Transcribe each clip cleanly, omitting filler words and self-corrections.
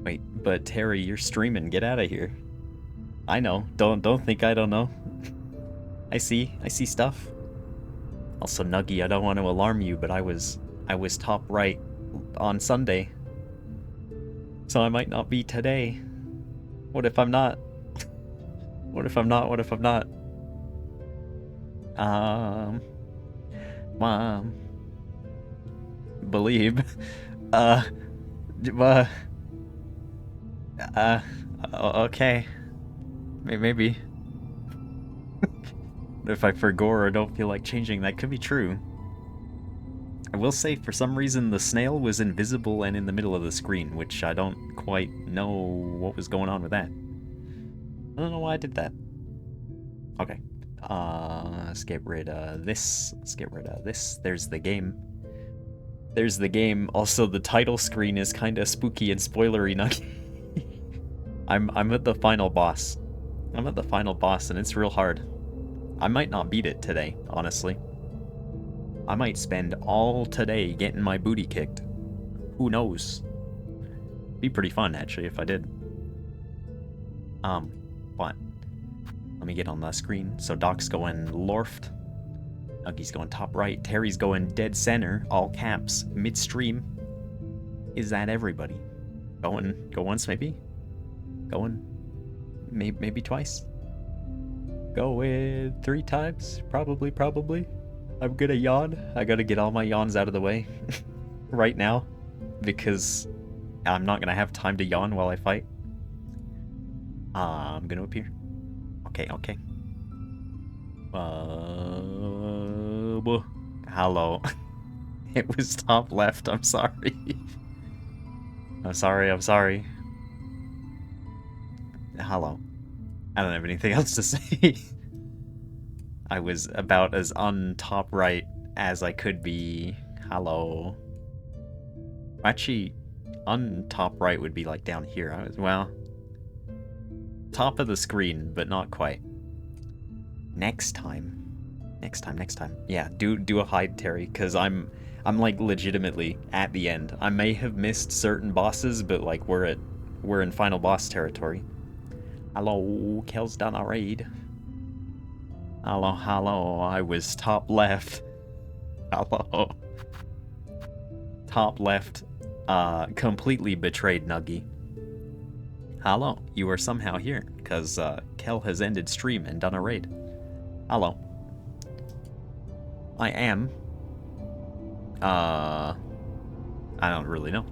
Wait, but Terry, you're streaming. Get out of here. I know. Don't think I don't know. I see stuff. Also, Nuggy, I don't want to alarm you, but I was top right on Sunday. So I might not be today. What if I'm not? What if I'm not? What if I'm not? Mom. Believe. Uh, uh, okay. Maybe. If I forgo or don't feel like changing, that could be true. I will say, for some reason, the snail was invisible and in the middle of the screen, which I don't quite know what was going on with that. I don't know why I did that. Okay. Let's get rid of this. Let's get rid of this. There's the game. There's the game. Also, the title screen is kind of spooky and spoilery. I'm at the final boss. I'm at the final boss, and it's real hard. I might not beat it today, honestly. I might spend all today getting my booty kicked. Who knows? Be pretty fun, actually, if I did. But let me get on the screen. So Doc's going left. Nuggy's going top right. Terry's going dead center, all caps, midstream. Is that everybody? Go once, maybe? Going maybe twice? Going 3 times? Probably. I'm gonna yawn. I gotta get all my yawns out of the way right now because I'm not gonna have time to yawn while I fight. I'm gonna appear. Okay. Hello. It was top left. I'm sorry. I'm sorry. Hello. I don't have anything else to say. I was about as on-top right as I could be. Hello. Actually, on-top right would be like down here. Well, top of the screen, but not quite. Next time. Yeah, do a hide, Terry, because I'm like legitimately at the end. I may have missed certain bosses, but like we're in final boss territory. Hello, Kel's done a raid. Hello, I was top left. Hello. Top left, completely betrayed Nuggy. Hello, you are somehow here, because Kel has ended stream and done a raid. Hello. I am, I don't really know.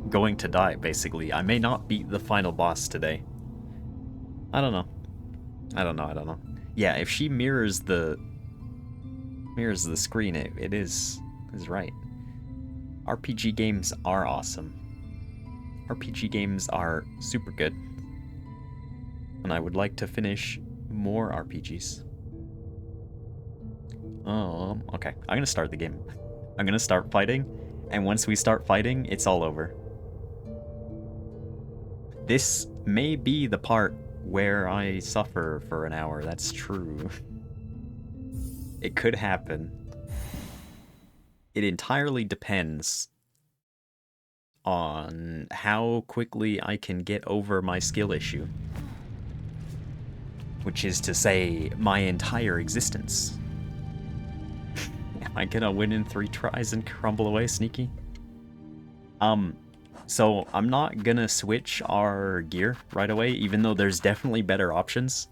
Going to die, basically. I may not beat the final boss today. I don't know. Yeah, if she mirrors the screen, it is right. RPG games are awesome. RPG games are super good. And I would like to finish more RPGs. Okay. I'm gonna start the game. I'm gonna start fighting, and once we start fighting, it's all over. This may be the part where I suffer for an hour. That's true. It could happen. It entirely depends on how quickly I can get over my skill issue. Which is to say, my entire existence. Am I gonna win in 3 tries and crumble away sneaky? So I'm not gonna switch our gear right away, even though there's definitely better options.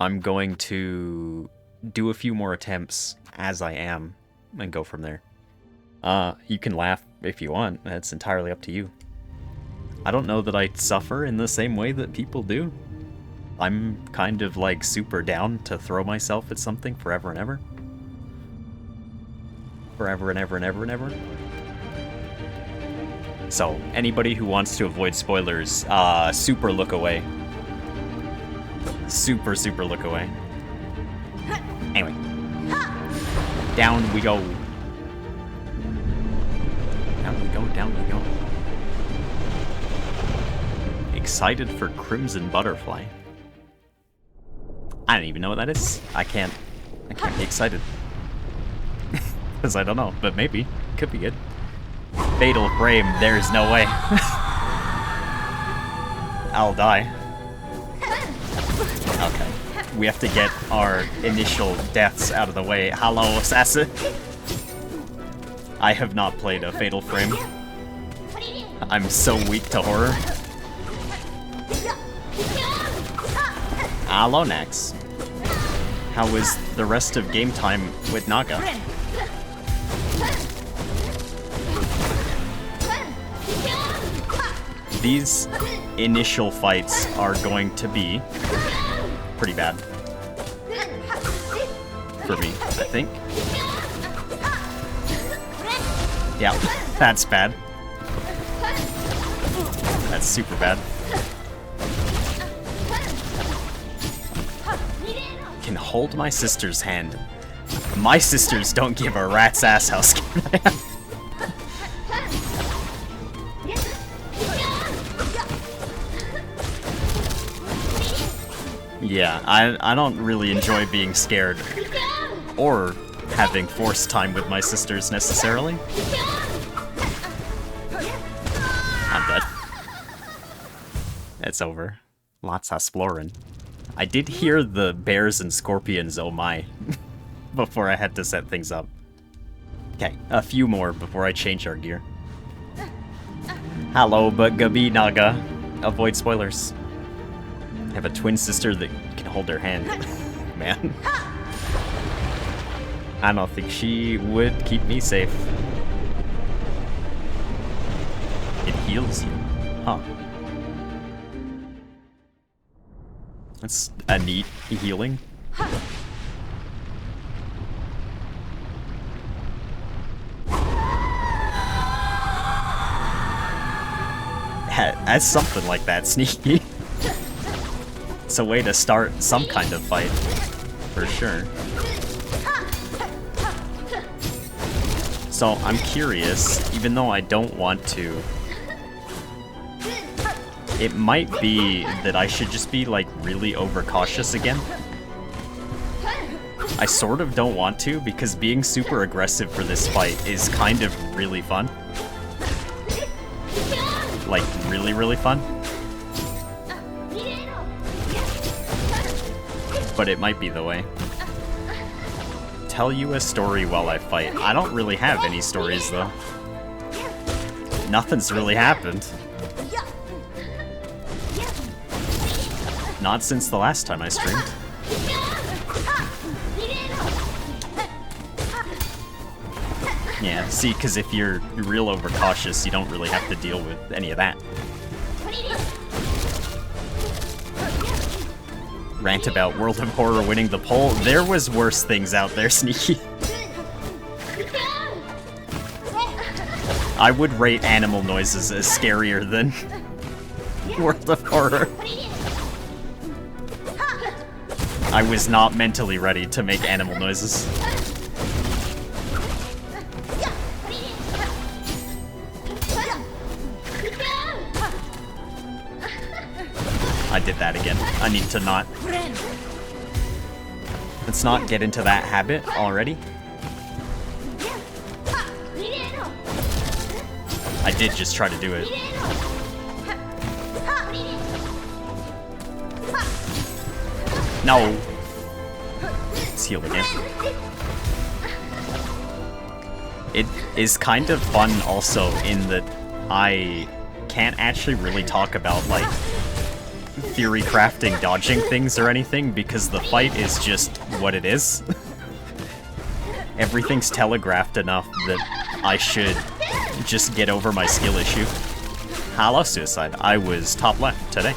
I'm going to do a few more attempts as I am and go from there. You can laugh if you want. That's entirely up to you. I don't know that I suffer in the same way that people do. I'm kind of like super down to throw myself at something forever and ever. Forever and ever and ever and ever. So, anybody who wants to avoid spoilers, super look away. Super look away. Anyway. Down we go. Down we go. Excited for Crimson Butterfly. I don't even know what that is. I can't be excited. Because I don't know, but maybe. Could be good. Fatal Frame, there's no way. I'll die. Okay. We have to get our initial deaths out of the way. Hello, assassin. I have not played a Fatal Frame. I'm so weak to horror. Hello, Nax. How was the rest of game time with Naga? These initial fights are going to be pretty bad. For me, I think. Yeah, that's bad. That's super bad. Can hold my sister's hand. My sisters don't give a rat's ass how scared I am. Yeah, I don't really enjoy being scared or having forced time with my sisters necessarily. I'm dead. It's over. Lots of exploring. I did hear the bears and scorpions, oh my, before I had to set things up. Okay, a few more before I change our gear. Hello, but Gabi Naga. Avoid spoilers. I have a twin sister that can hold her hand. Man. I don't think she would keep me safe. It heals you. Huh. That's a neat healing. As something like that, sneaky. It's a way to start some kind of fight, for sure. So I'm curious, even though I don't want to, it might be that I should just be like really overcautious again. I sort of don't want to, because being super aggressive for this fight is kind of really fun. Like, really, really fun. But it might be the way. Tell you a story while I fight. I don't really have any stories, though. Nothing's really happened. Not since the last time I streamed. Yeah, see, because if you're real overcautious, you don't really have to deal with any of that. Rant about World of Horror winning the poll. There was worse things out there, Sneaky. I would rate animal noises as scarier than World of Horror. I was not mentally ready to make animal noises. I did that again. I need to not... Let's not get into that habit already. I did just try to do it. No! Let's heal again. It is kind of fun also in that I can't actually really talk about, like, theory crafting dodging things or anything, because the fight is just what it is. Everything's telegraphed enough that I should just get over my skill issue. Hello, Suicide. I was top left today.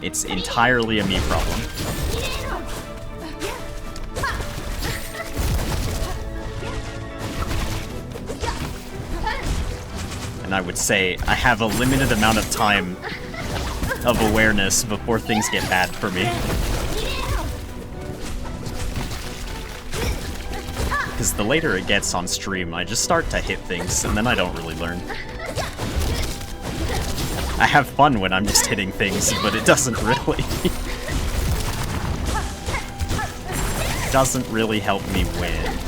It's entirely a me problem. And I would say I have a limited amount of time of awareness before things get bad for me. Because the later it gets on stream, I just start to hit things, and then I don't really learn. I have fun when I'm just hitting things, but it doesn't really... doesn't really help me win.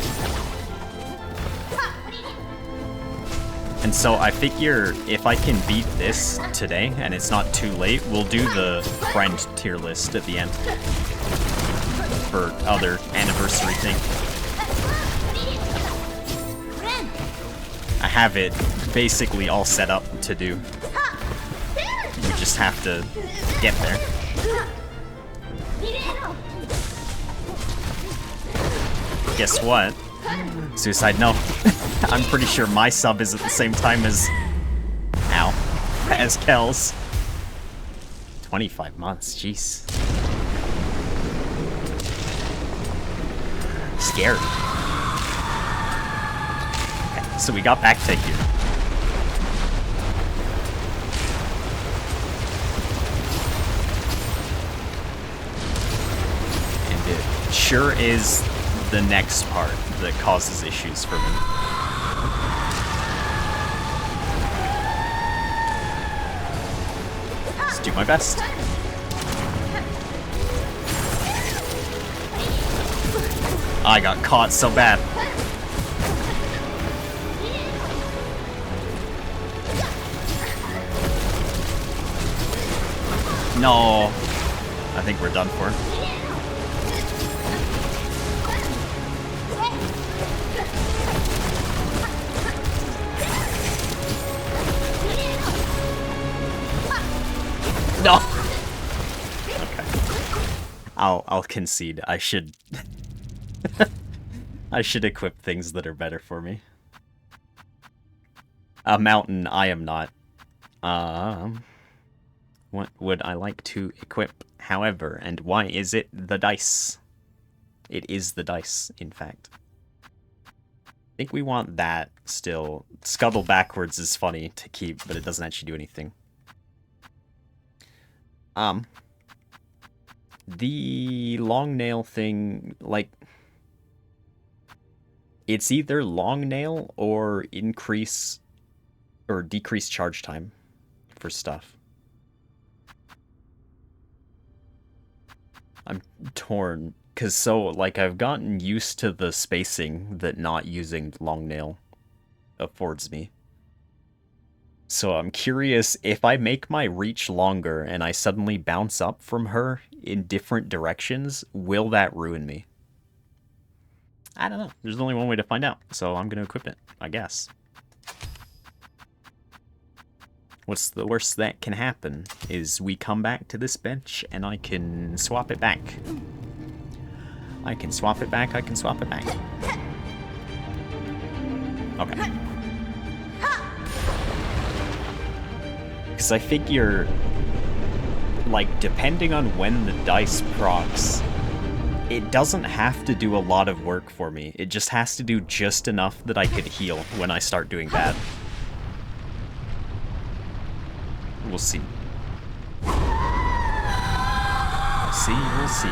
And so I figure if I can beat this today, and it's not too late, we'll do the friend tier list at the end. For other anniversary thing. I have it basically all set up to do. We just have to get there. Guess what? Suicide, no. I'm pretty sure my sub is at the same time as... Ow. As Kel's. 25 months, jeez. Scary. Okay, so we got back to here. And it sure is the next part that causes issues for me. Let's do my best. I got caught so bad. No. I think we're done for. No. Okay. I'll concede. I should I should equip things that are better for me. A mountain, I am not. What would I like to equip, however, and why is it the dice? It is the dice, in fact. I think we want that still. Scuttle backwards is funny to keep, but it doesn't actually do anything. The long nail thing, like... It's either long nail or increase or decrease charge time for stuff. I'm torn, because so, like, I've gotten used to the spacing that not using long nail affords me. So I'm curious, if I make my reach longer and I suddenly bounce up from her in different directions, will that ruin me? I don't know. There's only one way to find out, so I'm going to equip it, I guess. What's the worst that can happen is we come back to this bench and I can swap it back. I can swap it back, I can swap it back. Okay. Because I figure, like, depending on when the dice procs, it doesn't have to do a lot of work for me. It just has to do just enough that I could heal when I start doing bad. We'll see. We'll see, we'll see.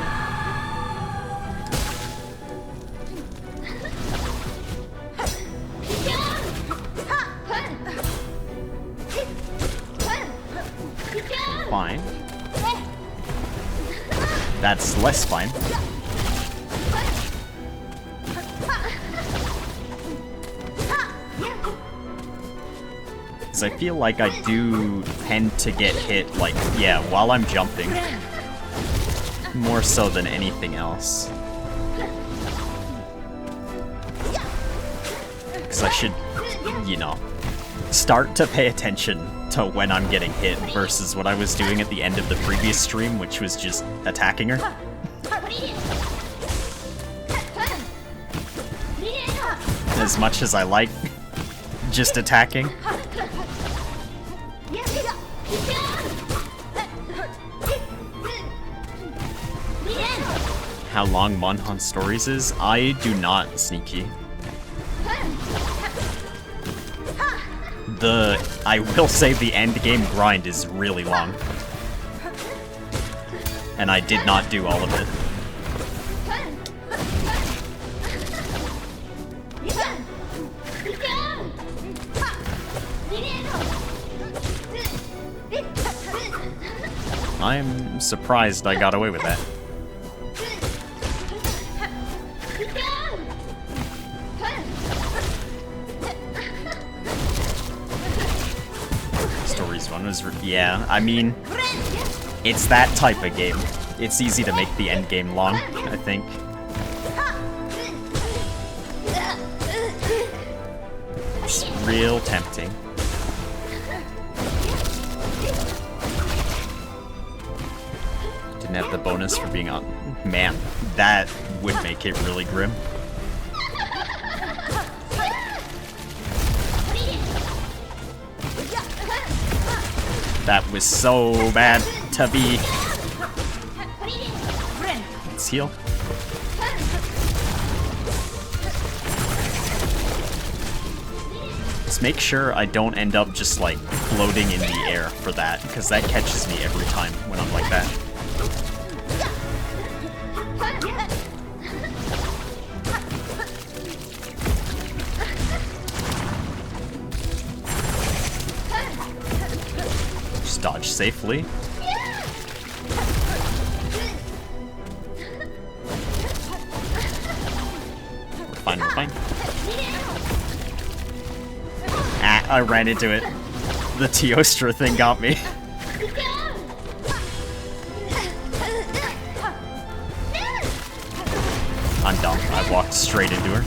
Fine. That's less fine. Because I feel like I do tend to get hit, like, yeah, while I'm jumping. More so than anything else. Because I should, you know, start to pay attention to when I'm getting hit versus what I was doing at the end of the previous stream, which was just attacking her. As much as I like just attacking. How long Monhan Stories is? I do not, Sneaky. I will say the end game grind is really long. And I did not do all of it. I'm surprised I got away with that. one was... yeah, I mean... it's that type of game. It's easy to make the end game long, I think. It's real tempting. Didn't have the bonus for being on... man, that would make it really grim. That was so bad to be. Let's heal. Just make sure I don't end up just like floating in the air for that, because that catches me every time when I'm like that. Just dodge safely. We're fine, we're fine. Ah, I ran into it. The Teostra thing got me. I'm dumb. I walked straight into her.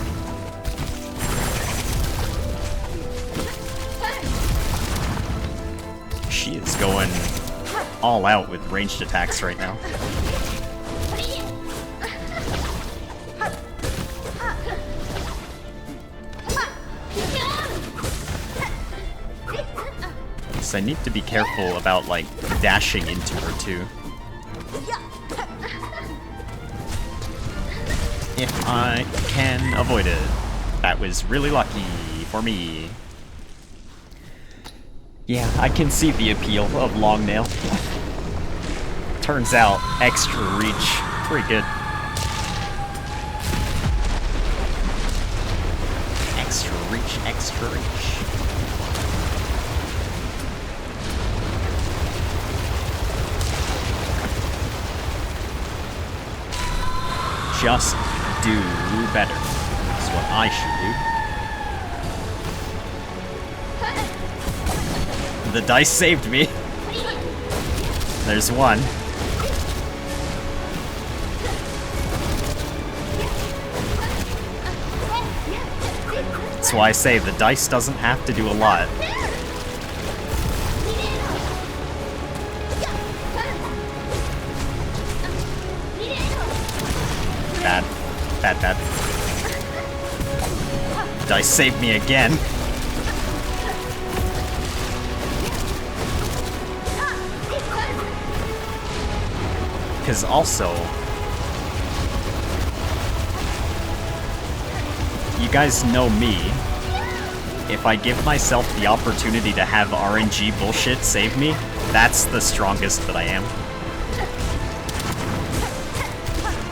She is going all out with ranged attacks right now. So I need to be careful about, like, dashing into her, too. If I can avoid it. That was really lucky for me. Yeah, I can see the appeal of Longnail. Turns out, extra reach, pretty good. Extra reach, extra reach. Just do better. That's what I should do. The dice saved me. There's one. That's why I say the dice doesn't have to do a lot. Bad. Bad, bad. Dice saved me again. Because also, you guys know me. If I give myself the opportunity to have RNG bullshit save me, that's the strongest that I am.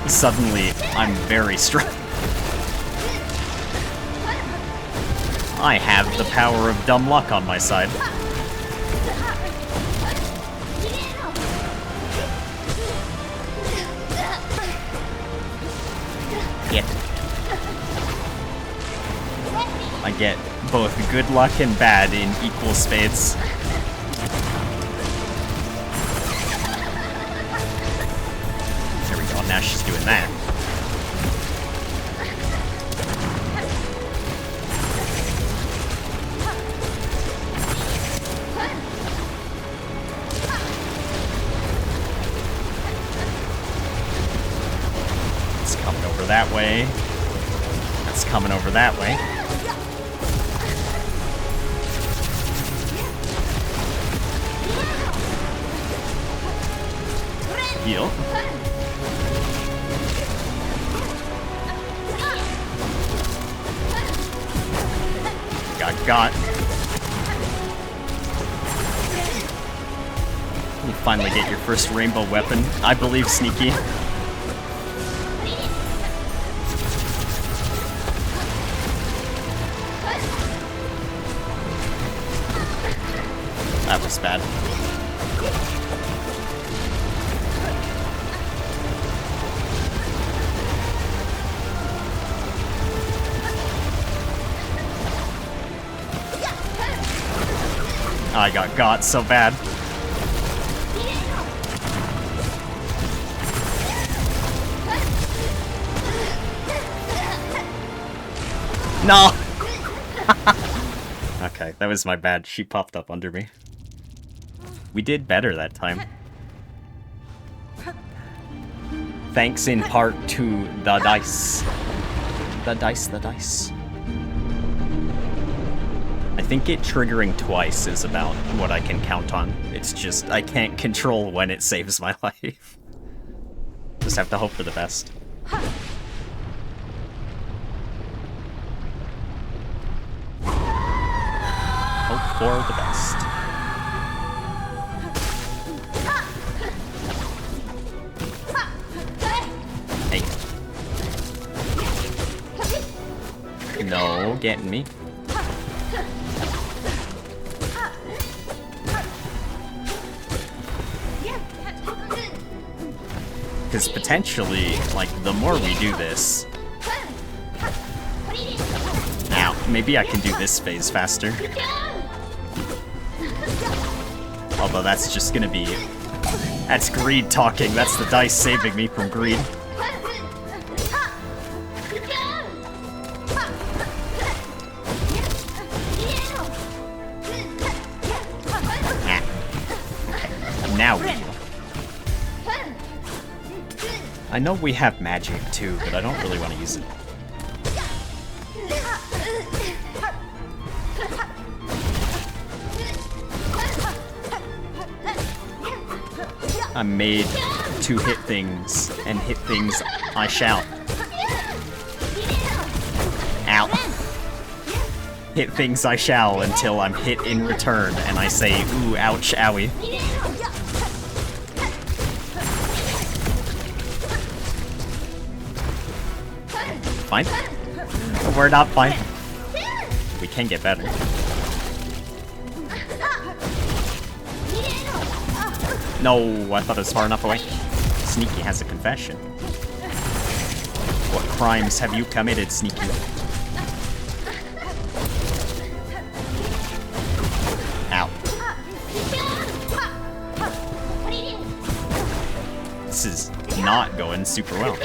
Suddenly, I'm very strong. I have the power of dumb luck on my side. I get both good luck and bad in equal spades. There we go, now she's doing that. It's coming over that way. It's coming over that way. Heal. Got. You finally get your first rainbow weapon. I believe, Sneaky. That was bad. I got so bad. No! Okay, that was my bad. She popped up under me. We did better that time. Thanks in part to the dice. The dice. I think it triggering twice is about what I can count on. It's just, I can't control when it saves my life. Just have to hope for the best. Hope for the best. Hey. No, getting me. Because potentially, like, the more we do this... Now, maybe I can do this phase faster. Although that's just gonna be... That's greed talking, that's the dice saving me from greed. Now we do. I know we have magic too, but I don't really want to use it. I'm made to hit things, and hit things I shall. Ow. Hit things I shall until I'm hit in return, and I say, ooh, ouch, owie. Fine. We're not fine. We can get better. No, I thought it was far enough away. Sneaky has a confession. What crimes have you committed, Sneaky? Ow. This is not going super well.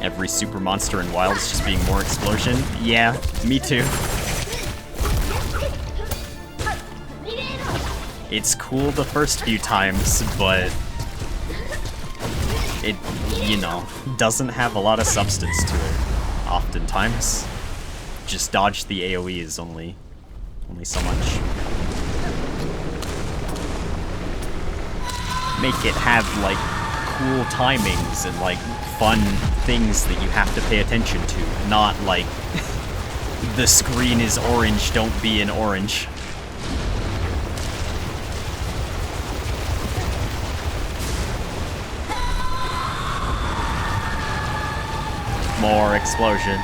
Every super monster in WoW is just being more explosion. Yeah, me too. It's cool the first few times, but it, you know, doesn't have a lot of substance to it. Oftentimes, just dodge the AoE is only so much. Make it have like cool timings and like fun things that you have to pay attention to, not like the screen is orange, don't be an orange. More explosion.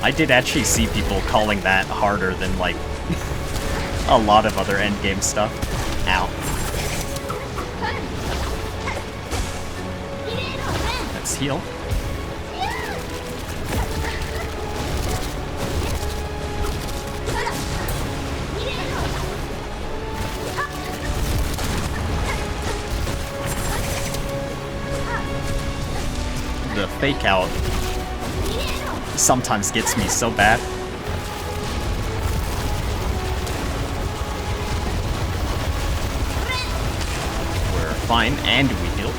I did actually see people calling that harder than like a lot of other endgame stuff. Ow. Let's heal. The fake out sometimes gets me so bad. We're fine, and we heal.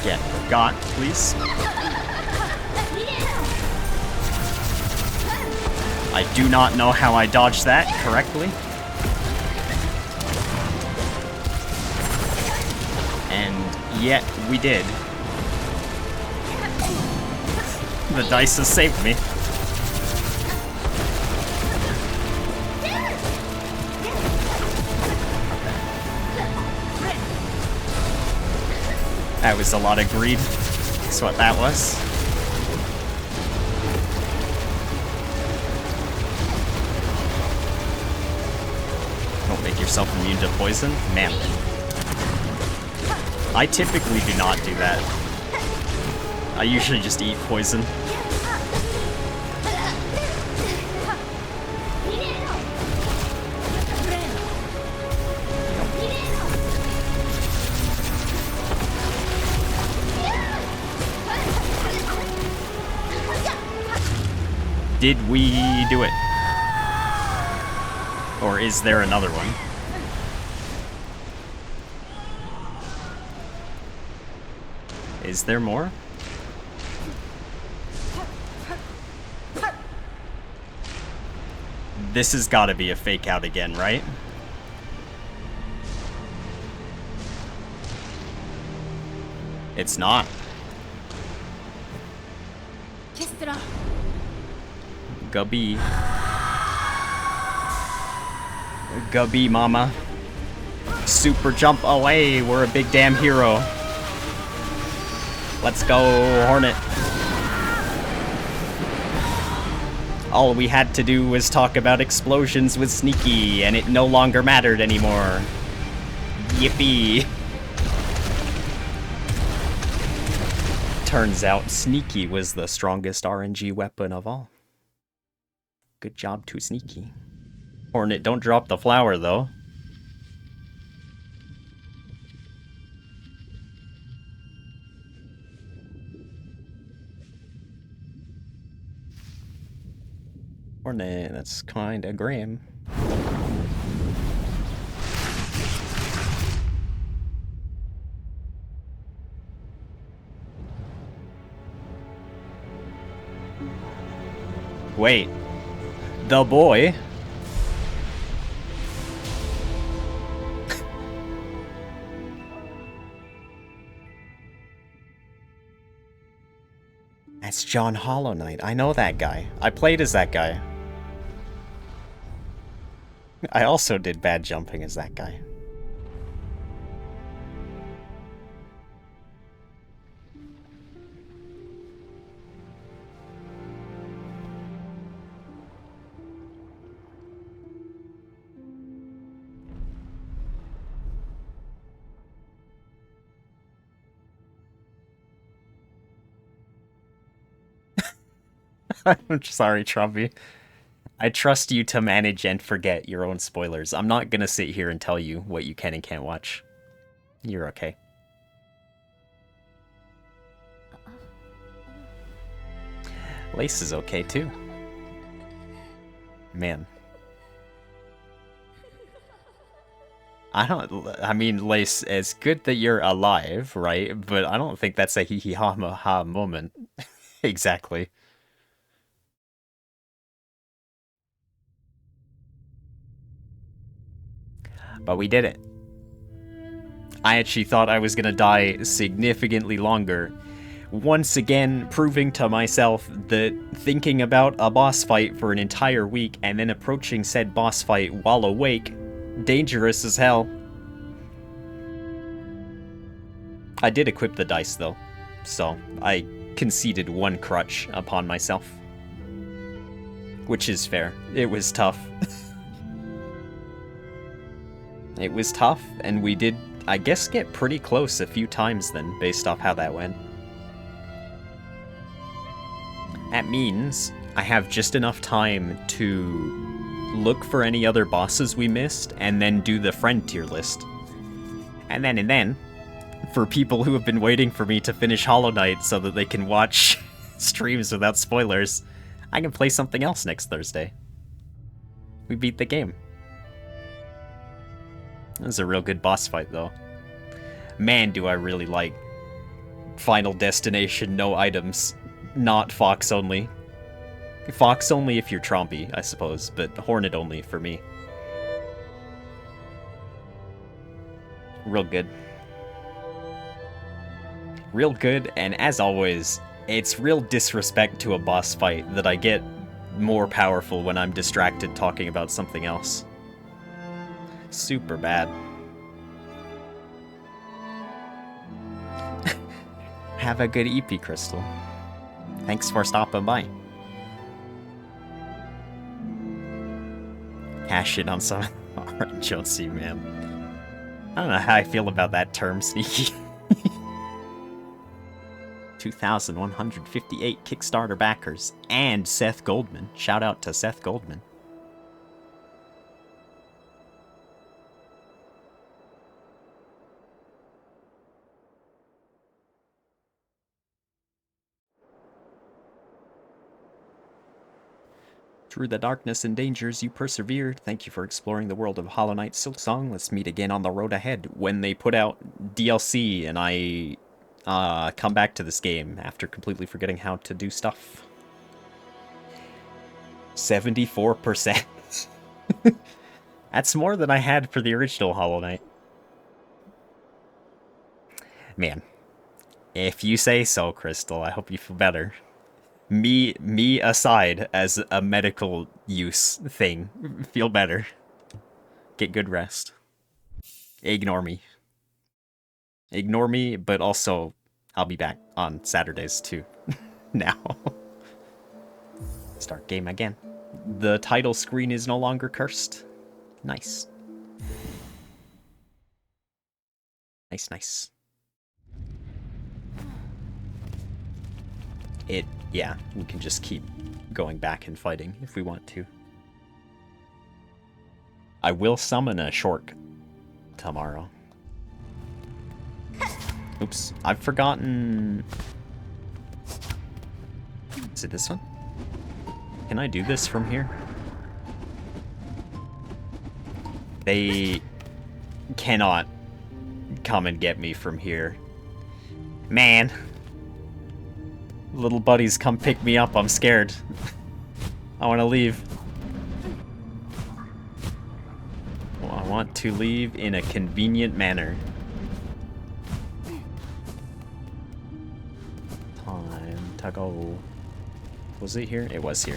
Get forgot, please. I do not know how I dodged that correctly. And yet we did. The dice has saved me. That was a lot of greed. That's what that was. Don't make yourself immune to poison? Man. I typically do not do that. I usually just eat poison. Did we do it? Or is there another one? Is there more? This has got to be a fake out again, right? It's not. Gubby. Gubby, mama. Super jump away. We're a big damn hero. Let's go, Hornet. All we had to do was talk about explosions with Sneaky, and it no longer mattered anymore. Yippee. Turns out Sneaky was the strongest RNG weapon of all. Good job to Sneaky. Hornet, don't drop the flower, though. Hornet, that's kinda grim. Wait. The boy? That's John Hollow Knight. I know that guy. I played as that guy. I also did bad jumping as that guy. I'm sorry, Trumpy. I trust you to manage and forget your own spoilers. I'm not gonna sit here and tell you what you can and can't watch. You're okay. Lace is okay too. Man. I mean, Lace, it's good that you're alive, right? But I don't think that's a hee-hee-ha-ha moment. Exactly. But we did it. I actually thought I was gonna die significantly longer. Once again, proving to myself that thinking about a boss fight for an entire week and then approaching said boss fight while awake, dangerous as hell. I did equip the dice though, so I conceded one crutch upon myself. Which is fair. It was tough. It was tough, and we did, I guess, get pretty close a few times then, based off how that went. That means I have just enough time to look for any other bosses we missed, and then do the friend tier list. And then, for people who have been waiting for me to finish Hollow Knight so that they can watch streams without spoilers, I can play something else next Thursday. We beat the game. It was a real good boss fight, though. Man, do I really like Final Destination, no items, not Fox only. Fox only if you're Trompy, I suppose, but Hornet only for me. Real good. Real good, and as always, it's real disrespect to a boss fight that I get more powerful when I'm distracted talking about something else. Super bad. Have a good EP, Crystal. Thanks for stopping by. Cash in on some Alright, Jonesy, man. I don't know how I feel about that term, Sneaky. 2,158 Kickstarter backers and Seth Goldman. Shout out to Seth Goldman. Through the darkness and dangers, you persevered. Thank you for exploring the world of Hollow Knight Silksong. Let's meet again on the road ahead when they put out DLC and I come back to this game after completely forgetting how to do stuff. 74%. That's more than I had for the original Hollow Knight. Man, if you say so, Crystal, I hope you feel better. Me aside as a medical use thing, feel better. Get good rest. Ignore me. Ignore me, but also I'll be back on Saturdays too. Now. Start game again. The title screen is no longer cursed. Nice. Nice. Yeah, we can just keep going back and fighting if we want to. I will summon a Shork tomorrow. Oops, I've forgotten... Is it this one? Can I do this from here? They cannot come and get me from here. Man. Little buddies, come pick me up. I'm scared. I want to leave. Well, I want to leave in a convenient manner. Time to go. Was it here? It was here.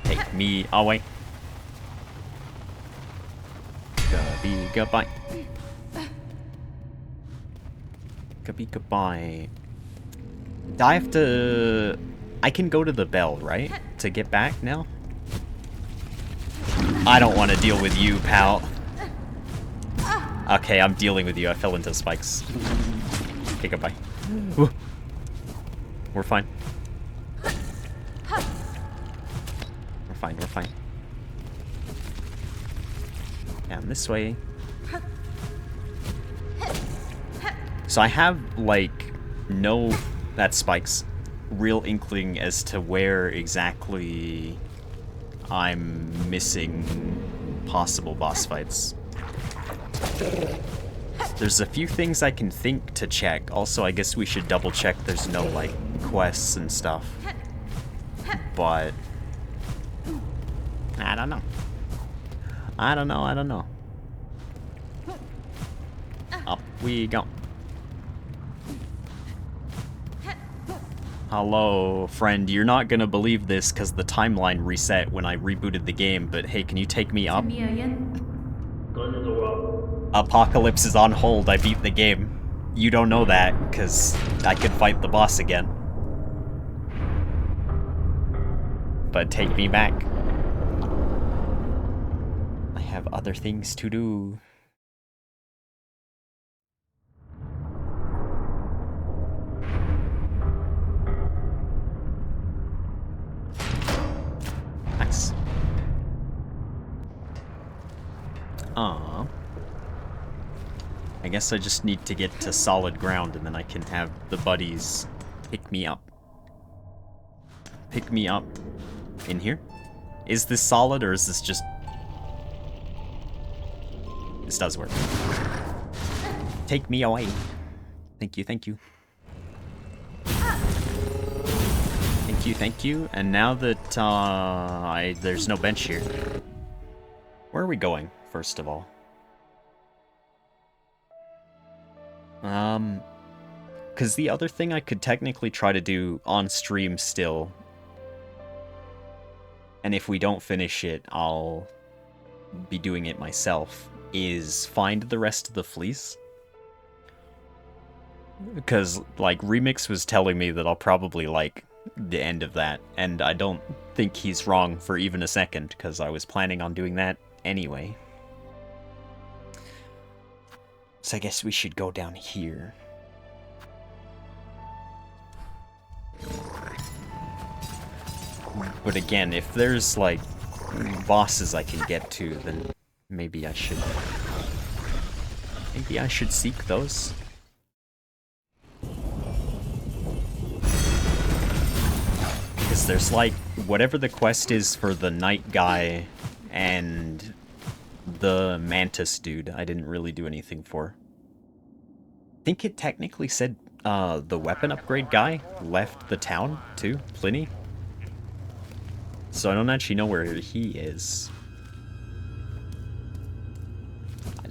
Take me away. Goodbye. Goodbye. Do I have to... I can go to the bell, right? To get back now? I don't want to deal with you, pal. Okay, I'm dealing with you. I fell into spikes. Okay, goodbye. We're fine. We're fine. Down this way. So I have, like, no... That's spikes. Real inkling as to where exactly I'm missing possible boss fights. There's a few things I can think to check. Also, I guess we should double check there's no, like, quests and stuff. But... I don't know. Up we go. Hello, friend. You're not gonna believe this because the timeline reset when I rebooted the game, but hey, can you take me up? Apocalypse is on hold. I beat the game. You don't know that because I could fight the boss again. But take me back. I have other things to do. Nice. I guess I just need to get to solid ground and then I can have the buddies pick me up. Pick me up in here? Is this solid or is this just... This does work. Take me away. Thank you. Thank you. And now that there's no bench here. Where are we going, first of all? Because the other thing I could technically try to do on stream still, and if we don't finish it, I'll be doing it myself, is find the rest of the fleece. Because, like, Remix was telling me that I'll probably like the end of that, and I don't think he's wrong for even a second, because I was planning on doing that anyway. So I guess we should go down here. But again, if there's, like, bosses I can get to, then maybe I should... Maybe I should seek those. Because there's, like, whatever the quest is for the knight guy and the mantis dude, I didn't really do anything for. I think it technically said the weapon upgrade guy left the town, too, Pliny. So I don't actually know where he is.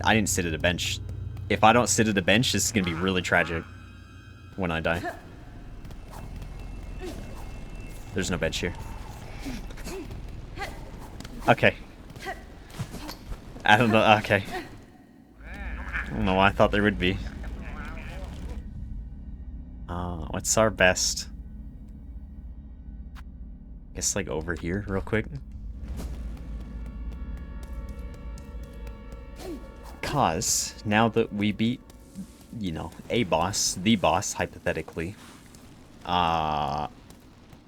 I didn't sit at a bench. If I don't sit at a bench, this is going to be really tragic when I die. There's no bench here. Okay. I don't know, okay. I don't know why I thought there would be. What's our best? Guess like over here real quick. Cause now that we beat, you know, a boss, the boss, hypothetically, all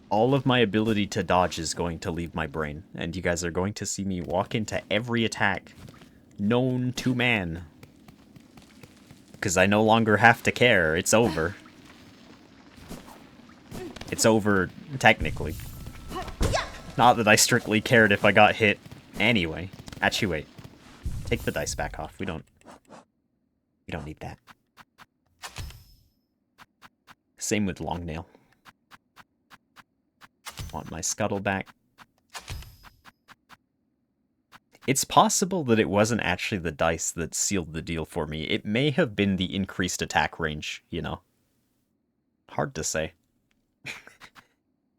of my ability to dodge is going to leave my brain, and you guys are going to see me walk into every attack known to man. Because I no longer have to care. It's over. It's over, technically. Not that I strictly cared if I got hit anyway. Actually, wait. Take the dice back off. We don't need that. Same with Longnail. Want my scuttle back. It's possible that it wasn't actually the dice that sealed the deal for me. It may have been the increased attack range, you know. Hard to say.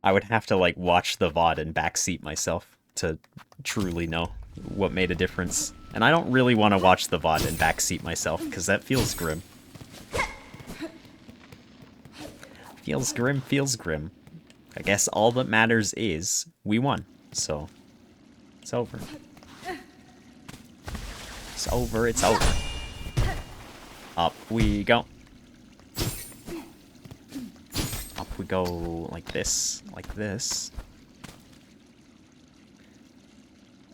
I would have to, like, watch the VOD and backseat myself to truly know what made a difference. And I don't really want to watch the VOD and backseat myself, because that feels grim. Feels grim, feels grim. I guess all that matters is we won, so it's over. It's over, it's over. Up we go. Up we go like this, like this.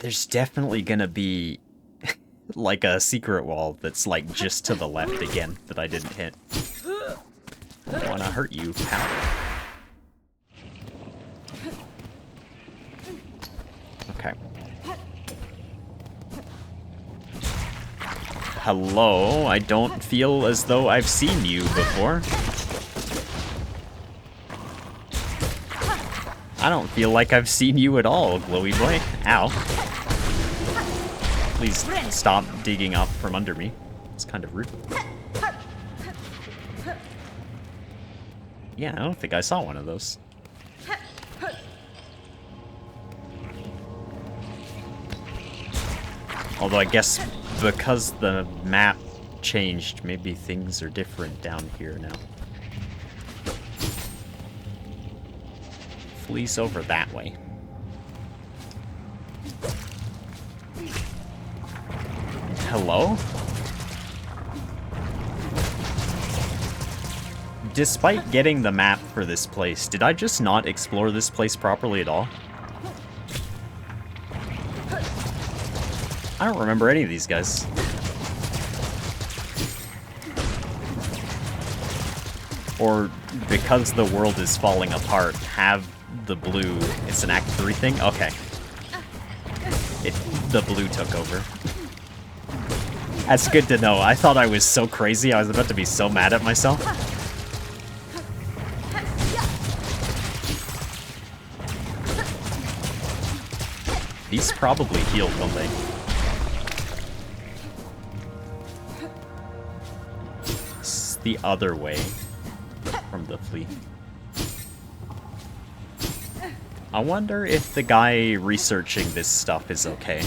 There's definitely gonna be like a secret wall that's like just to the left again that I didn't hit. I don't wanna hurt you, pal. Okay. Hello, I don't feel as though I've seen you before. I don't feel like I've seen you at all, glowy boy. Ow. Please stop digging up from under me. It's kind of rude. Yeah, I don't think I saw one of those. Although I guess because the map changed, maybe things are different down here now. Fleece over that way. Hello? Despite getting the map for this place, did I just not explore this place properly at all? I don't remember any of these guys. Or, because the world is falling apart, have the blue... It's an Act 3 thing? Okay. The blue took over. That's good to know. I thought I was so crazy, I was about to be so mad at myself. These probably heal, don't they? It's the other way from the flea. I wonder if the guy researching this stuff is okay.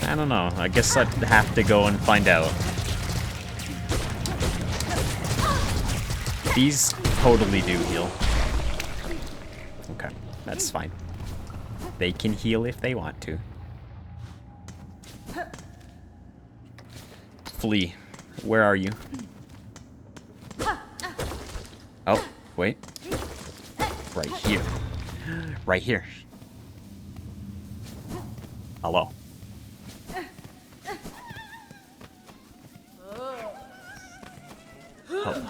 I don't know. I guess I'd have to go and find out. These totally do heal. Okay, that's fine. They can heal if they want to. Flea, where are you? Oh, wait. Right here. Right here. Hello.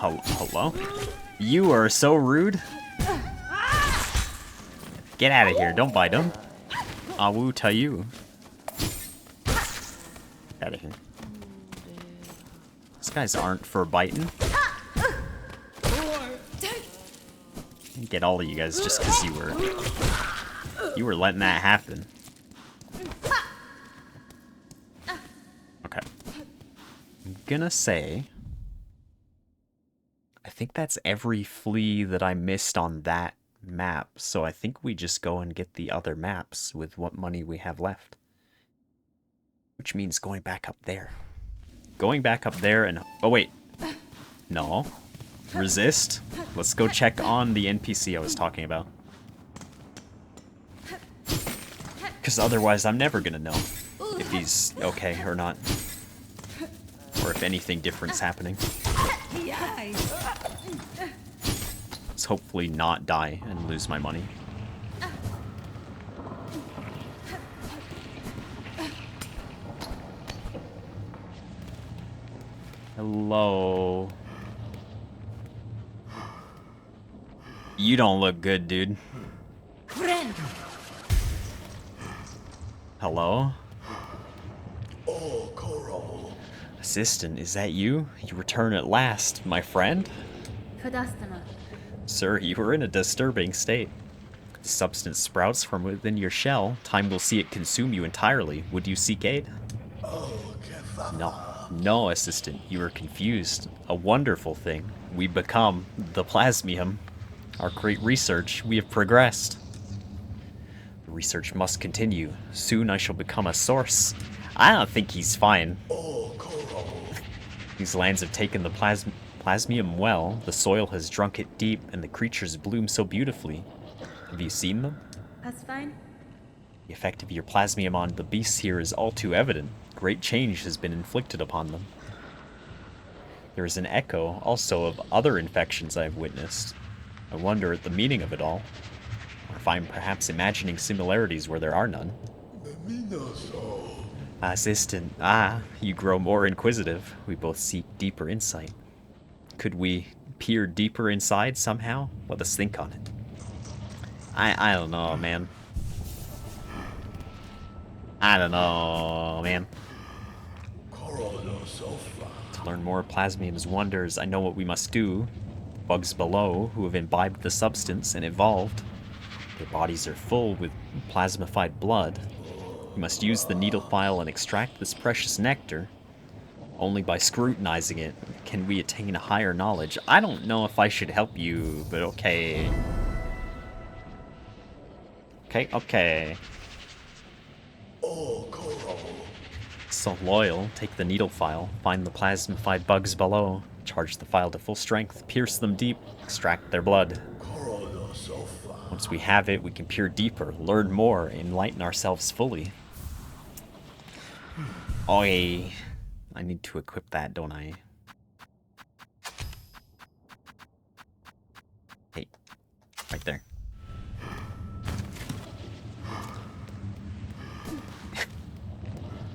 Hello? You are so rude. Get out of here. Don't bite him. Awu Tayu. Out of here. These guys aren't for biting. Get all of you guys just because you were letting that happen. Okay. I'm gonna say I think that's every flea that I missed on that map, so I think we just go and get the other maps with what money we have left. Which means going back up there. Going back up there and... Oh, wait. No. Resist. Let's go check on the NPC I was talking about. Because otherwise I'm never gonna know if he's okay or not. Or if anything different's happening. Let's hopefully not die and lose my money. Hello. You don't look good, dude. Hello? Assistant, is that you? You return at last, my friend? Sir, you are in a disturbing state. The substance sprouts from within your shell. Time will see it consume you entirely. Would you seek aid? No. No, Assistant, you are confused. A wonderful thing. We become the Plasmium. Our great research, we have progressed. The research must continue. Soon I shall become a source. I don't think he's fine. These lands have taken the Plasmium well. The soil has drunk it deep, and the creatures bloom so beautifully. Have you seen them? That's fine. The effect of your Plasmium on the beasts here is all too evident. Great change has been inflicted upon them. There is an echo, also, of other infections I have witnessed. I wonder at the meaning of it all. Or if I'm perhaps imagining similarities where there are none. Assistant, you grow more inquisitive. We both seek deeper insight. Could we peer deeper inside somehow? Let us think on it. I don't know, man. I don't know, man. To learn more of Plasmium's wonders, I know what we must do. Bugs below, who have imbibed the substance and evolved. Their bodies are full with plasmified blood. We must use the needle file and extract this precious nectar. Only by scrutinizing it can we attain a higher knowledge. I don't know if I should help you, but okay. Okay. So loyal, take the needle file, find the plasmified bugs below, charge the file to full strength, pierce them deep, extract their blood. Once we have it, we can peer deeper, learn more, enlighten ourselves fully. Oi. I need to equip that, don't I? Hey, right there.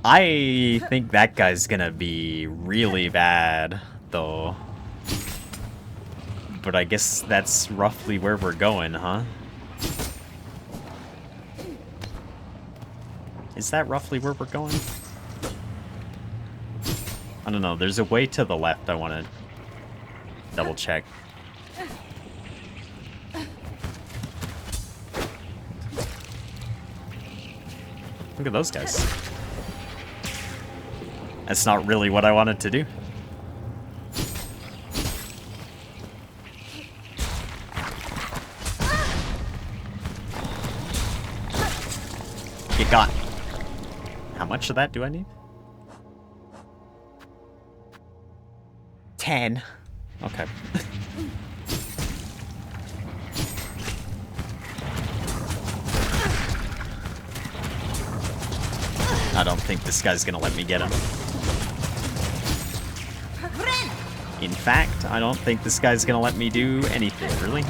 I think that guy's gonna be really bad, though. But I guess that's roughly where we're going, huh? Is that roughly where we're going? I don't know. There's a way to the left I want to double check. Look at those guys. That's not really what I wanted to do. Get got. How much of that do I need? 10. Okay. I don't think this guy's gonna let me get him. In fact, I don't think this guy's gonna let me do anything, really.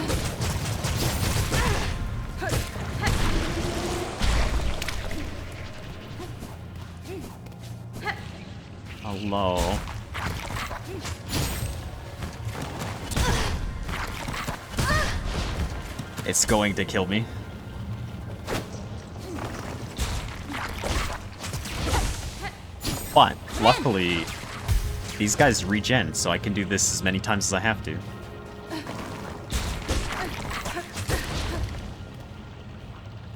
Hello. It's going to kill me. But, luckily, these guys regen, so I can do this as many times as I have to.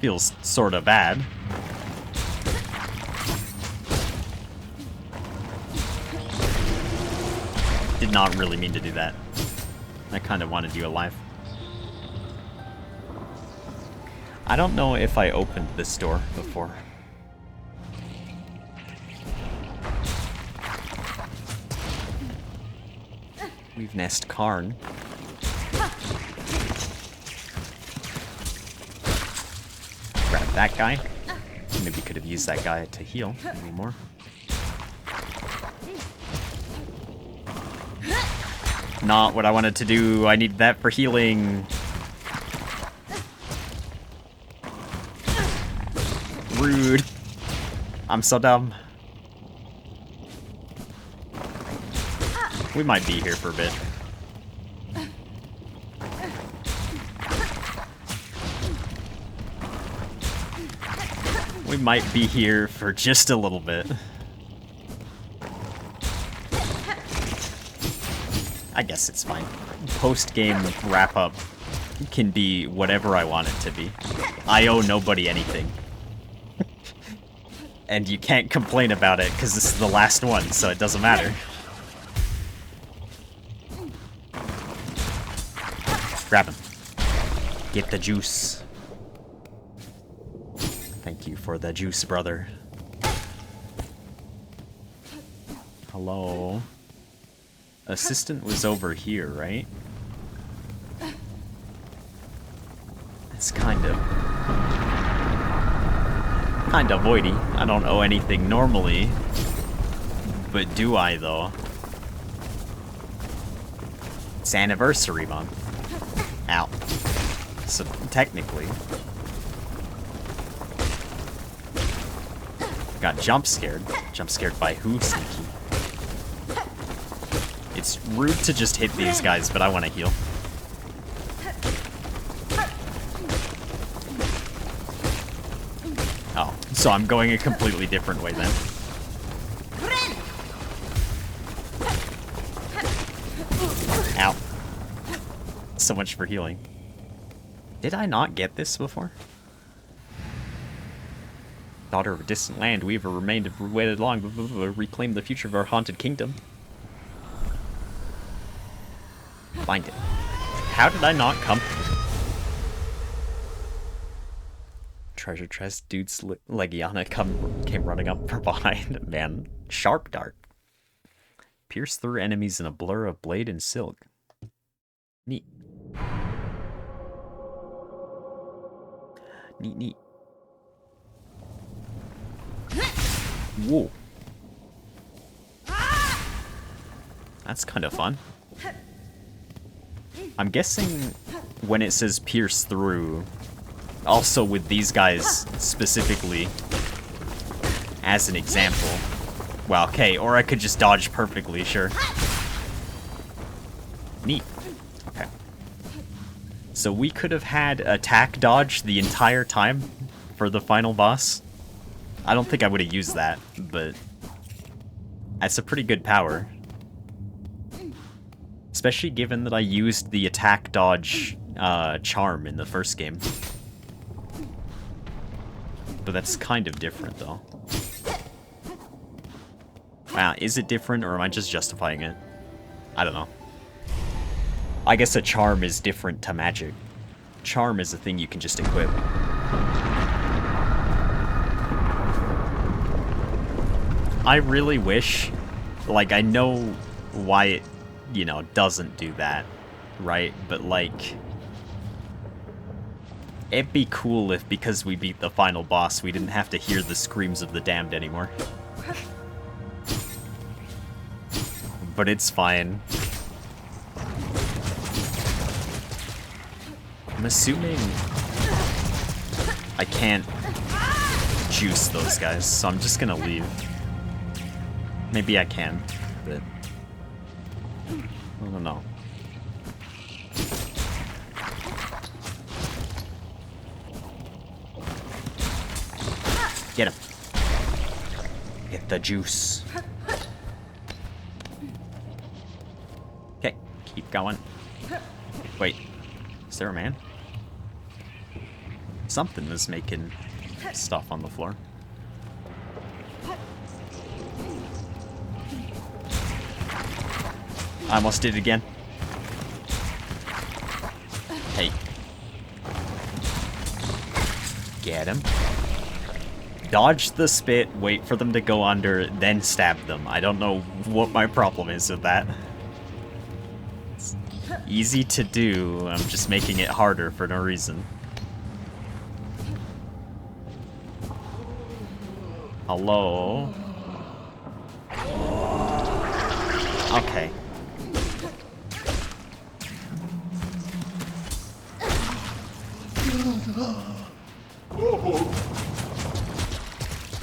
Feels sorta bad. Did not really mean to do that. I kinda wanted you alive. I don't know if I opened this door before. We've nest Karn. Grab that guy. Maybe could have used that guy to heal a little more. Not what I wanted to do. I need that for healing. Rude. I'm so dumb. We might be here for a bit. We might be here for just a little bit. I guess it's fine. Post-game wrap-up can be whatever I want it to be. I owe nobody anything. And you can't complain about it, because this is the last one, so it doesn't matter. Grab him. Get the juice. Thank you for the juice, brother. Hello. Assistant was over here, right? It's kind of voidy. I don't owe anything normally. But do I, though? It's anniversary month. Ow. So, technically. Got jump scared. Jump scared by who, Sneaky? It's rude to just hit these guys, but I want to heal. Oh, so I'm going a completely different way then. Ow. So much for healing. Did I not get this before? Daughter of a distant land, we have remained waited long, reclaim the future of our haunted kingdom. Find it. How did I not come? Treasure chest, dude's Legiana came running up from behind. Man, sharp dart. Pierce through enemies in a blur of blade and silk. Neat. Neat, neat. Whoa. That's kind of fun. I'm guessing when it says pierce through, also with these guys specifically, as an example. Well, okay, or I could just dodge perfectly, sure. Neat. Okay. So we could have had attack dodge the entire time for the final boss. I don't think I would have used that, but that's a pretty good power. Especially given that I used the attack dodge charm in the first game. But that's kind of different, though. Wow, is it different, or am I just justifying it? I don't know. I guess a charm is different to magic. Charm is a thing you can just equip. I really wish, like, I know why it, you know, doesn't do that, right? But, like, It'd be cool if, because we beat the final boss, we didn't have to hear the screams of the damned anymore. But it's fine. I'm assuming I can't juice those guys, so I'm just gonna leave. Maybe I can, but I don't know. Get him. Get the juice. Okay, keep going. Wait, is there a man? Something is making stuff on the floor. I almost did it again. Hey. Get him. Dodge the spit, wait for them to go under, then stab them. I don't know what my problem is with that. It's easy to do, I'm just making it harder for no reason. Hello? Okay.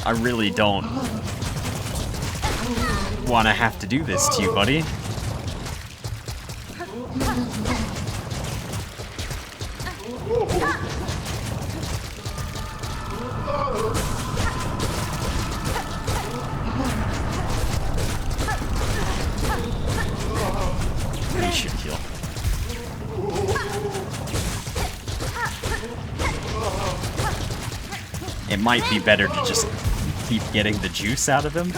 I really don't want to have to do this to you, buddy. You should heal. It might be better to just keep getting the juice out of him.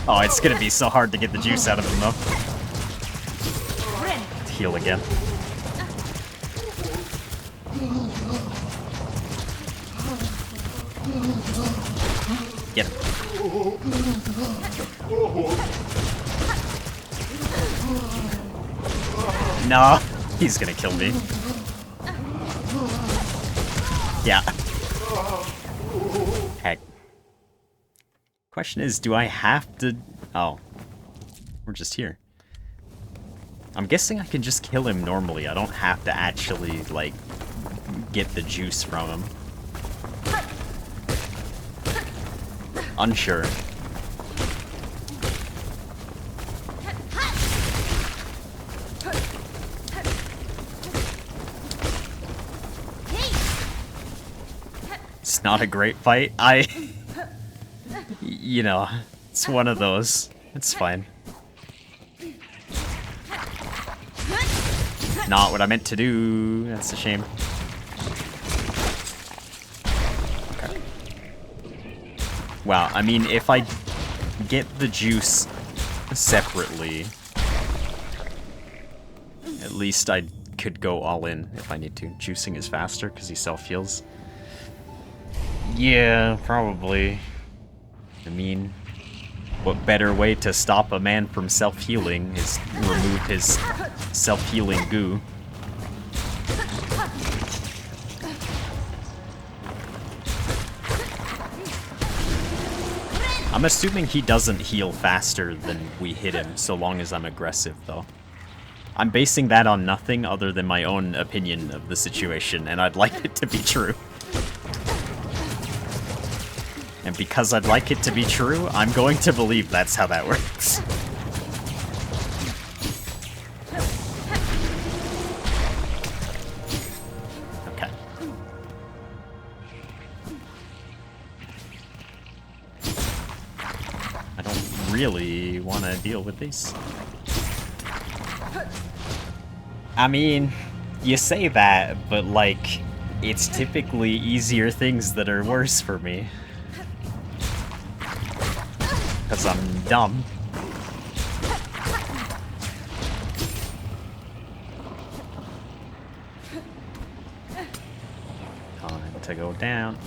Oh, it's gonna be so hard to get the juice out of him, though. Heal again. Get him. No, he's gonna kill me. Yeah. Heck. Question is, do I have to... Oh. We're just here. I'm guessing I can just kill him normally. I don't have to actually, like, get the juice from him. Unsure. It's not a great fight. You know, it's one of those. It's fine. Not what I meant to do. That's a shame. Okay. Well, I mean, if I get the juice separately, at least I could go all in if I need to. Juicing is faster because he self-heals. Yeah, probably. I mean, what better way to stop a man from self-healing is remove his self-healing goo. I'm assuming he doesn't heal faster than we hit him, so long as I'm aggressive, though. I'm basing that on nothing other than my own opinion of the situation, and I'd like it to be true. And because I'd like it to be true, I'm going to believe that's how that works. Okay. I don't really want to deal with these. I mean, you say that, but like, it's typically easier things that are worse for me. Because I'm dumb. Time to go down.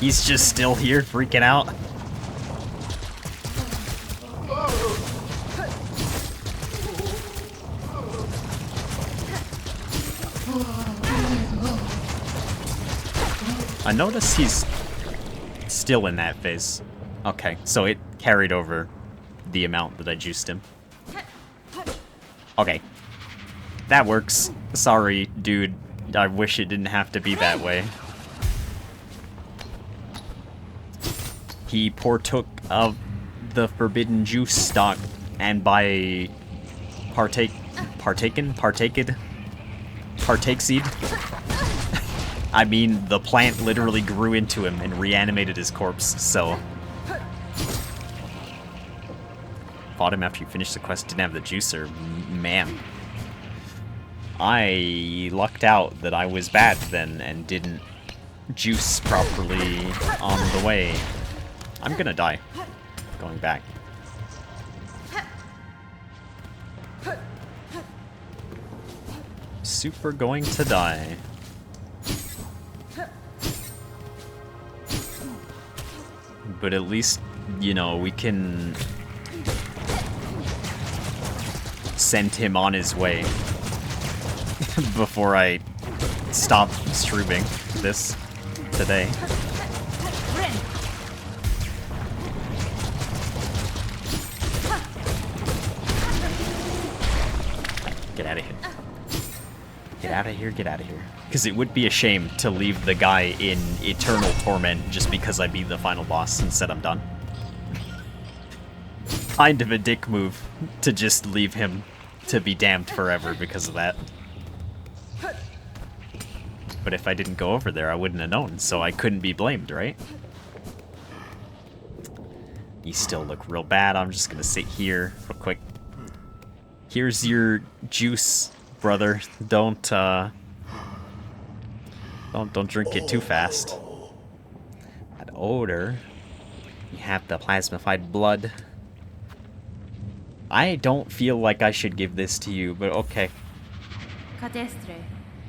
He's just still here freaking out. I notice he's still in that phase. Okay, so it carried over the amount that I juiced him. Okay. That works. Sorry, dude. I wish it didn't have to be that way. He partook of the forbidden juice stock, and by partaked seed, I mean the plant literally grew into him and reanimated his corpse, so... Fought him after you finished the quest, didn't have the juicer. Man. I lucked out that I was bad then and didn't juice properly on the way. I'm gonna die. Going back. Super going to die. But at least, you know, we can send him on his way before I stop streaming this today. Get out of here. Get out of here, get out of here. Because it would be a shame to leave the guy in eternal torment just because I beat the final boss and said I'm done. Kind of a dick move to just leave him to be damned forever because of that. But if I didn't go over there, I wouldn't have known, so I couldn't be blamed, right? You still look real bad. I'm just gonna sit here real quick. Here's your juice, brother. Don't drink it too fast. That odor. You have the plasmified blood. I don't feel like I should give this to you, but okay.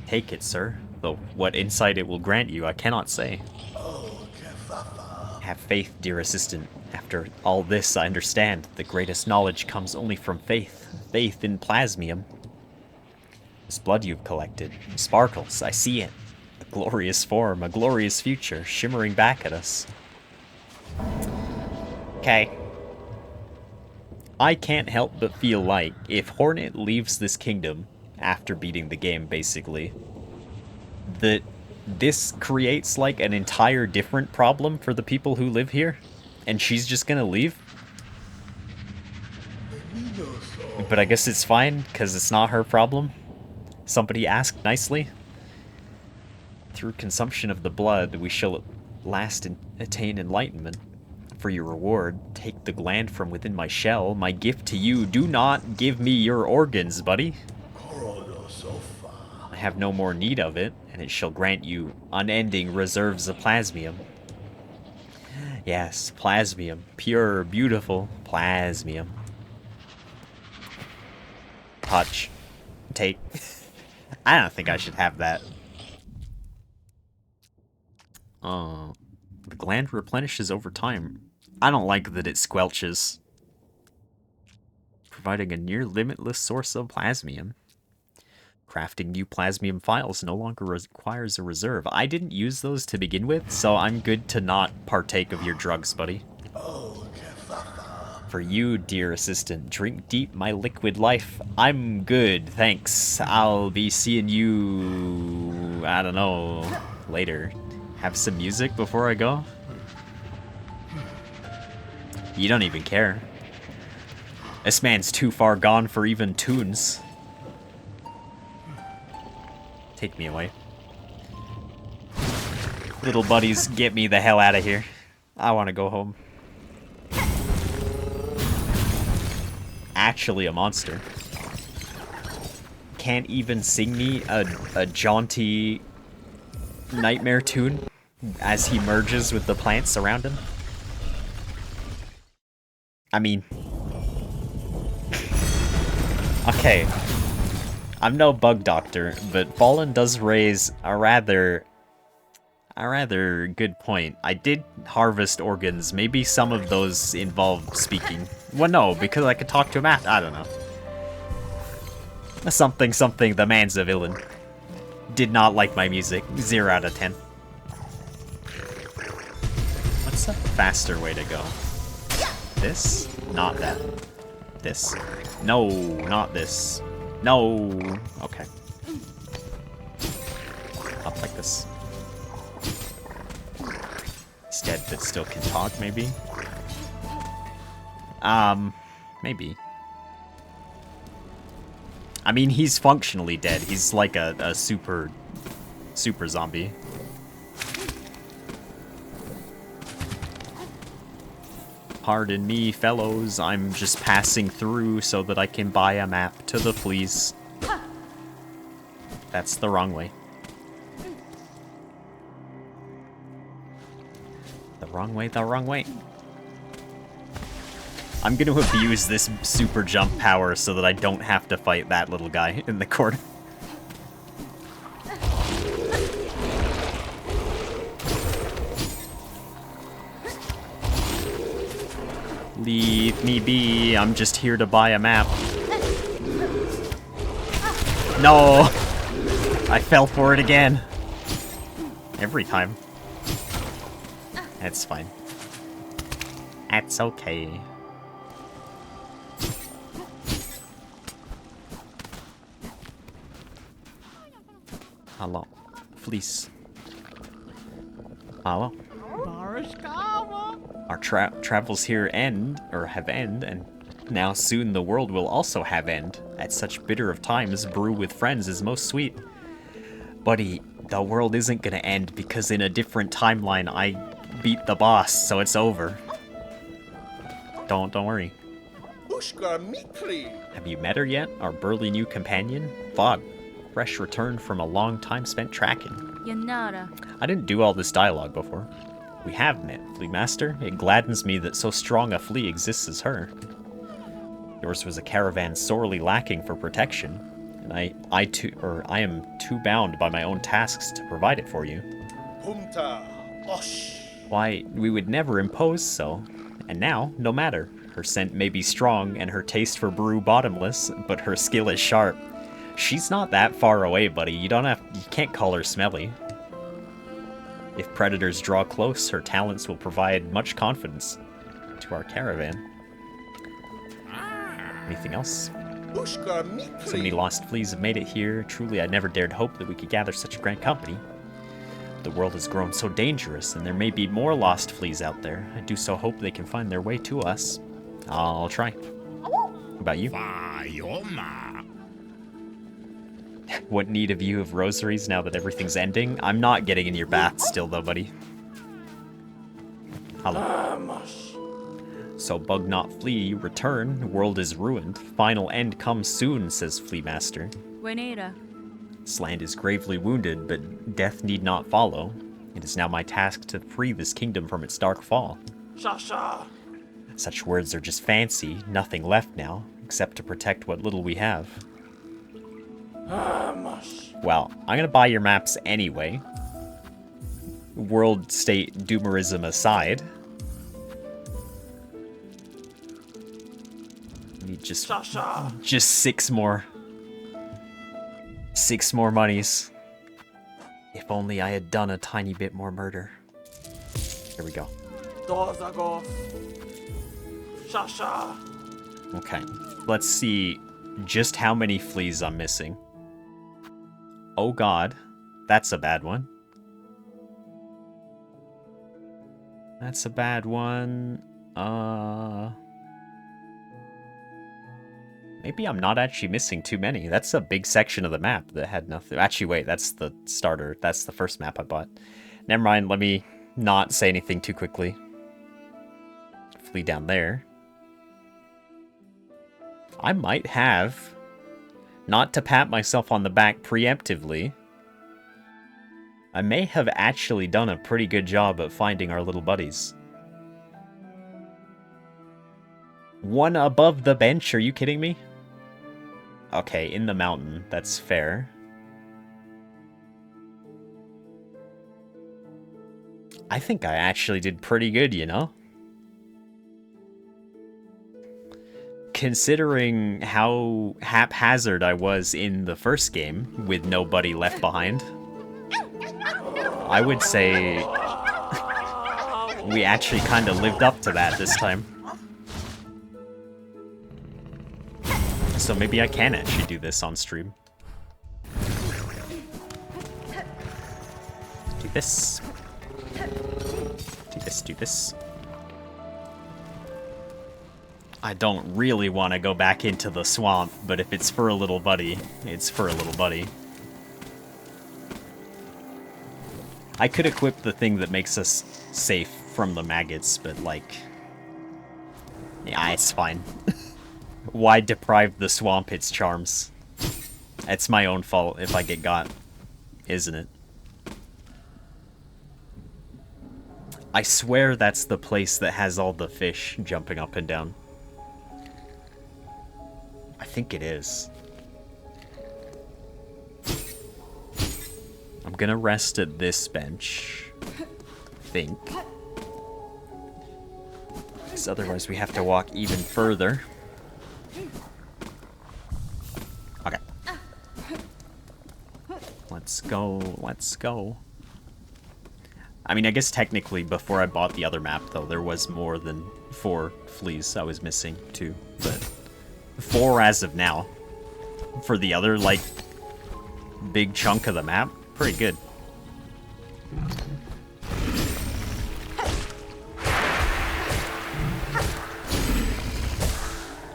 Take it, sir. Though what insight it will grant you, I cannot say. Have faith, dear assistant. After all this, I understand. The greatest knowledge comes only from faith. Faith in plasmium. This blood you've collected sparkles. I see it. A glorious form, a glorious future, shimmering back at us. Okay. I can't help but feel like if Hornet leaves this kingdom after beating the game, basically, that this creates like an entire different problem for the people who live here, and she's just gonna leave. But I guess it's fine, because it's not her problem. Somebody asked nicely. Through consumption of the blood, we shall at last attain enlightenment. For your reward, take the gland from within my shell. My gift to you, do not give me your organs, buddy. I have no more need of it, and it shall grant you unending reserves of plasmium. Yes, plasmium. Pure, beautiful plasmium. Touch. Take. I don't think I should have that. The gland replenishes over time. I don't like that it squelches. Providing a near limitless source of plasmium. Crafting new plasmium files no longer requires a reserve. I didn't use those to begin with, so I'm good to not partake of your drugs, buddy. For you, dear assistant, drink deep my liquid life. I'm good, thanks. I'll be seeing you, I don't know, later. Have some music before I go? You don't even care. This man's too far gone for even tunes. Take me away. Little buddies, get me the hell out of here. I want to go home. Actually a monster. Can't even sing me a jaunty nightmare tune as he merges with the plants around him. I mean... Okay. I'm no bug doctor, but Fallen does raise a rather... A rather good point. I did harvest organs. Maybe some of those involved speaking. Well, no, because I could talk to a mat. I don't know. Something, something, the man's a villain. Did not like my music. 0 out of 10. What's a faster way to go? This? Not that. This. No, not this. No. Okay. Up like this. He's dead, but still can talk, maybe? Maybe. I mean, he's functionally dead. He's like a super zombie. Pardon me, fellows. I'm just passing through so that I can buy a map to the fleas. That's the wrong way. The wrong way, the wrong way. I'm gonna abuse this super jump power so that I don't have to fight that little guy in the corner. Leave me be, I'm just here to buy a map. No! I fell for it again. Every time. That's fine. That's okay. Hello. Fleece. Hello. Our travels here end, or have end, and now soon the world will also have end. At such bitter of times, brew with friends is most sweet. Buddy, the world isn't gonna end because in a different timeline I beat the boss, so it's over. Don't worry. Have you met her yet, our burly new companion? Vod, fresh return from a long time spent tracking. I didn't do all this dialogue before. We have met, Flea Master. It gladdens me that so strong a flea exists as her. Yours was a caravan sorely lacking for protection, and I am too bound by my own tasks to provide it for you. Why, we would never impose so. And now, no matter. Her scent may be strong, and her taste for brew bottomless, but her skill is sharp. She's not that far away, buddy. You can't call her smelly. If predators draw close, her talents will provide much confidence to our caravan. Anything else? So many lost fleas have made it here. Truly, I never dared hope that we could gather such a grand company. The world has grown so dangerous, and there may be more lost fleas out there. I do so hope they can find their way to us. I'll try. How about you? What need have you of rosaries now that everything's ending? I'm not getting in your bath still, though, buddy. Hello. So bug not flee, return, world is ruined. Final end comes soon, says Flea Master. This land is gravely wounded, but death need not follow. It is now my task to free this kingdom from its dark fall. Such words are just fancy, nothing left now, except to protect what little we have. Well, I'm gonna buy your maps anyway. World state doomerism aside. Need just 6 more. 6 more monies. If only I had done a tiny bit more murder. Here we go. Okay, let's see just how many fleas I'm missing. Oh god, that's a bad one. That's a bad one. Maybe I'm not actually missing too many. That's a big section of the map that had nothing. Actually, wait, that's the starter. That's the first map I bought. Never mind, let me not say anything too quickly. Flee down there. I might have, not to pat myself on the back preemptively, I may have actually done a pretty good job at finding our little buddies. One above the bench, are you kidding me? Okay, in the mountain, that's fair. I think I actually did pretty good, you know? Considering how haphazard I was in the first game, with nobody left behind, I would say we actually kind of lived up to that this time. So maybe I can actually do this on stream. Do this. Do this, do this. I don't really want to go back into the swamp, but if it's for a little buddy, it's for a little buddy. I could equip the thing that makes us safe from the maggots, but like... yeah, it's fine. Why deprive the swamp its charms? It's my own fault if I get got, isn't it? I swear that's the place that has all the fish jumping up and down. I think it is. I'm gonna rest at this bench. I think. Because otherwise we have to walk even further. Okay. Let's go, let's go. I mean, I guess technically before I bought the other map, though, there was more than 4 fleas I was missing, too. But 4 as of now. For the other, like, big chunk of the map, pretty good.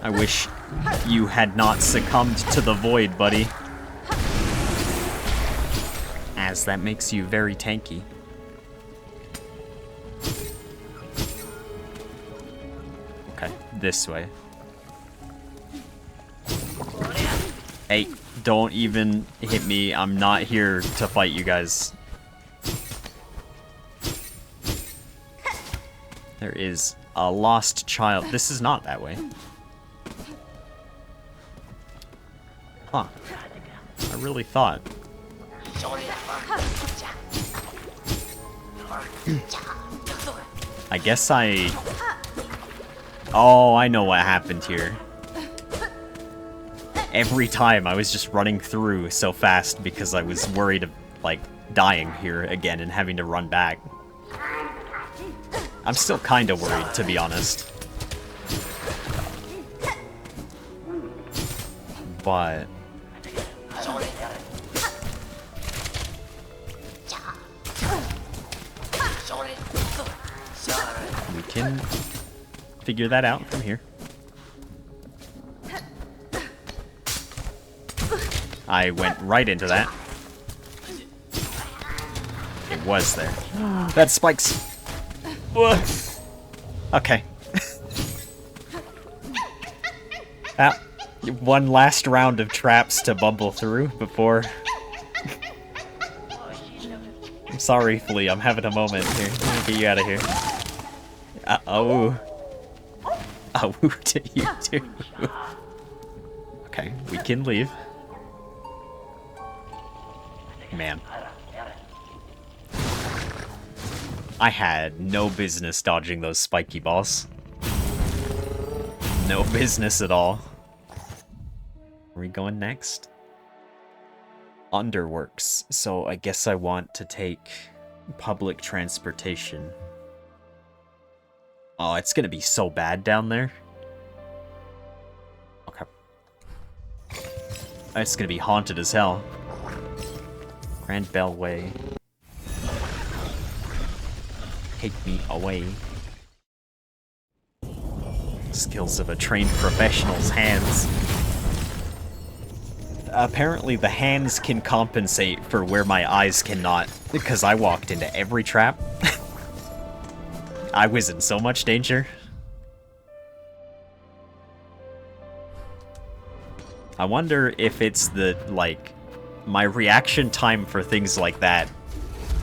I wish you had not succumbed to the void, buddy. As that makes you very tanky. Okay, this way. Hey, don't even hit me. I'm not here to fight you guys. There is a lost child. This is not that way. Huh. I really thought. I guess I... oh, I know what happened here. Every time I was just running through so fast because I was worried of, like, dying here again and having to run back. I'm still kind of worried, to be honest. But... we can figure that out from here. I went right into that. It was there. That spikes. Okay. One last round of traps to bumble through before... I'm sorry, Flea. I'm having a moment here. Let me get you out of here. Uh-oh. Oh, to you too. Okay, we can leave. Man. I had no business dodging those spiky balls. No business at all. Are we going next? Underworks. So I guess I want to take public transportation. Oh, it's gonna be so bad down there. Okay. It's gonna be haunted as hell. Grand Bell Way. Take me away. Skills of a trained professional's hands. Apparently the hands can compensate for where my eyes cannot, because I walked into every trap. I was in so much danger. I wonder if it's the, like, my reaction time for things like that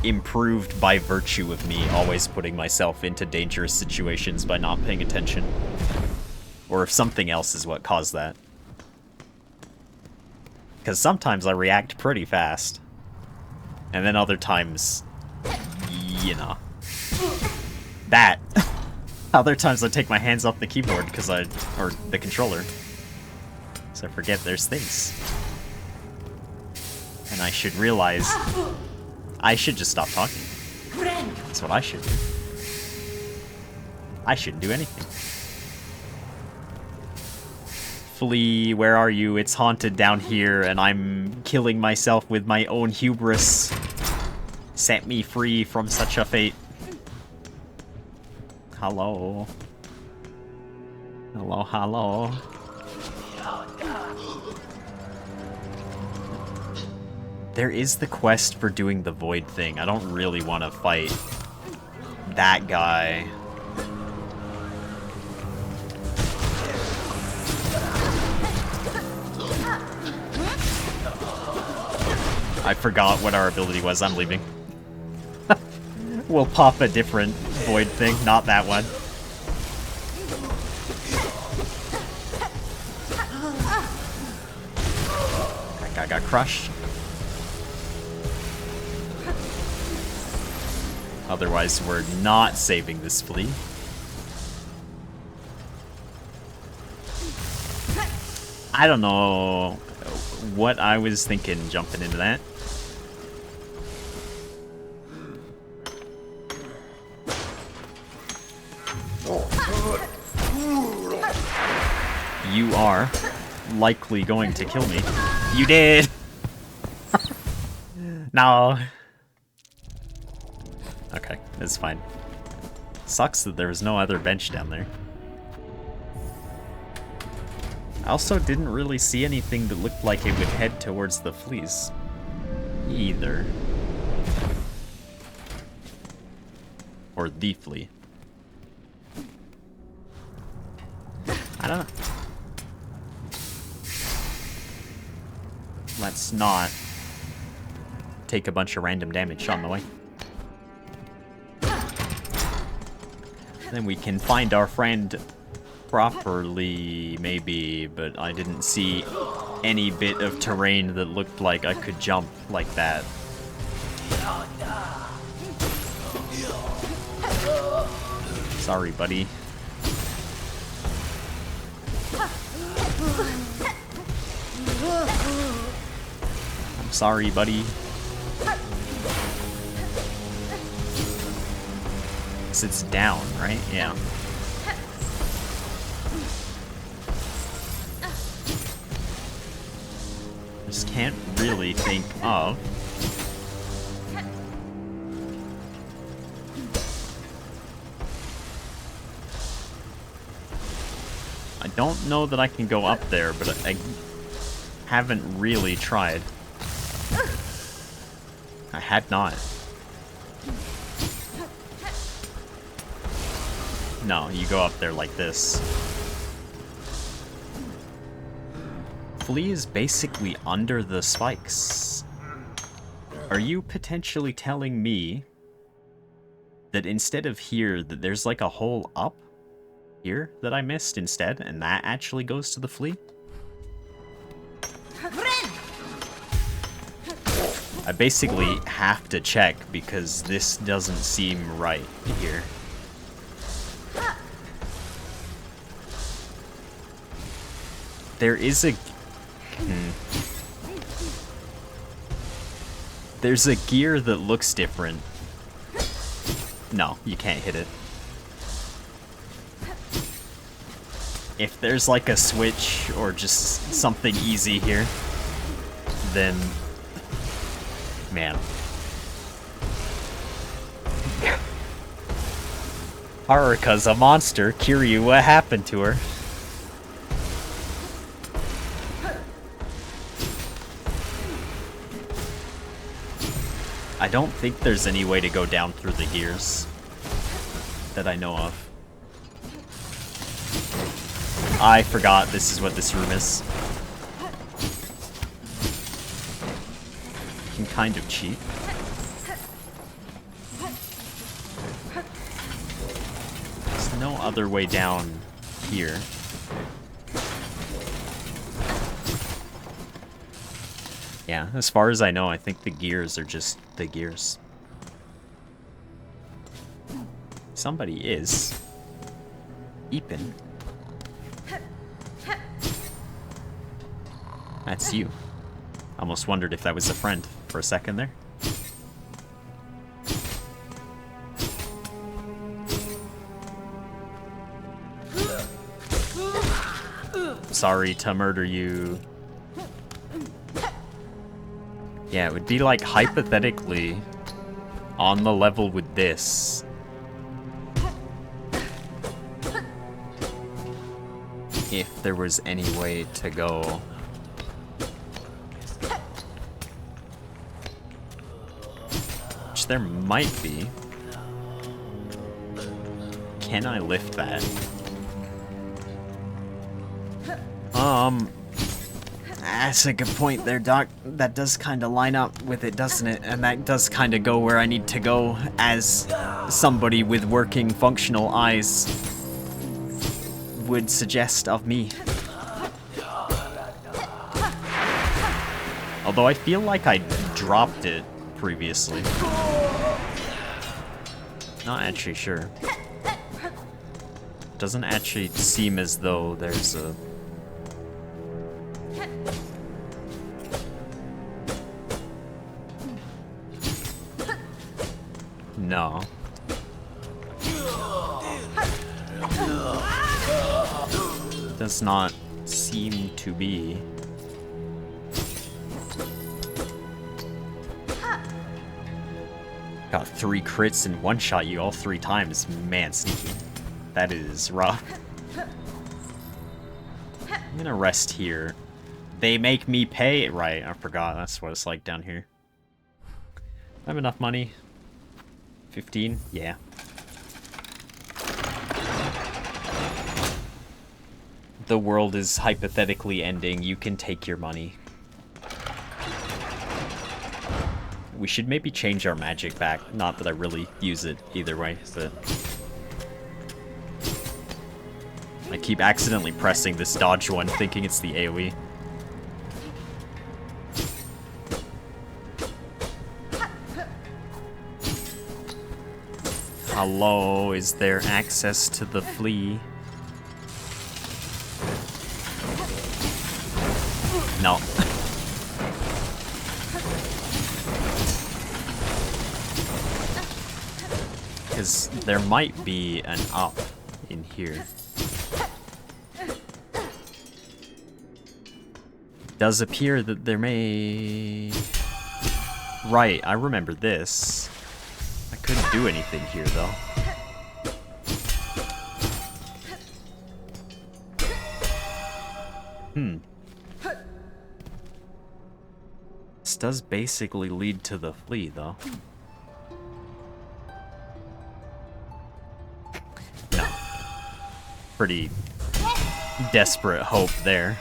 improved by virtue of me always putting myself into dangerous situations by not paying attention. Or if something else is what caused that. Because sometimes I react pretty fast. And then other times, you know. That. Other times I take my hands off the keyboard because or the controller. So I forget there's things. And I should realize I should just stop talking. That's what I should do. I shouldn't do anything. Flea, where are you? It's haunted down here and I'm killing myself with my own hubris. Set me free from such a fate. Hello. Hello, hello. There is the quest for doing the void thing. I don't really want to fight that guy. I forgot what our ability was. I'm leaving. We'll pop a different void thing, not that one. That guy got crushed. Otherwise, we're not saving this flea. I don't know what I was thinking jumping into that. You are likely going to kill me. You did! No. Okay, it's fine. Sucks that there was no other bench down there. I also didn't really see anything that looked like it would head towards the fleas. Either. Or the flea. I don't know. Let's not take a bunch of random damage on the way. Then we can find our friend properly, maybe, but I didn't see any bit of terrain that looked like I could jump like that. Sorry, buddy. I'm sorry, buddy. It's down, right? Yeah. Just can't really think of. I don't know that I can go up there, but I haven't really tried. I had not. No, you go up there like this. Flea is basically under the spikes. Are you potentially telling me that instead of here, that there's like a hole up here that I missed instead, and that actually goes to the flea? I basically have to check because this doesn't seem right here. There is a... There's a gear that looks different. No, you can't hit it. If there's like a switch or just something easy here, then... Man. Haruka's a monster. Kiryu, what happened to her? I don't think there's any way to go down through the gears that I know of. I forgot this is what this room is. You can kind of cheat. There's no other way down here. Yeah, as far as I know, I think the gears are just the gears. Somebody is. Eepin. That's you. Almost wondered if that was a friend for a second there. Sorry to murder you. Yeah, it would be like hypothetically on the level with this. If there was any way to go. Which there might be. Can I lift that? That's a good point there, Doc. That does kind of line up with it, doesn't it? And that does kind of go where I need to go as somebody with working functional eyes would suggest of me. Although I feel like I dropped it previously. Not actually sure. Doesn't actually seem as though there's a... No. Does not seem to be. Got 3 crits and one-shot you all 3 times. Man, sneaky. That is rough. I'm gonna rest here. They make me pay. Right, I forgot. That's what it's like down here. I have enough money. 15? Yeah. The world is hypothetically ending. You can take your money. We should maybe change our magic back. Not that I really use it either way, but... I keep accidentally pressing this dodge one, thinking it's the AoE. Hello, is there access to the flea? No. Because there might be an up in here. Does appear that there may... Right, I remember this. I couldn't do anything here, though. This does basically lead to the flea, though. No. Pretty desperate hope there.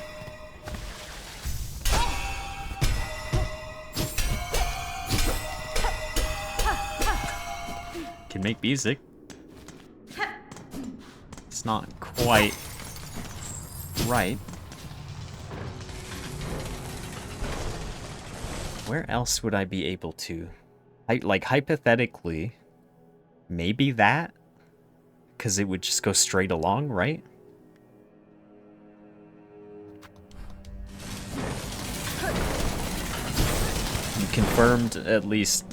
Can make music. It's not quite right. Where else would I be able to? Like, hypothetically, maybe that? Because it would just go straight along, right? You confirmed, at least,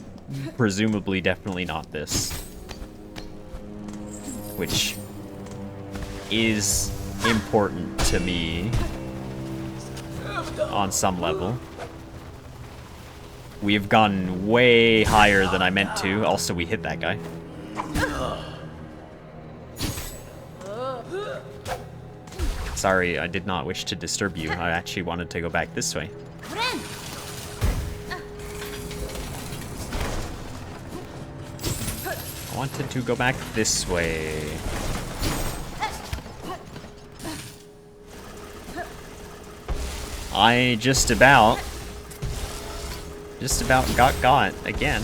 presumably, definitely not this. Which is important to me on some level. We have gone way higher than I meant to. Also, we hit that guy. Sorry, I did not wish to disturb you. I actually wanted to go back this way. I wanted to go back this way. I just about got again.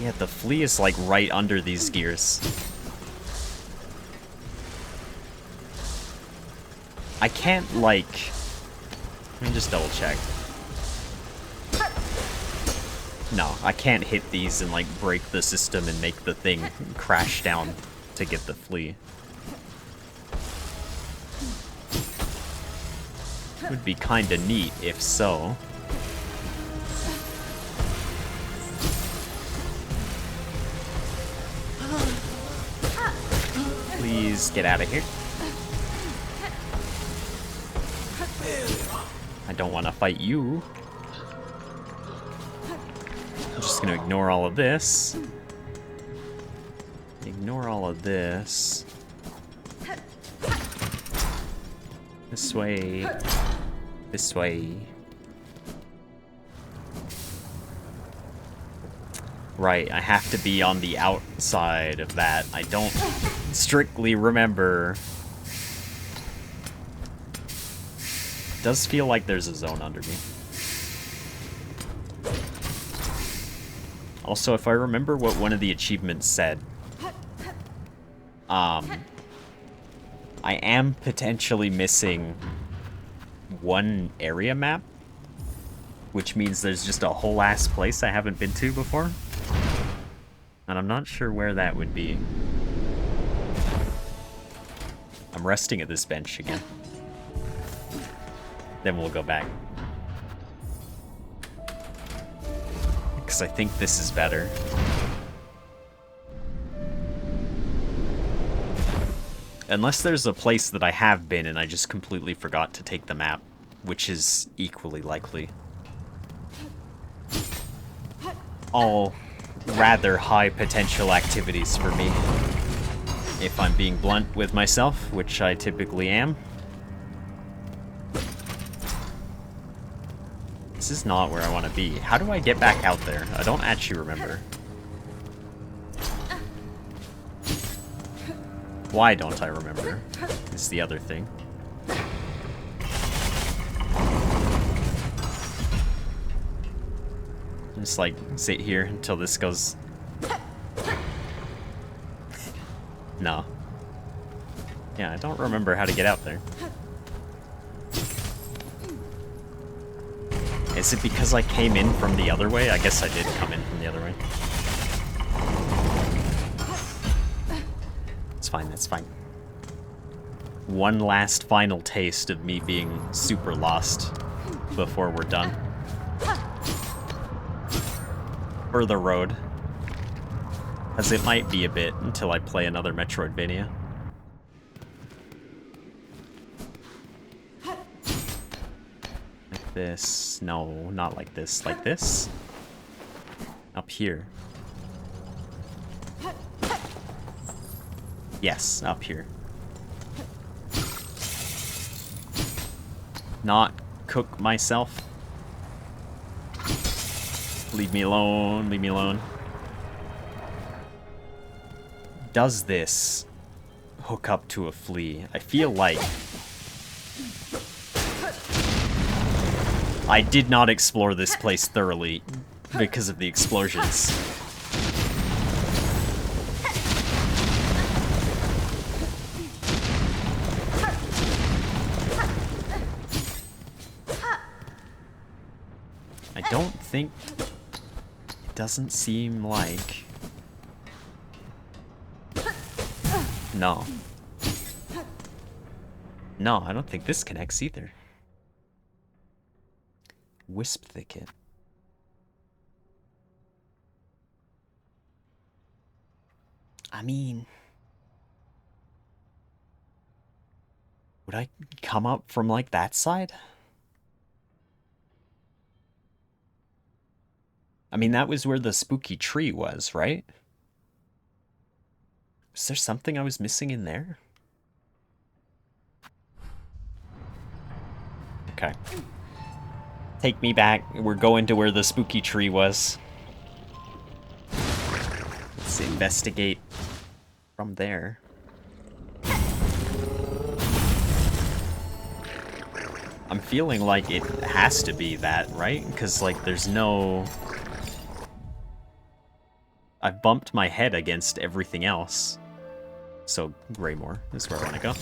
Yeah, the flea is like right under these gears. I can't like... Let me just double check. No, I can't hit these and, like, break the system and make the thing crash down to get the flea. Would be kinda neat if so. Please get out of here. I don't want to fight you. I'm just going to ignore all of this. Ignore all of this. This way. This way. Right, I have to be on the outside of that. I don't strictly remember. It does feel like there's a zone under me. Also, if I remember what one of the achievements said, I am potentially missing one area map, which means there's just a whole ass place I haven't been to before. And I'm not sure where that would be. I'm resting at this bench again. Then we'll go back. Because I think this is better. Unless there's a place that I have been and I just completely forgot to take the map, which is equally likely. All rather high potential activities for me. If I'm being blunt with myself, which I typically am. This is not where I want to be. How do I get back out there? I don't actually remember. Why don't I remember? Is the other thing. Just like sit here until this goes. No. Yeah, I don't remember how to get out there. Is it because I came in from the other way? I guess I did come in from the other way. It's fine, that's fine. One last final taste of me being super lost before we're done. For the road. As it might be a bit until I play another Metroidvania. Like this. No, not like this. Like this? Up here. Yes, up here. Not cook myself. Leave me alone, leave me alone. Does this hook up to a flea? I feel like I did not explore this place thoroughly because of the explosions. I don't think... It doesn't seem like... No. No, I don't think this connects either. Wisp thicket. I mean... Would I come up from, like, that side? I mean, that was where the spooky tree was, right? Was there something I was missing in there? Okay. Take me back. We're going to where the spooky tree was. Let's investigate from there. I'm feeling like it has to be that, right? Because, like, there's no... I've bumped my head against everything else. So, Greymore is where I want to go.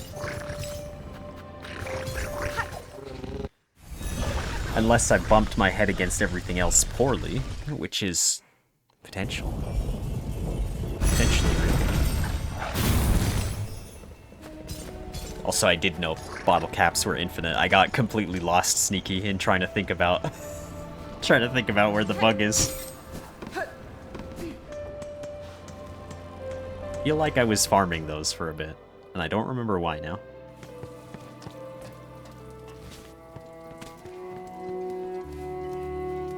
Unless I bumped my head against everything else poorly, which is potentially real. Also, I did know bottle caps were infinite. I got completely lost, Sneaky, in trying to think about where the bug is. Feel like I was farming those for a bit, and I don't remember why now.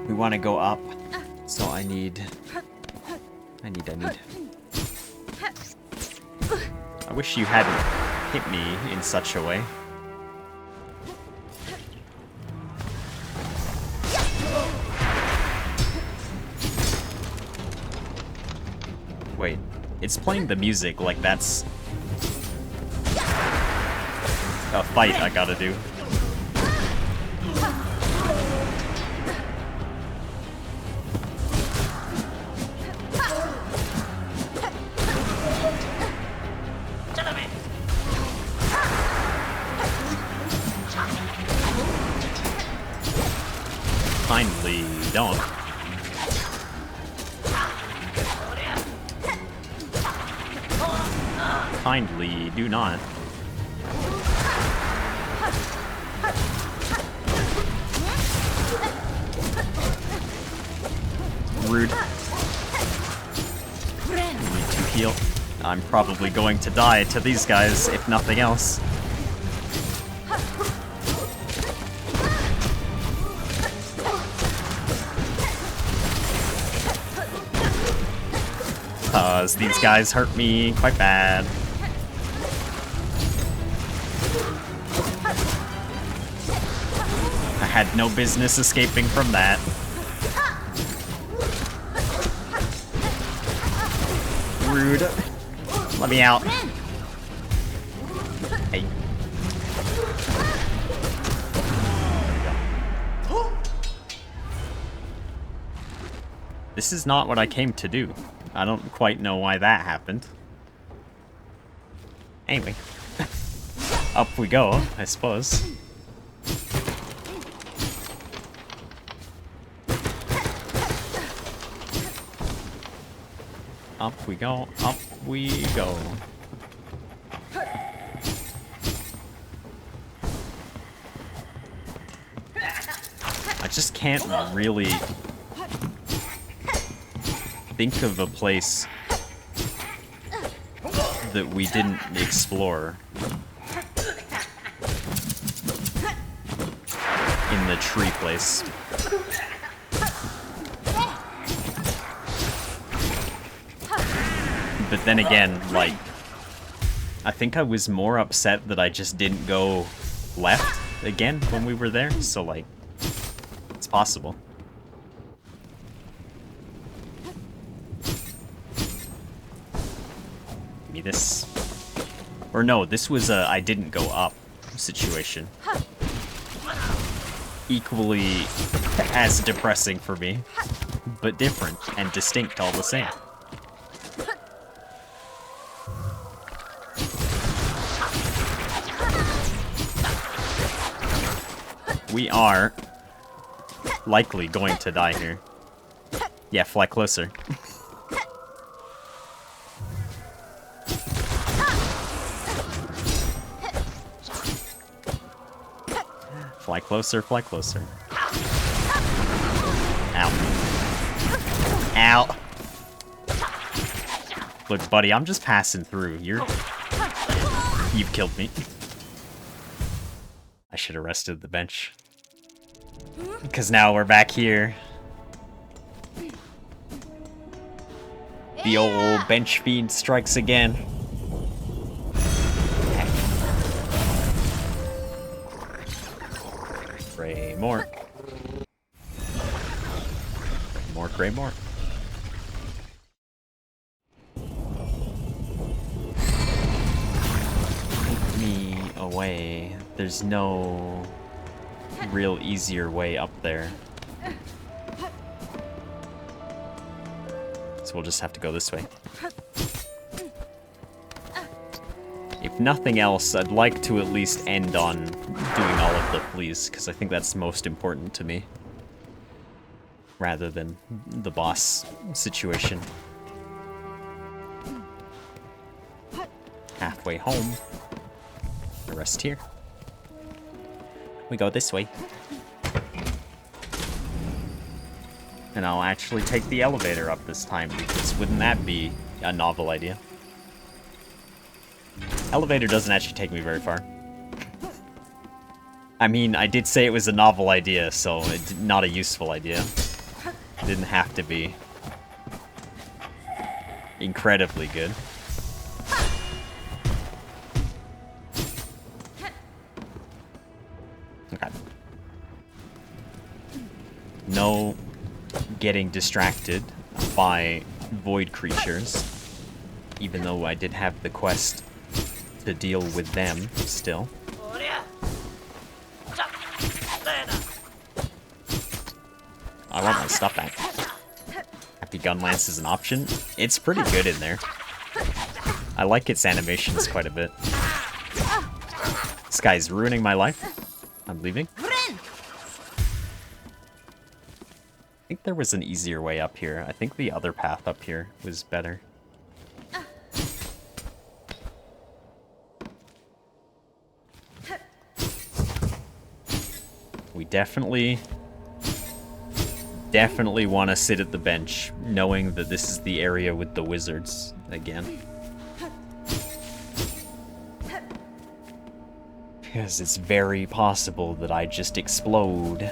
We want to go up, so I need. I wish you hadn't hit me in such a way. Wait, it's playing the music like that's a fight I gotta do. Kindly don't. Kindly do not. Rude. Need to heal. I'm probably going to die to these guys, if nothing else. Cause these guys hurt me quite bad. I had no business escaping from that. Rude. Let me out. Hey. This is not what I came to do. I don't quite know why that happened. Anyway. Up we go, I suppose. Up we go, up we go. I just can't really think of a place that we didn't explore in the tree place. But then again, like, I think I was more upset that I just didn't go left again when we were there, so like, it's possible. Give me this. Or no, this was a I didn't go up situation. Equally as depressing for me, but different and distinct all the same. We are likely going to die here. Yeah, fly closer. Fly closer, fly closer. Ow. Ow. Look, buddy, I'm just passing through. You've killed me. I should have rested the bench. Because now we're back here. The old bench feed strikes again. More. More Greymore. Take me away. There's no real easier way up there. So we'll just have to go this way. If nothing else, I'd like to at least end on doing all of the fleas, because I think that's most important to me. Rather than the boss situation. Halfway home. The rest here. We go this way. And I'll actually take the elevator up this time, because wouldn't that be a novel idea? Elevator doesn't actually take me very far. I mean, I did say it was a novel idea, so it's not a useful idea. It didn't have to be incredibly good. Okay. No getting distracted by void creatures, even though I did have the quest to deal with them still. I want my stuff back. Happy Gun Lance is an option. It's pretty good in there. I like its animations quite a bit. This guy's ruining my life. I'm leaving. I think there was an easier way up here. I think the other path up here was better. We definitely want to sit at the bench, knowing that this is the area with the wizards again. Because it's very possible that I just explode.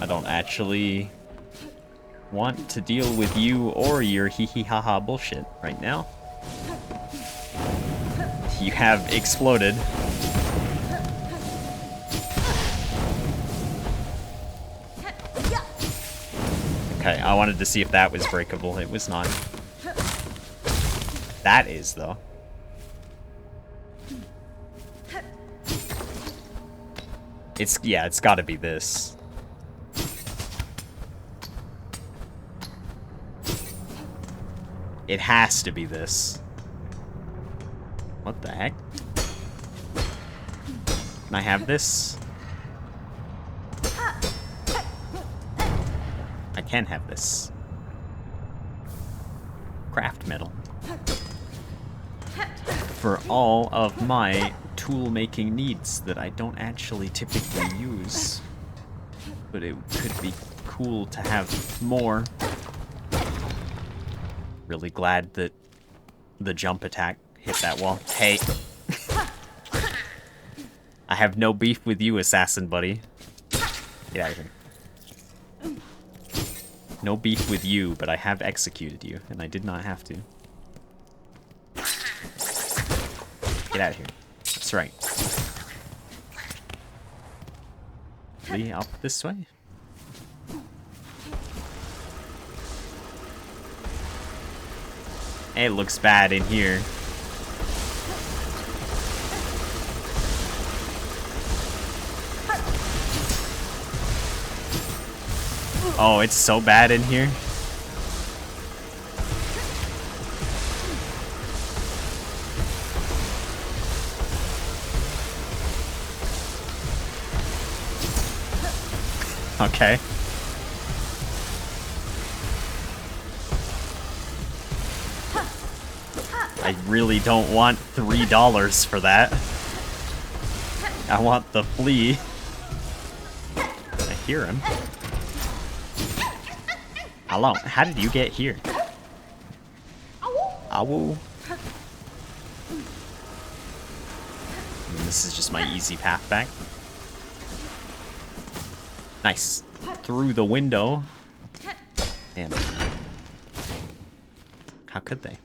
I don't actually want to deal with you or your hee-hee-ha-ha bullshit right now. You have exploded. Okay, I wanted to see if that was breakable. It was not. That is, though. Yeah, it's gotta be this. It has to be this. What the heck? Can I have this? I can have this. Craft metal. For all of my tool-making needs that I don't actually typically use. But it could be cool to have more. Really glad that the jump attack hit that wall. Hey. I have no beef with you, assassin buddy. Get out of here. No beef with you, but I have executed you, and I did not have to. Get out of here. That's right. Lee, up this way? It looks bad in here. Oh, it's so bad in here. Okay. I really don't want $3 for that. I want the flea. I hear him. Hello, how did you get here? Ow. This is just my easy path back. Nice. Through the window. Damn. How could they?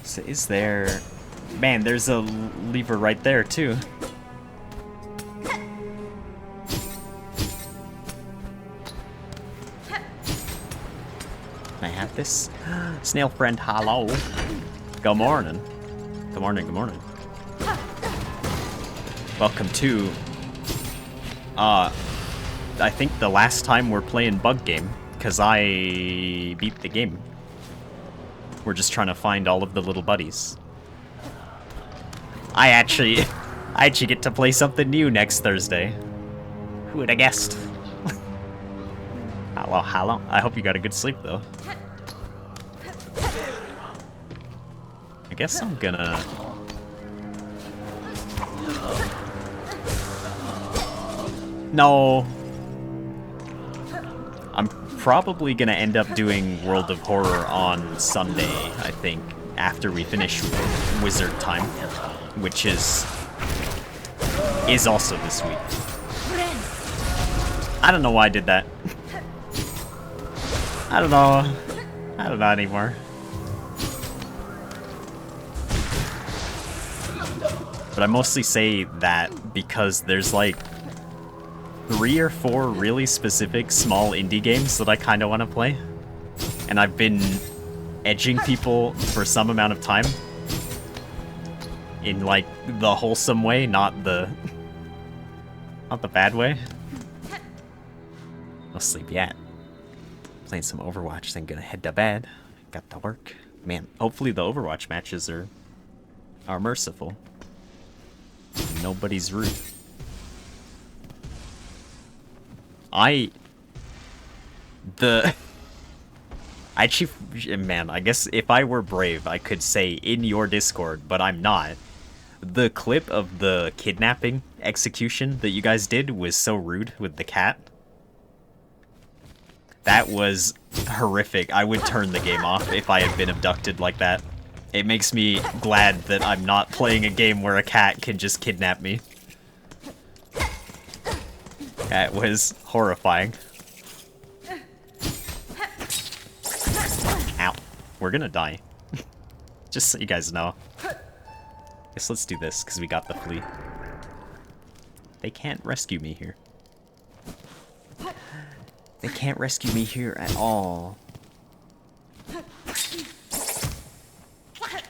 So is there... Man, there's a lever right there, too. Can I have this? Snail friend, hello. Good morning. Good morning, good morning. Welcome to... I think the last time we're playing Bug Game. because I beat the game. We're just trying to find all of the little buddies. I actually get to play something new next Thursday. Who would have guessed? Hello. I hope you got a good sleep, though. I guess I'm gonna... No. I'm probably gonna end up doing World of Horror on Sunday, I think, after we finish Wizard Time, which is also this week. I don't know why I did that. I don't know anymore. But I mostly say that because there's like 3 or 4 really specific small indie games that I kind of want to play. And I've been edging people for some amount of time. In like the wholesome way, not the bad way. No sleep yet. Playing some Overwatch, then gonna head to bed. Got to work. Man, hopefully the Overwatch matches are merciful. Nobody's rude. Man, I guess if I were brave, I could say in your Discord, but I'm not. The clip of the kidnapping execution that you guys did was so rude with the cat. That was horrific. I would turn the game off if I had been abducted like that. It makes me glad that I'm not playing a game where a cat can just kidnap me. That was horrifying. Ow. We're gonna die. Just so you guys know. Guess let's do this, because we got the flea. They can't rescue me here. They can't rescue me here at all.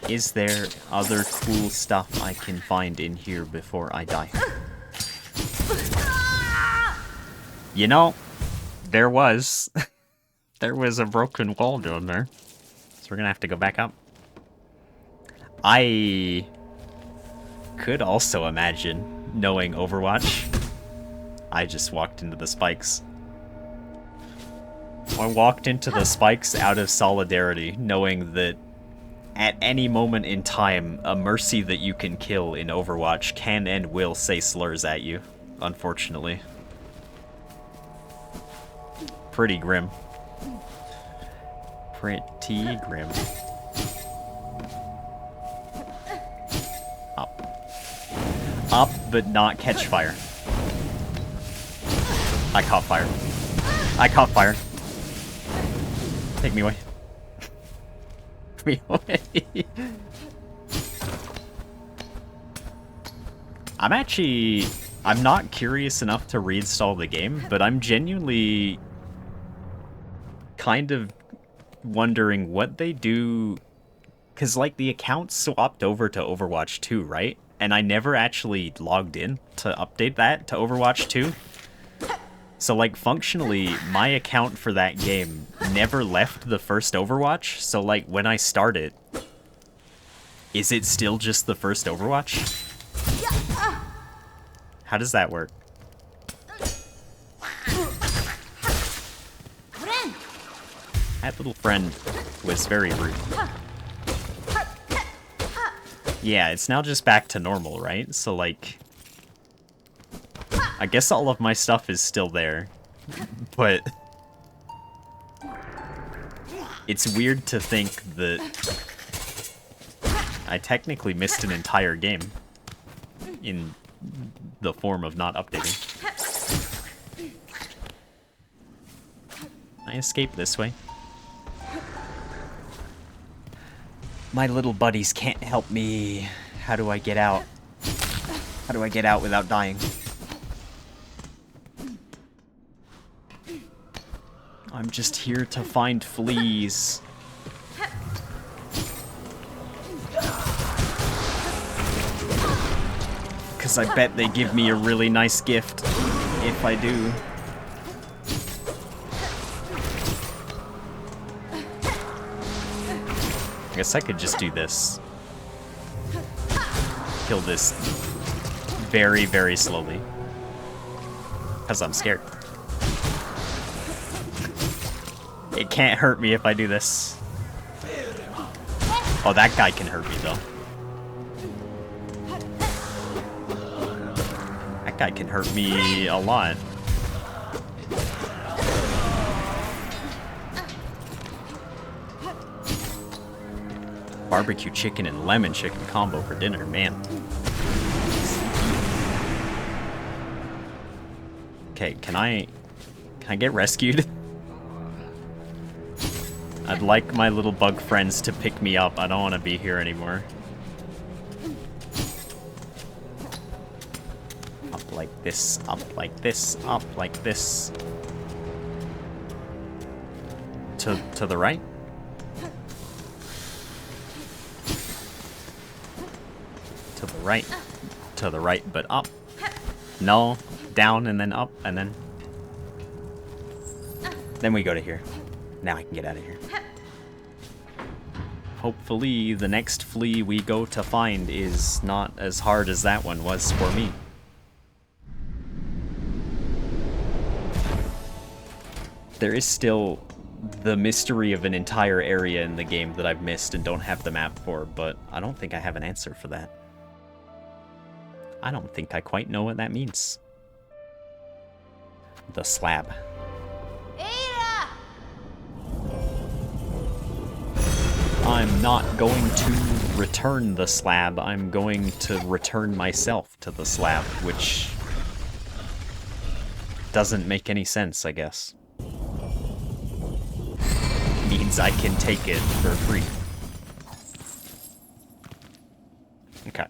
Is there other cool stuff I can find in here before I die? You know, there was. There was a broken wall down there. So we're gonna have to go back up. I could also imagine knowing Overwatch. I just walked into the spikes. I walked into the spikes out of solidarity, knowing that at any moment in time, a Mercy that you can kill in Overwatch can and will say slurs at you, unfortunately. Pretty grim. Pretty grim. Up. Up, but not catch fire. I caught fire. I caught fire. Take me away. Take me away. I'm not curious enough to reinstall the game, but I'm genuinely kind of wondering what they do, because like the account swapped over to Overwatch 2, right? And I never actually logged in to update that to Overwatch 2. So like functionally, my account for that game never left the first Overwatch. So like when I start it, is it still just the first Overwatch? How does that work? That little friend was very rude. Yeah, it's now just back to normal, right? So, like, I guess all of my stuff is still there, but it's weird to think that I technically missed an entire game in the form of not updating. I escape this way. My little buddies can't help me. How do I get out? How do I get out without dying? I'm just here to find fleas. Because I bet they give me a really nice gift if I do. I guess I could just do this. Kill this very, very slowly. Because I'm scared. It can't hurt me if I do this. Oh, that guy can hurt me, though. That guy can hurt me a lot. Barbecue chicken and lemon chicken combo for dinner, man. Okay, can I get rescued? I'd like my little bug friends to pick me up. I don't want to be here anymore. Up like this, up like this, up like this. To the right? To the right. To the right, but up. No, down and then up and then... Then we go to here. Now I can get out of here. Hopefully the next flea we go to find is not as hard as that one was for me. There is still the mystery of an entire area in the game that I've missed and don't have the map for, but I don't think I have an answer for that. I don't think I quite know what that means. The slab. I'm not going to return the slab. I'm going to return myself to the slab, which doesn't make any sense, I guess. Means I can take it for free. Okay.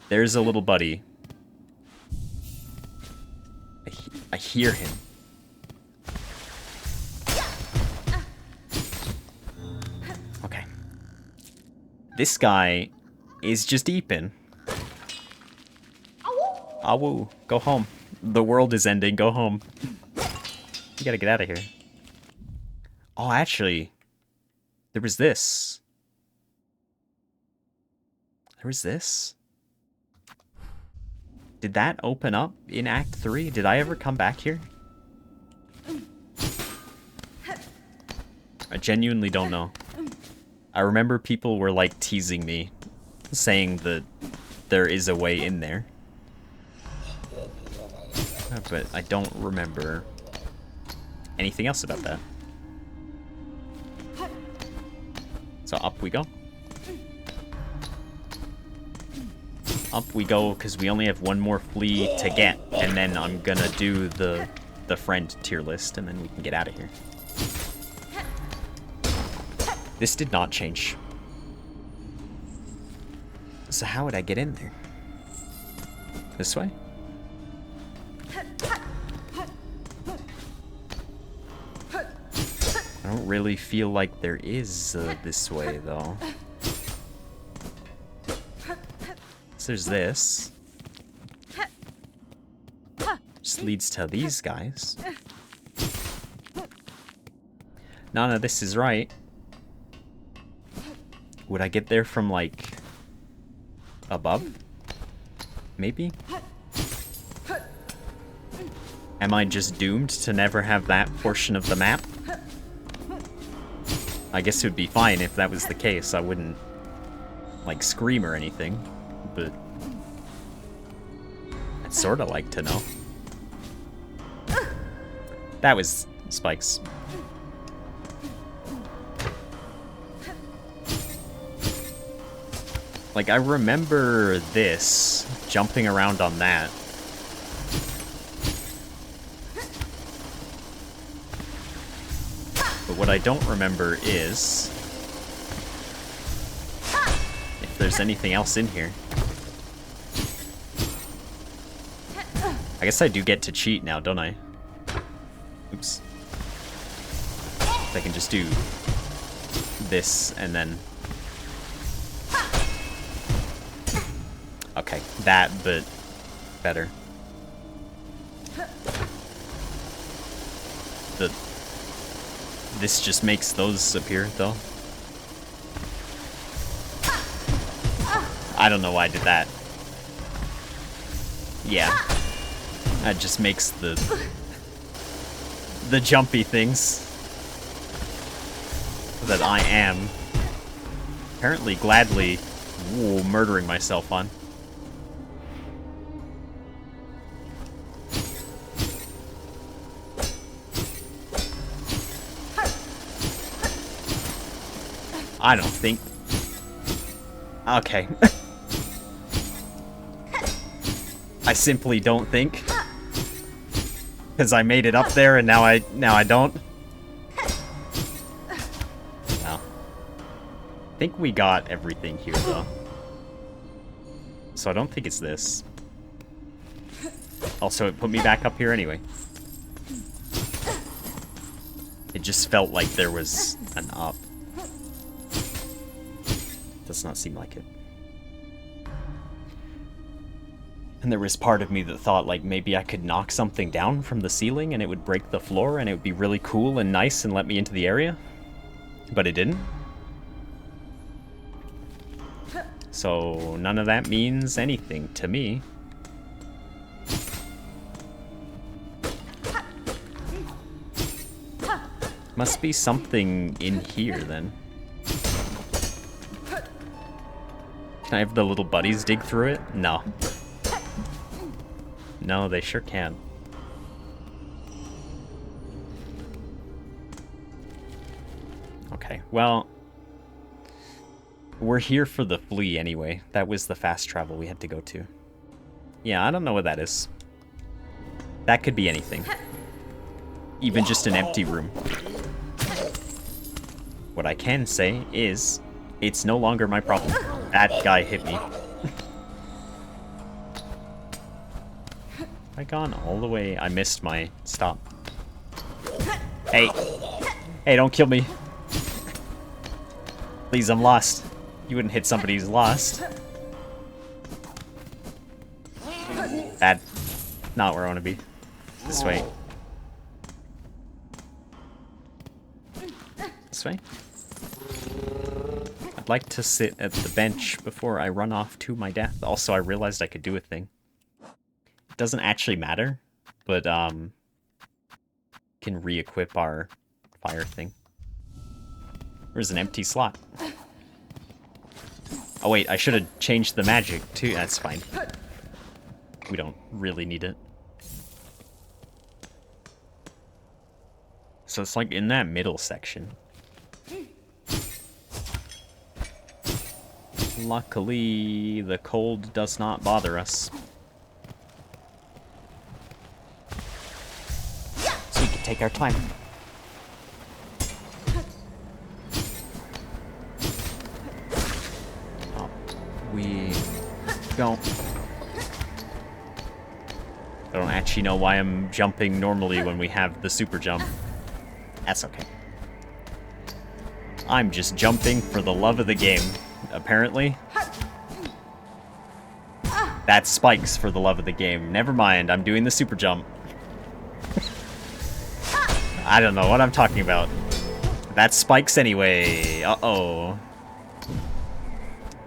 There's a little buddy. I hear him. Okay. This guy is just eeping. Awoo, go home. The world is ending, go home. You gotta get out of here. Oh, actually, there was this. There was this. Did that open up in Act 3? Did I ever come back here? I genuinely don't know. I remember people were like teasing me, saying that there is a way in there. But I don't remember anything else about that. So up we go. Up we go, because we only have one more flea to get, and then I'm gonna do the friend tier list, and then we can get out of here. This did not change. So how would I get in there? This way? I don't really feel like there is this way, though. So there's this. Just leads to these guys. None of this is right. Would I get there from, like, above? Maybe? Am I just doomed to never have that portion of the map? I guess it would be fine if that was the case. I wouldn't, like, scream or anything, but I'd sort of like to know. That was spikes. Like, I remember this, jumping around on that. But what I don't remember is if there's anything else in here. I guess I do get to cheat now, don't I? Oops. I can just do this and then... Okay, that, but better. This just makes those appear, though. I don't know why I did that. Yeah. That just makes the jumpy things that I am apparently gladly murdering myself on. I don't think. Okay. I simply don't think. Because I made it up there and now I don't. Well. I think we got everything here though. So I don't think it's this. Also, it put me back up here anyway. It just felt like there was an up. Does not seem like it. And there was part of me that thought, like, maybe I could knock something down from the ceiling and it would break the floor and it would be really cool and nice and let me into the area. But it didn't. So none of that means anything to me. Must be something in here then. Can I have the little buddies dig through it? No. No, they sure can. Okay, well, we're here for the flea anyway. That was the fast travel we had to go to. Yeah, I don't know what that is. That could be anything. Even just an empty room. What I can say is, it's no longer my problem. That guy hit me. I gone all the way. I missed my stop. Hey. Hey, don't kill me. Please, I'm lost. You wouldn't hit somebody who's lost. Bad. Not where I want to be. This way. This way. I'd like to sit at the bench before I run off to my death. Also, I realized I could do a thing. It doesn't actually matter, but can re-equip our fire thing. There's an empty slot. Oh wait, I should have changed the magic too. That's fine. We don't really need it. So it's like in that middle section. Luckily, the cold does not bother us. So we can take our time. Oh, we don't. I don't actually know why I'm jumping normally when we have the super jump. That's okay. I'm just jumping for the love of the game, apparently. That's spikes for the love of the game. Never mind, I'm doing the super jump. I don't know what I'm talking about. That's spikes anyway. Uh-oh.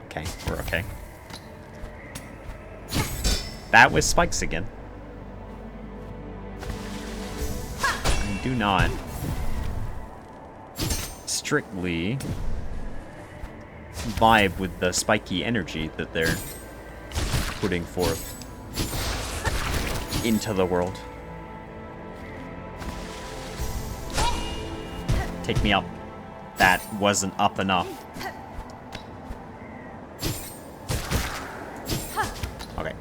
Okay, we're okay. That was spikes again. I do not strictly vibe with the spiky energy that they're putting forth into the world. Take me up. That wasn't up enough. Okay.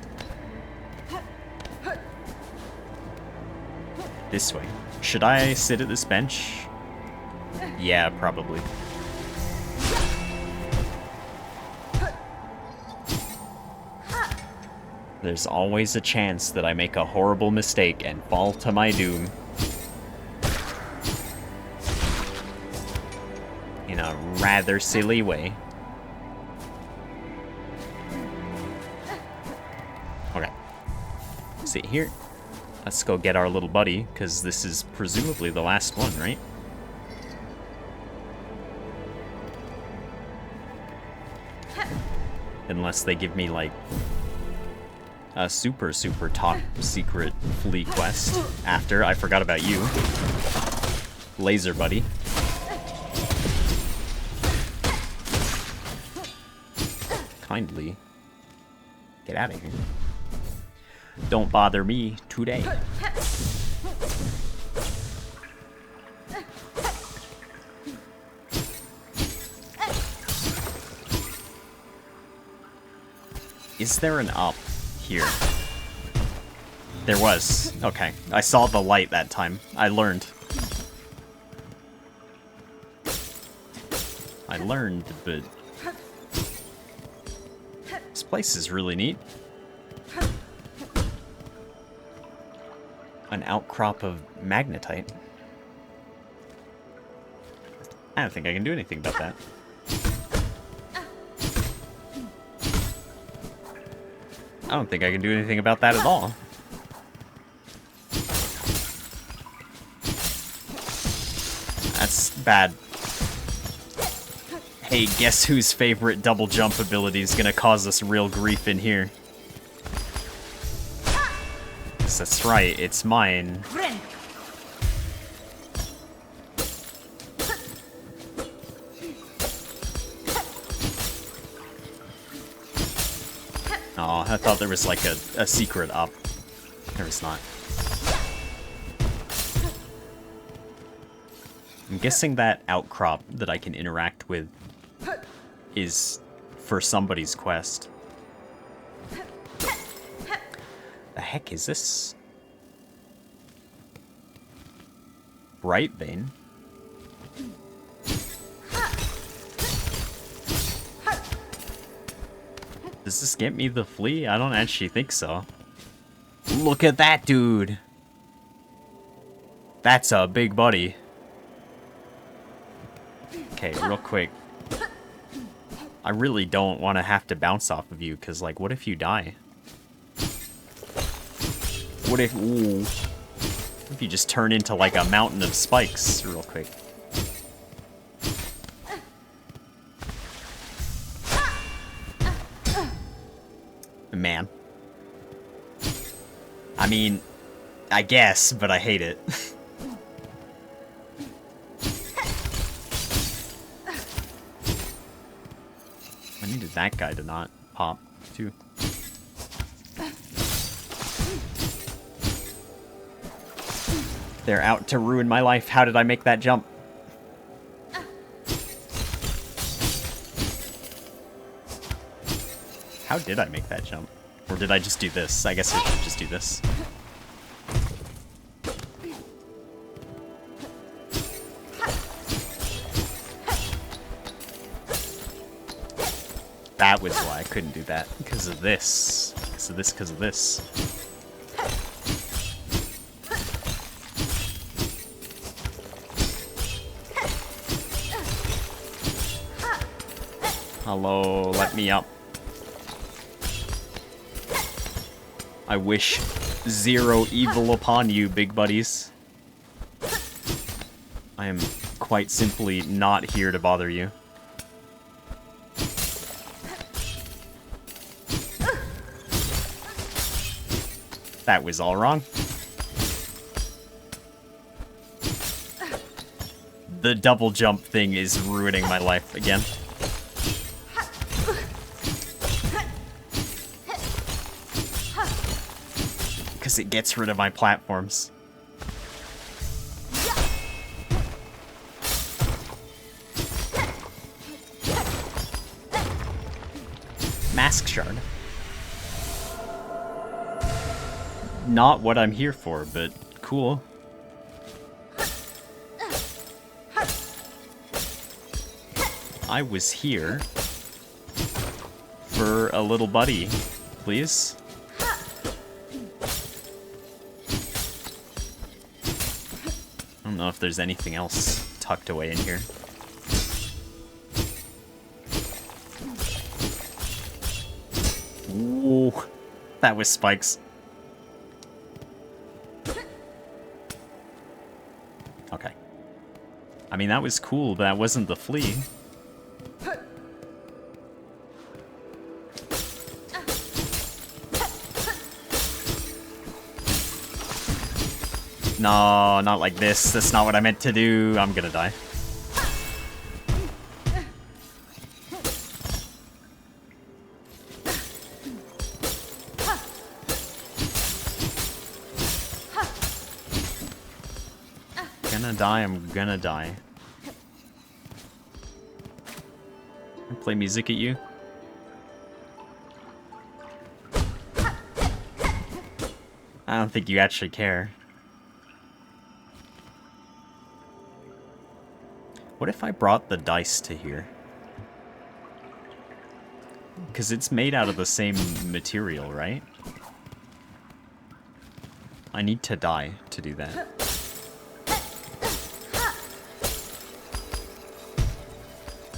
This way. Should I sit at this bench? Yeah, probably. There's always a chance that I make a horrible mistake and fall to my doom. In a rather silly way. Okay. Sit here. Let's go get our little buddy, because this is presumably the last one, right? Unless they give me, like, a super, super top secret flea quest after. I forgot about you. Laser buddy. Kindly get out of here. Don't bother me today. Is there an up here? There was. Okay. I saw the light that time. I learned. But this place is really neat. An outcrop of magnetite. I don't think I can do anything about that. I don't think I can do anything about that at all. That's bad. Hey, guess whose favorite double jump ability is gonna cause us real grief in here? Yes, that's right, it's mine. Oh, I thought there was like a secret up. There was not. I'm guessing that outcrop that I can interact with is for somebody's quest. The heck is this? Bright vein? Does this get me the flea? I don't actually think so. Look at that dude! That's a big buddy. Okay, real quick. I really don't want to have to bounce off of you, because, like, what if you die? What if... Ooh. What if you just turn into, like, a mountain of spikes real quick? Man. I mean, I guess, but I hate it. I needed that guy to not pop, too. They're out to ruin my life. How did I make that jump? How did I make that jump? Or did I just do this? I guess I should just do this. That was why I couldn't do that. Because of this. Because of this, because of this. Hello, let me up. I wish zero evil upon you, big buddies. I am quite simply not here to bother you. That was all wrong. The double jump thing is ruining my life again. Because it gets rid of my platforms. Mask shard. Not what I'm here for, but cool. I was here for a little buddy, please. I don't know if there's anything else tucked away in here. Ooh, that was spikes. Okay. I mean, that was cool, but that wasn't the flea. No, not like this. That's not what I meant to do. I'm gonna die. I'm gonna die. Play music at you. I don't think you actually care. What if I brought the dice to here? Because it's made out of the same material, right? I need to die to do that.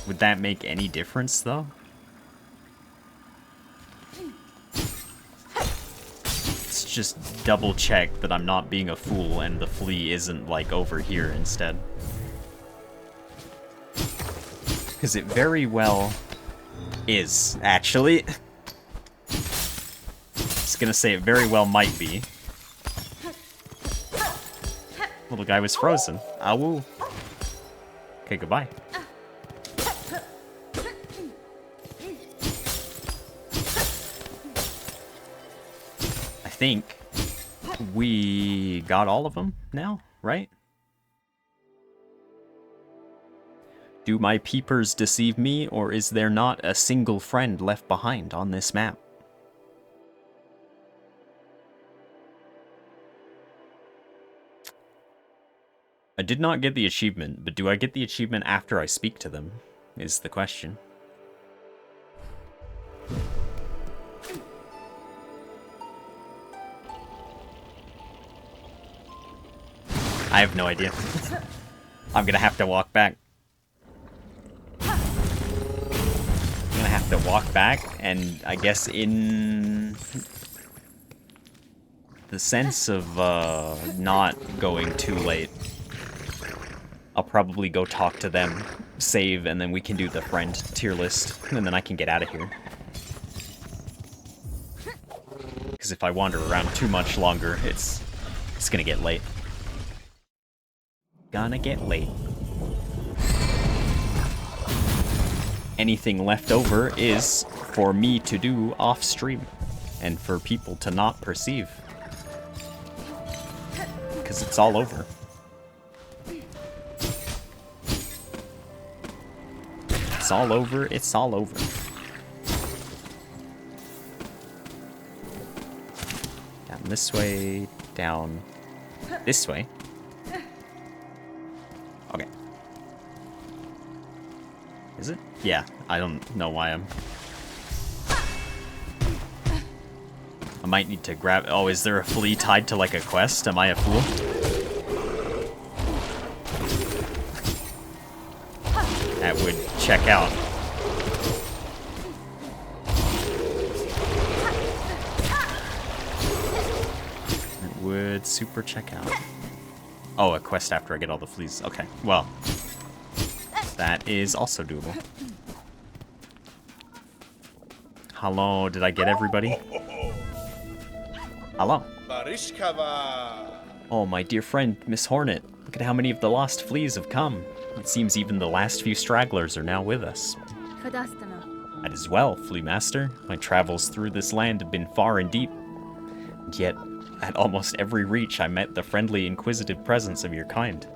Would that make any difference, though? Let's just double check that I'm not being a fool and the flea isn't, like, over here instead. Because it very well is, actually. I was gonna say it very well might be. Well, the guy was frozen. Awoo. Okay, goodbye. I think we got all of them now, right? Do my peepers deceive me, or is there not a single friend left behind on this map? I did not get the achievement, but do I get the achievement after I speak to them, is the question. I have no idea. I'm gonna have to walk back. I'm gonna have to walk back, and I guess in the sense of not going too late, I'll probably go talk to them, save, and then we can do the friend tier list, and then I can get out of here. Because if I wander around too much longer, it's gonna get late. Gonna get late. Anything left over is for me to do off stream, and for people to not perceive. Because it's all over. It's all over, it's all over. Down this way, down this way. Okay. Is it? Yeah, I don't know why I might need to grab... Oh, is there a flea tied to, like, a quest? Am I a fool? That would check out. It would super check out. Oh, a quest after I get all the fleas. Okay, well. That is also doable. Hello, did I get everybody? Hello. Oh, my dear friend, Miss Hornet. Look at how many of the lost fleas have come. It seems even the last few stragglers are now with us. That is well, Flea Master. My travels through this land have been far and deep. And yet, at almost every reach, I met the friendly, inquisitive presence of your kind.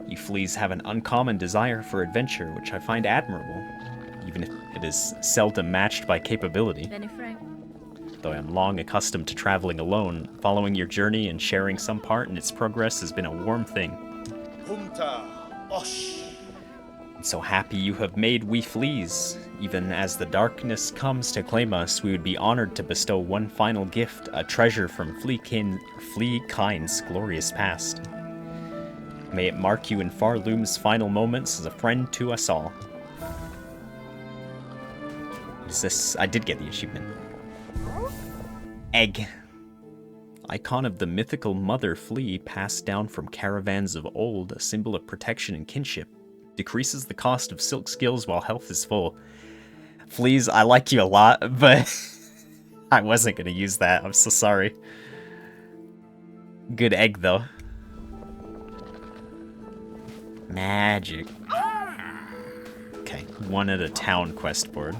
You fleas have an uncommon desire for adventure, which I find admirable, even if it is seldom matched by capability. Though I am long accustomed to traveling alone, following your journey and sharing some part in its progress has been a warm thing. I'm so happy you have made we fleas. Even as the darkness comes to claim us, we would be honored to bestow one final gift, a treasure from flea kind's glorious past. May it mark you in Farloom's final moments as a friend to us all. Is this... I did get the achievement. Egg. Icon of the mythical mother flea passed down from caravans of old, a symbol of protection and kinship. Decreases the cost of silk skills while health is full. Fleas, I like you a lot, but I wasn't going to use that. I'm so sorry. Good egg, though. Magic. Okay, one at a town quest board.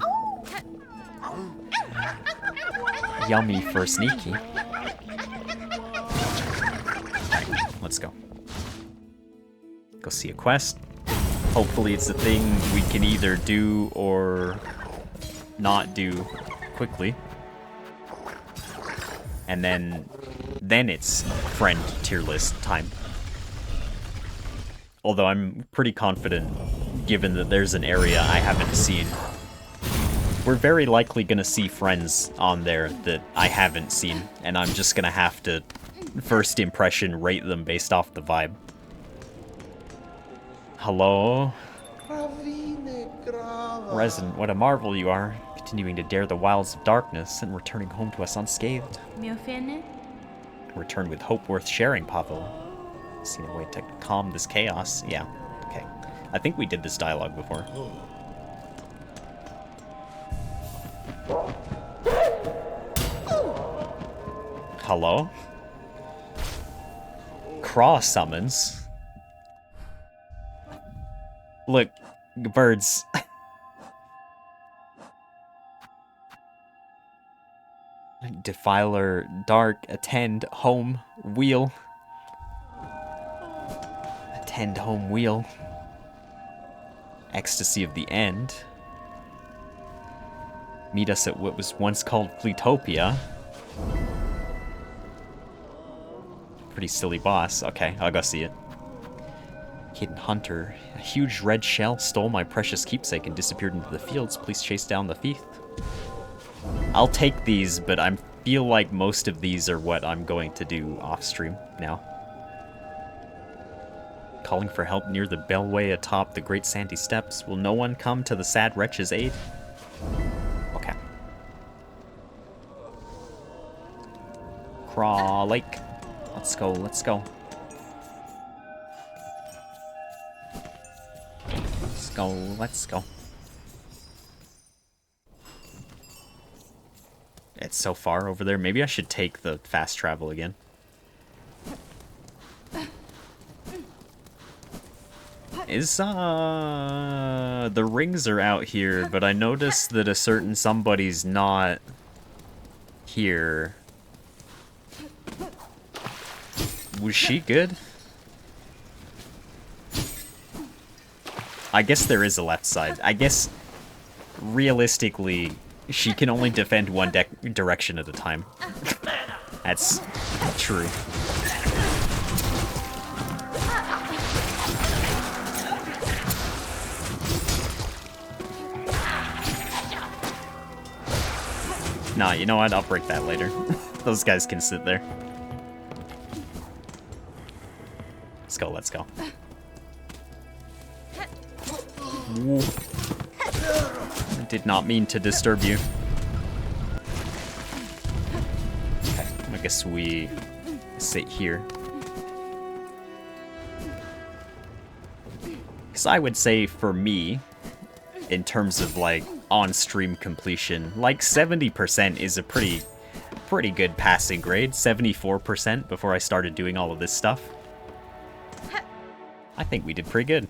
Yummy for sneaky. Alright, let's go. Go see a quest. Hopefully it's a thing we can either do or not do quickly. And then it's friend tier list time. Although I'm pretty confident, given that there's an area I haven't seen. We're very likely gonna see friends on there that I haven't seen, and I'm just gonna have to, first impression, rate them based off the vibe. Hello? Resident, what a marvel you are, continuing to dare the wilds of darkness and returning home to us unscathed. Return with hope worth sharing, Pavel. Seen a way to calm this chaos. Yeah, okay. I think we did this dialogue before. Hello? Cross summons. Look, birds. Defiler, dark, attend, home, wheel. Attend, home, wheel. Ecstasy of the end. Meet us at what was once called Fleetopia. Pretty silly boss. Okay, I'll go see it. Hidden hunter. A huge red shell stole my precious keepsake and disappeared into the fields. Please chase down the thief. I'll take these, but I feel like most of these are what I'm going to do off stream now. Calling for help near the bellway atop the great sandy steps. Will no one come to the sad wretch's aid? Okay. Craw Lake. Let's go, let's go. Let's go, let's go. It's so far over there. Maybe I should take the fast travel again. The rings are out here, but I noticed that a certain somebody's not here. Was she good? I guess there is a left side. I guess, realistically, she can only defend one direction at a time. That's true. Nah, you know what? I'll break that later. Those guys can sit there. Let's go, let's go. Woo. I did not mean to disturb you. Okay, I guess we sit here. Because I would say for me, in terms of like on-stream completion, like 70% is a pretty good passing grade. 74% before I started doing all of this stuff. I think we did pretty good.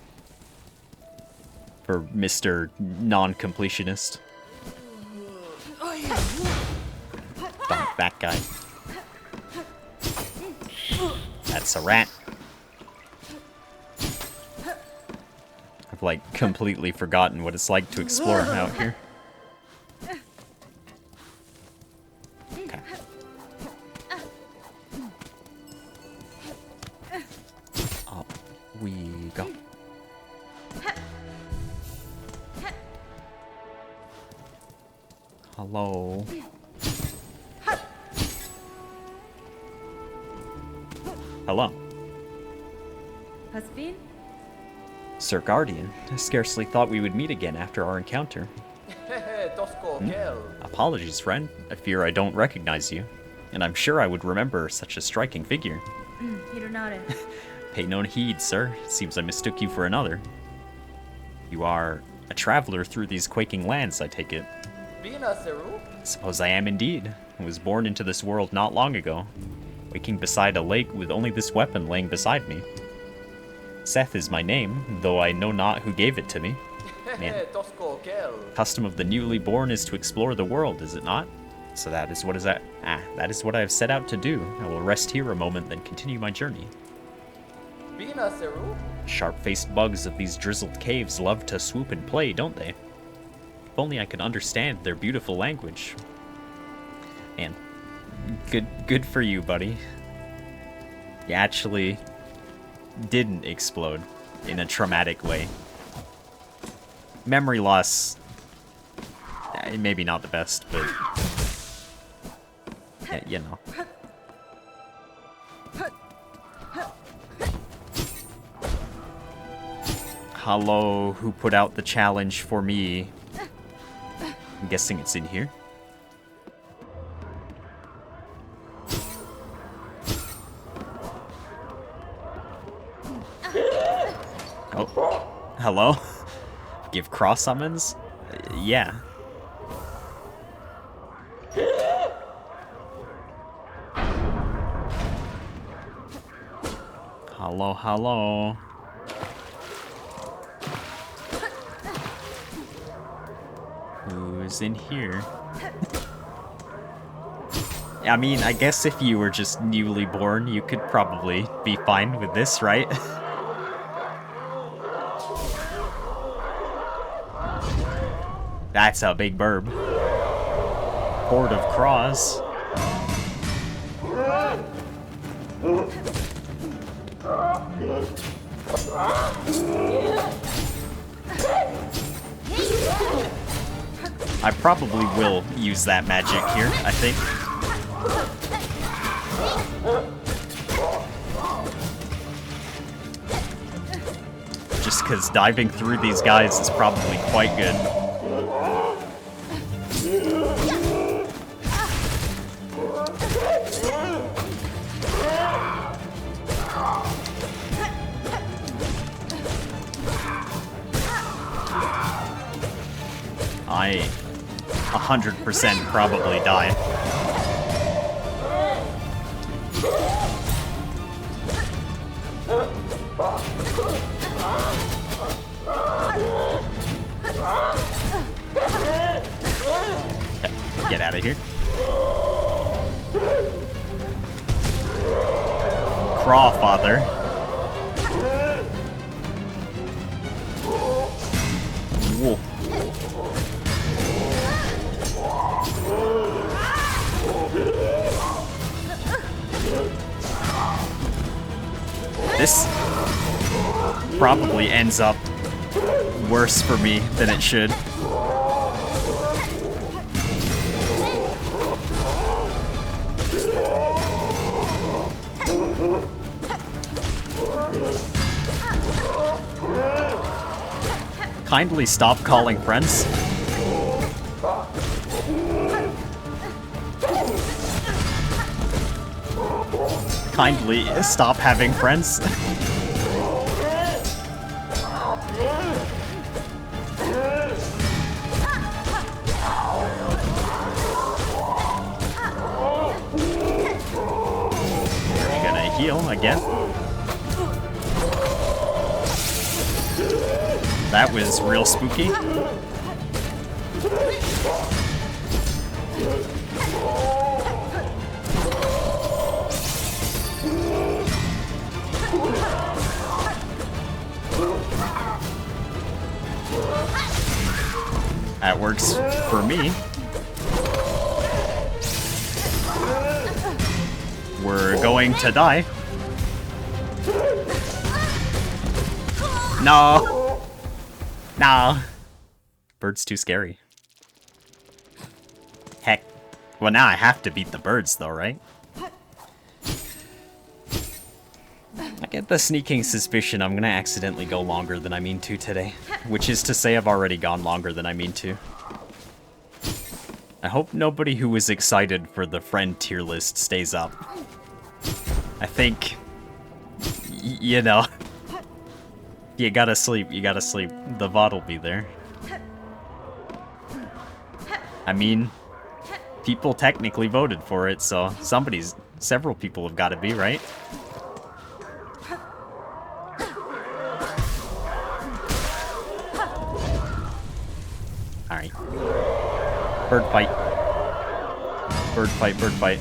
For Mr. Non-completionist. Bonk that guy. That's a rat. I've like completely forgotten what it's like to explore out here. Okay. Up we go. Hello. Hello. Sir Guardian, I scarcely thought we would meet again after our encounter. Apologies, friend. I fear I don't recognize you. And I'm sure I would remember such a striking figure. Pay no heed, sir. It seems I mistook you for another. You are a traveler through these quaking lands, I take it. Suppose I am indeed. I was born into this world not long ago. waking beside a lake with only this weapon laying beside me. Seth is my name, though I know not who gave it to me. Man. Custom of the newly born is to explore the world, is it not? So that is what I have set out to do. I will rest here a moment, then continue my journey. Sharp-faced bugs of these drizzled caves love to swoop and play, don't they? If only I could understand their beautiful language. Man, good for you, buddy. You actually didn't explode in a traumatic way. Memory loss, maybe not the best, but yeah, you know. Hello, who put out the challenge for me? I'm guessing it's in here. Oh, hello? Give cross summons? Yeah. Hello, hello. Who's in here? I mean, I guess if you were just newly born, you could probably be fine with this, right? That's a big burb. Horde of Craws. I probably will use that magic here, I think. Just because diving through these guys is probably quite good. I 100% probably die. Get out of here. Craw, father. Whoa. This probably ends up worse for me than it should. Kindly stop calling friends. Kindly stop having friends. You're gonna heal again. That was real spooky. That works for me. We're going to die. No. No. Bird's too scary. Heck. Well, now I have to beat the birds, though, right? I get the sneaking suspicion I'm gonna accidentally go longer than I mean to today. Which is to say I've already gone longer than I mean to. I hope nobody who was excited for the friend tier list stays up. I think... you know... you gotta sleep, you gotta sleep. The VOD will be there. I mean... people technically voted for it, so somebody's Several people have got to be, right? Alright. Bird fight. Bird fight, bird fight.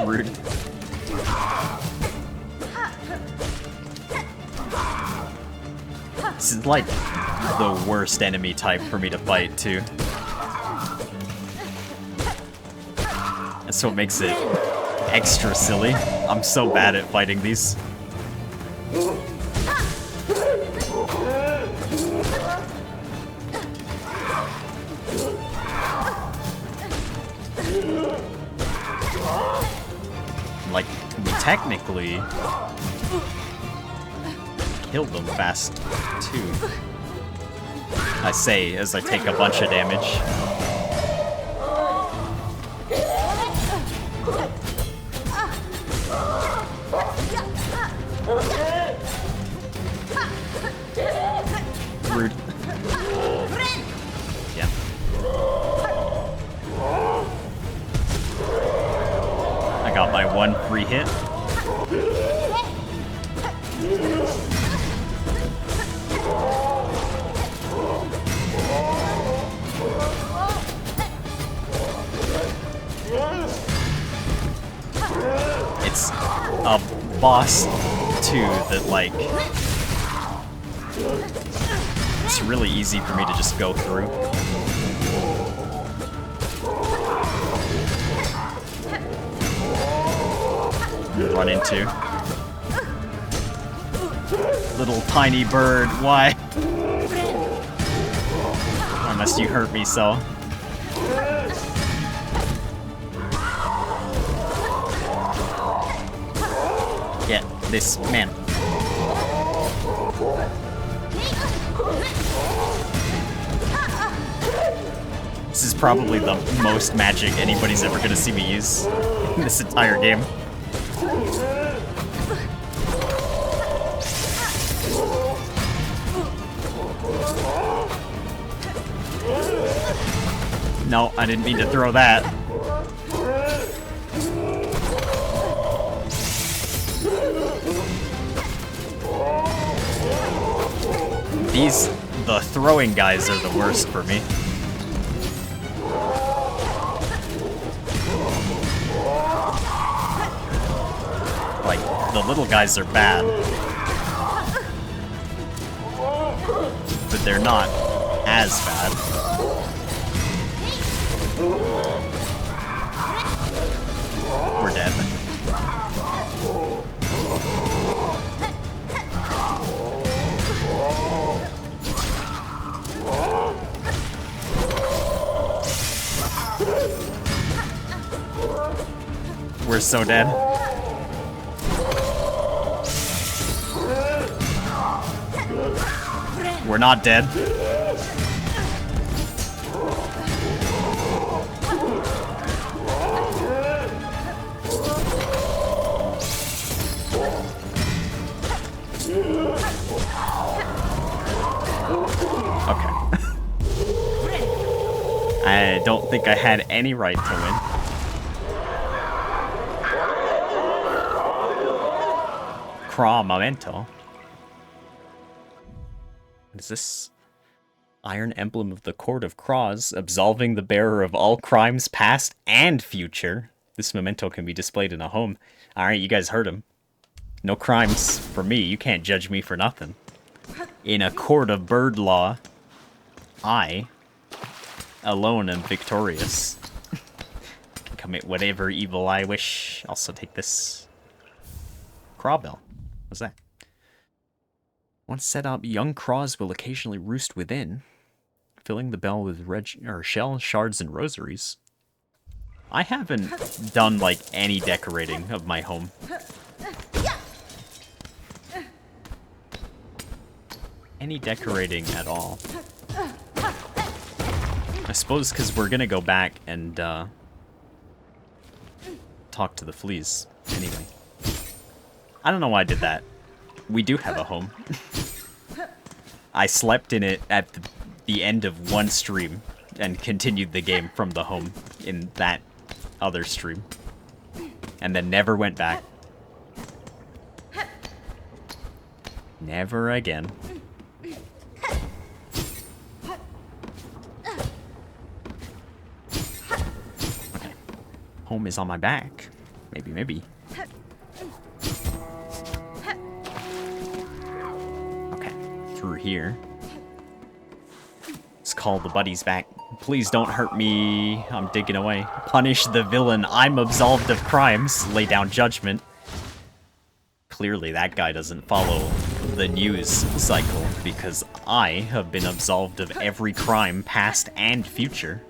Rude. This is like the worst enemy type for me to fight, too. That's what makes it extra silly. I'm so bad at fighting these. Like, we technically killed them fast, too. I say as I take a bunch of damage. Rude. Yeah. I got my one free hit. It's a boss, too, that, like, it's really easy for me to just go through. Run into. Little tiny bird, why? Unless you hurt me so. Get this man. This is probably the most magic anybody's ever gonna see me use in this entire game. No, I didn't mean to throw that. The throwing guys are the worst for me. Like, the little guys are bad. But they're not as bad. We're dead. We're so dead. We're not dead. Okay. I don't think I had any right to win. Craw Memento. What is this? Iron Emblem of the Court of Craws, absolving the bearer of all crimes past and future. This memento can be displayed in a home. Alright, you guys heard him. No crimes for me. You can't judge me for nothing. In a court of bird law, I alone am victorious. Can commit whatever evil I wish. Also take this craw bell. What's that? Once set up, young craws will occasionally roost within, filling the bell with shell, shards, and rosaries. I haven't done, like, any decorating of my home. Any decorating at all. I suppose because we're gonna go back and, talk to the fleas. Anyway. I don't know why I did that. We do have a home. I slept in it at the end of one stream and continued the game from the home in that other stream. And then never went back. Never again. Okay. Home is on my back. Maybe, maybe. Okay. Through here. Let's call the buddies back. Please don't hurt me. I'm digging away. Punish the villain. I'm absolved of crimes. Lay down judgment. Clearly that guy doesn't follow the news cycle because I have been absolved of every crime, past and future.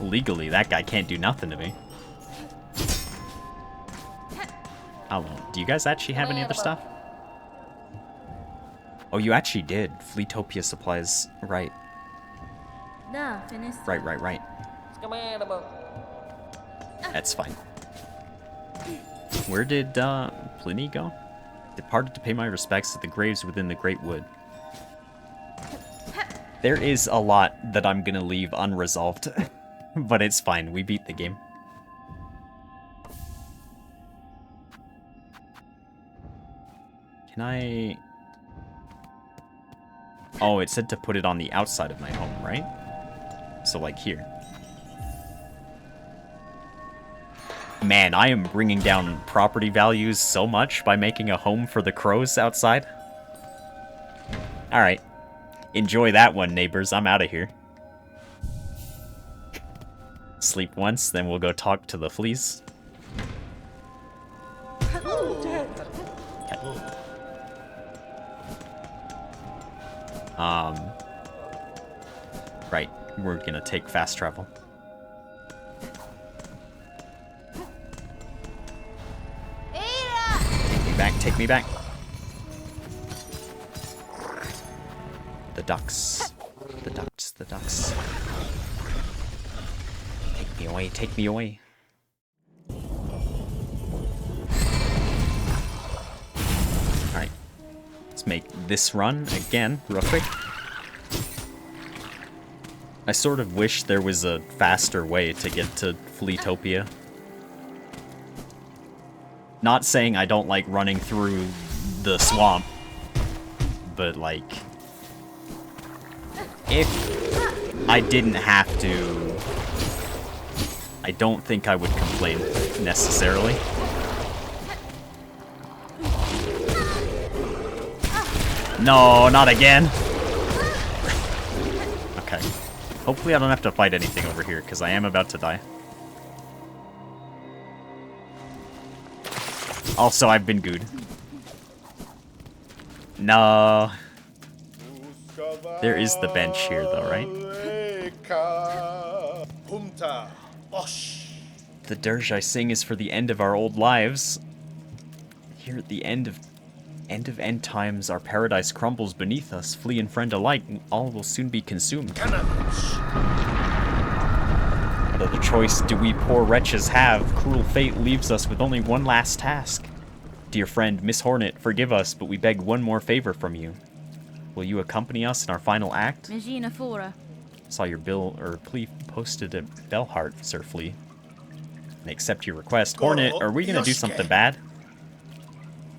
Legally, that guy can't do nothing to me. Hello. Do you guys actually have any other stuff? Oh, you actually did. Fleetopia supplies. Right. Right. That's fine. Where did Pliny go? Departed to pay my respects at the graves within the Great Wood. There is a lot that I'm gonna leave unresolved. But it's fine, we beat the game. Can I... Oh, it said to put it on the outside of my home, right? So, like, here. Man, I am bringing down property values so much by making a home for the crows outside. Alright. Enjoy that one, neighbors. I'm out of here. Sleep once, then we'll go talk to the fleas. Okay. Right, we're gonna take fast travel. Take me back. The ducks. The ducks. Take me away. Alright. Let's make this run again, real quick. I sort of wish there was a faster way to get to Fleetopia. Not saying I don't like running through the swamp, but like, if I didn't have to, I don't think I would complain necessarily. No, not again. Okay. Hopefully I don't have to fight anything over here, because I am about to die. Also, I've been good. No. There is the bench here, though, right? The dirge I sing is for the end of our old lives. Here at the end of end times, our paradise crumbles beneath us. Flea and friend alike, all will soon be consumed. What other choice do we poor wretches have? Cruel fate leaves us with only one last task. Dear friend, Miss Hornet, forgive us, but we beg one more favor from you. Will you accompany us in our final act? Saw your plea posted at Bellheart, Sir Flea. And accept your request. Hornet, are we gonna do something bad?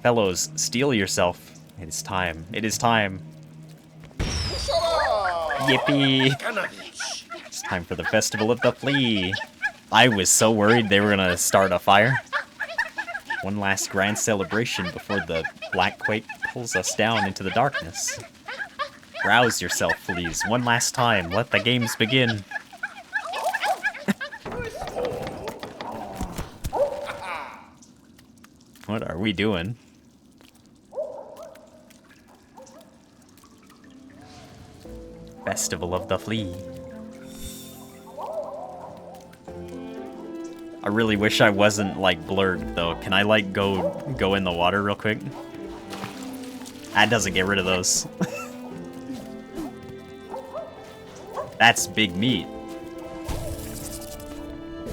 Fellows, steel yourself. It is time. It is time. Yippee! It's time for the Festival of the Flea. I was so worried they were gonna start a fire. One last grand celebration before the Black Quake pulls us down into the darkness. Rouse yourself, fleas. One last time. Let the games begin. What are we doing? Festival of the Flea. I really wish I wasn't, like, blurred, though. Can I, like, go in the water real quick? That doesn't get rid of those. That's big meat.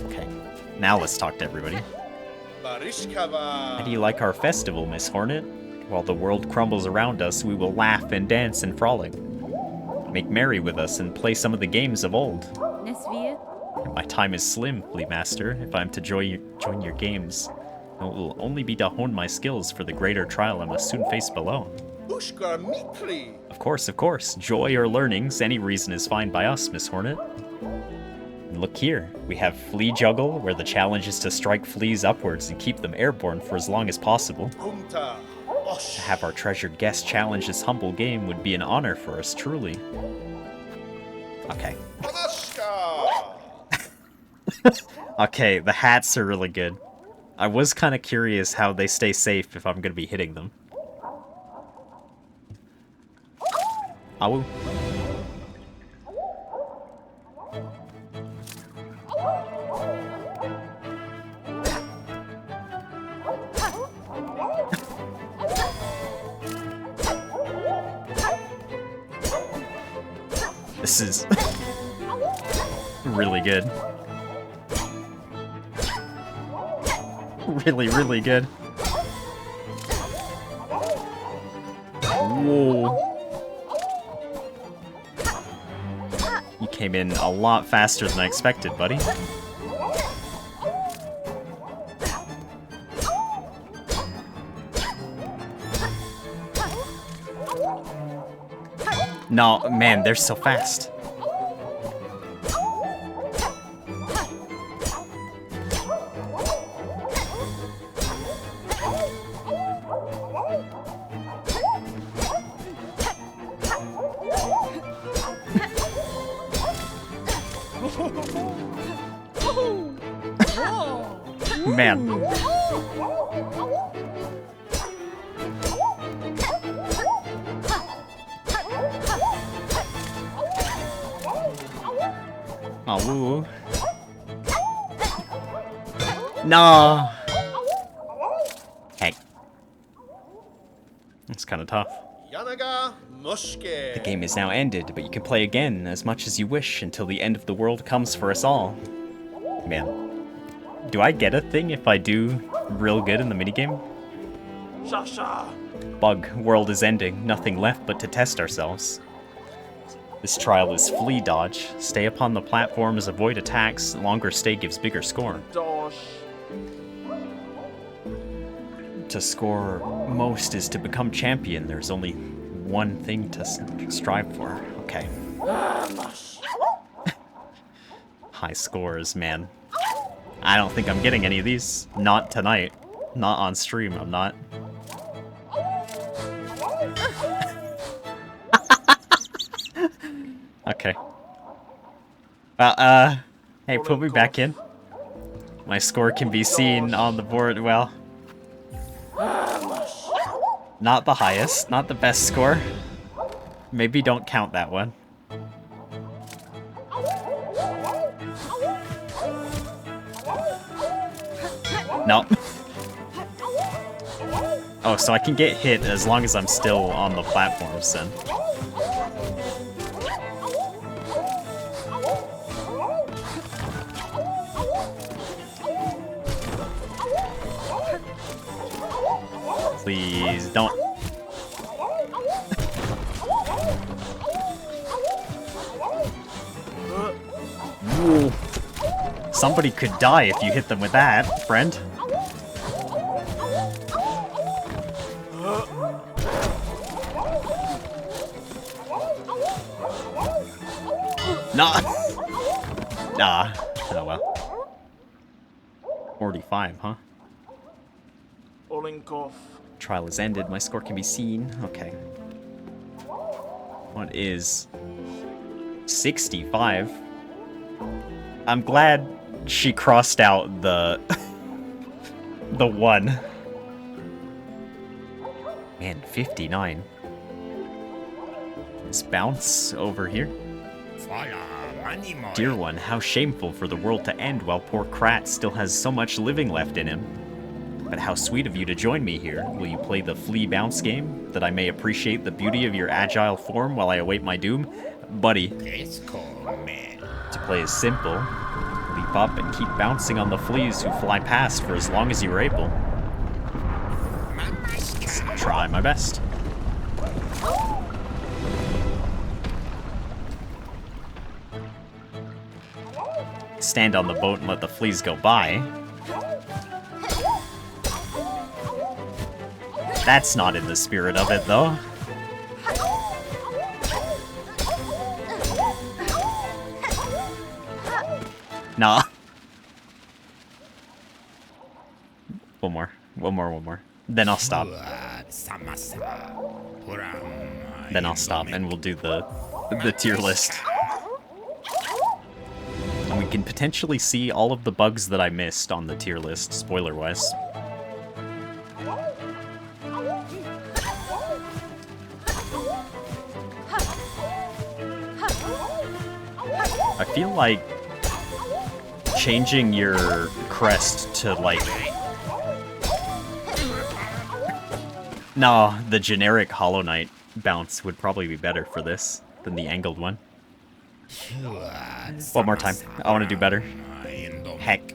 Okay, now let's talk to everybody. How do you like our festival, Miss Hornet? While the world crumbles around us, we will laugh and dance and frolic. Make merry with us and play some of the games of old. My time is slim, Flea Master, if I'm to join your games. It will only be to hone my skills for the greater trial I must soon face below. Of course. Joy or learnings, any reason is fine by us, Miss Hornet. And look here, we have Flea Juggle, where the challenge is to strike fleas upwards and keep them airborne for as long as possible. To have our treasured guest challenge this humble game would be an honor for us, truly. Okay. Okay, the hats are really good. I was kind of curious how they stay safe if I'm going to be hitting them. Ow. This is really good. Really good. Whoa. You came in a lot faster than I expected, buddy. No, man, they're so fast. Man. Oh, woo. No. Hey. That's kind of tough. The game is now ended, but you can play again as much as you wish until the end of the world comes for us all. Man. Do I get a thing if I do real good in the minigame? Bug, world is ending. Nothing left but to test ourselves. This trial is flea dodge. Stay upon the platforms, avoid attacks. Longer stay gives bigger score. To score most is to become champion. There's only one thing to strive for. Okay. High scores, man. I don't think I'm getting any of these. Not tonight. Not on stream, I'm not. Okay. Well, hey, put me back in. My score can be seen on the board, well. Not the highest, not the best score. Maybe don't count that one. No. Oh, so I can get hit as long as I'm still on the platforms then. Please don't. Whoa. Somebody could die if you hit them with that, friend. Nah. Nah. Oh well. 45, huh? Trial is ended. My score can be seen. Okay. What is 65? I'm glad she crossed out the the one. Man, 59. Let's bounce over here. Dear one, how shameful for the world to end while poor Krat still has so much living left in him. But how sweet of you to join me here. Will you play the flea bounce game, that I may appreciate the beauty of your agile form while I await my doom? Buddy. To play is simple. leap up and keep bouncing on the fleas who fly past for as long as you are able. Try my best. Stand on the boat and let the fleas go by. That's not in the spirit of it, though. Nah. One more. Then I'll stop. Then I'll stop and we'll do the tier list. And we can potentially see all of the bugs that I missed on the tier list, spoiler-wise. I feel like changing your crest to, like... No, the generic Hollow Knight bounce would probably be better for this than the angled one. One more time. I want to do better. Heck.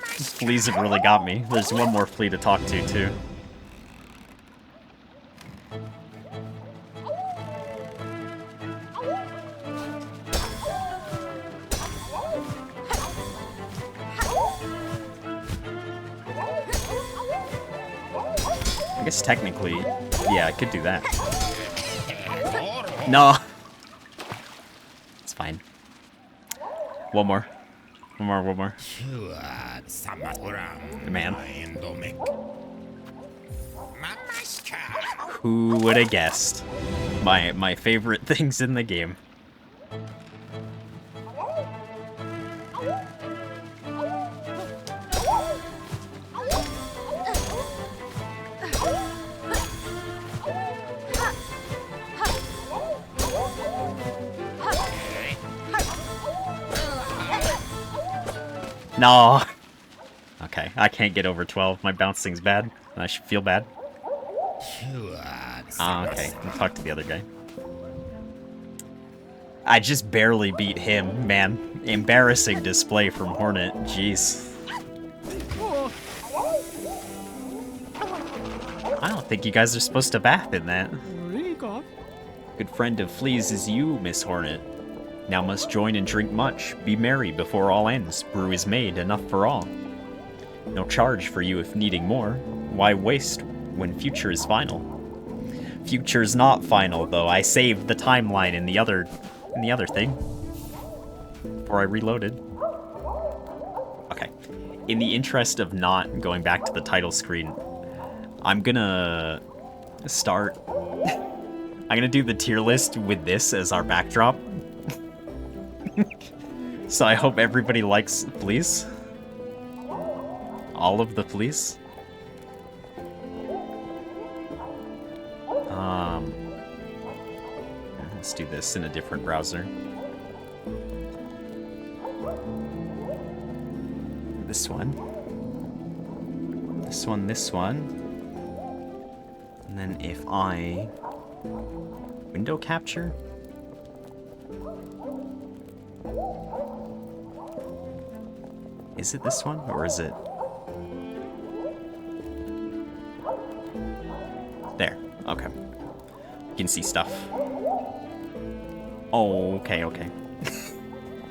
Fleas have really got me. There's one more flea to talk to, too. I guess technically, yeah, I could do that. No! It's fine. One more. Man. Who would have guessed? My favorite things in the game. No. Okay, I can't get over 12. My bouncing's bad. I should feel bad. Okay. I'll talk to the other guy. I just barely beat him, man. Embarrassing display from Hornet. Jeez. I don't think you guys are supposed to bath in that. Good friend of fleas is you, Miss Hornet. Now must join and drink much. Be merry before all ends. Brew is made, enough for all. No charge for you if needing more. Why waste when future is final? Future's not final, though. I saved the timeline in the other thing. Before I reloaded. Okay. In the interest of not going back to the title screen, I'm gonna start... I'm gonna do the tier list with this as our backdrop. So I hope everybody likes fleas. All of the fleas. Let's do this in a different browser. This one. This one, this one. And then if I... window capture? Is it this one, or is it... There, okay. You can see stuff. Oh, okay.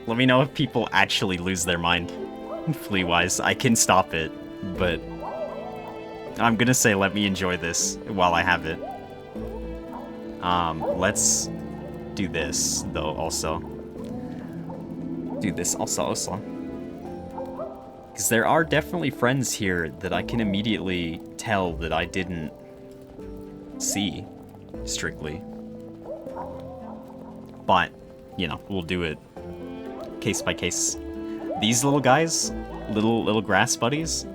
Let me know if people actually lose their mind, flea-wise. I can stop it, but... I'm gonna say let me enjoy this while I have it. Let's do this, though, also. Do this also. Because there are definitely friends here that I can immediately tell that I didn't see, strictly. But, you know, we'll do it case by case. These little guys, little grass buddies,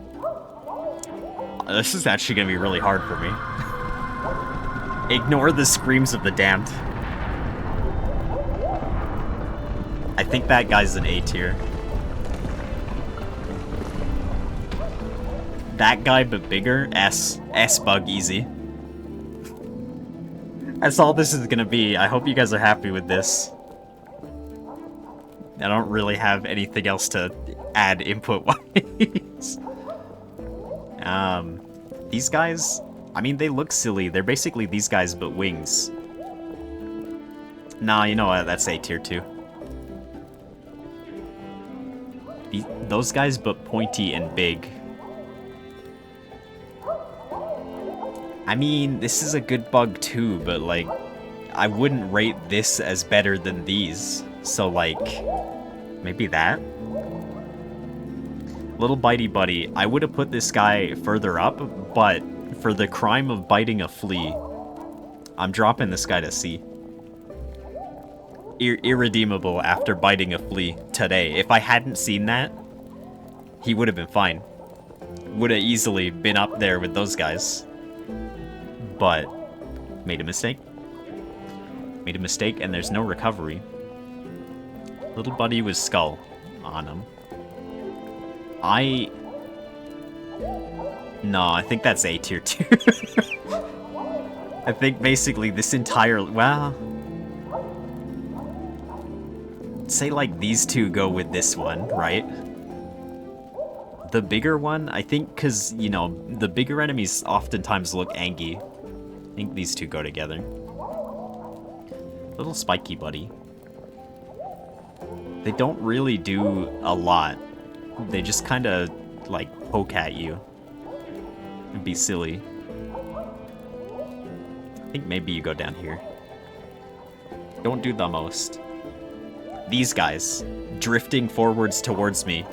this is actually going to be really hard for me. Ignore the screams of the damned. I think that guy's an A tier. That guy, but bigger, S bug easy. That's all this is gonna be. I hope you guys are happy with this. I don't really have anything else to add input-wise. These guys, I mean, they look silly. They're basically these guys, but wings. Nah, you know what? That's A tier 2. Those guys, but pointy and big. I mean, this is a good bug too, but like, I wouldn't rate this as better than these. So like, maybe that? Little bitey buddy. I would have put this guy further up, but for the crime of biting a flea, I'm dropping this guy to C. Irredeemable after biting a flea today. If I hadn't seen that, he would have been fine. Would have easily been up there with those guys. But made a mistake. Made a mistake, and there's no recovery. Little buddy with skull on him. No, I think that's A tier 2. I think basically this entire... Well... Say like these two go with this one, right? The bigger one, I think, because, you know, the bigger enemies oftentimes look angry. I think these two go together. Little spiky buddy. They don't really do a lot. They just kind of, like, poke at you. And be silly. I think maybe you go down here. Don't do the most. These guys, drifting forwards towards me.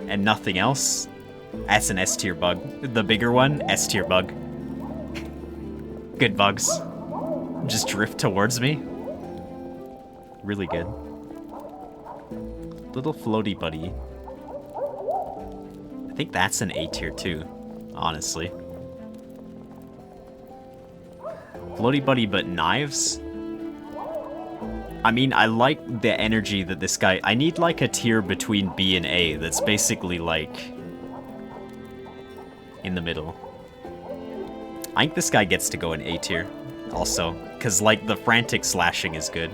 And nothing else. That's an S tier bug. The bigger one, S tier bug. Good bugs. Just drift towards me. Really good. Little floaty buddy. I think that's an A tier too, honestly. Floaty buddy, but knives? I mean, I like the energy that this guy... I need like a tier between B and A that's basically like... in the middle. I think this guy gets to go in A tier, also. Because, like, the frantic slashing is good.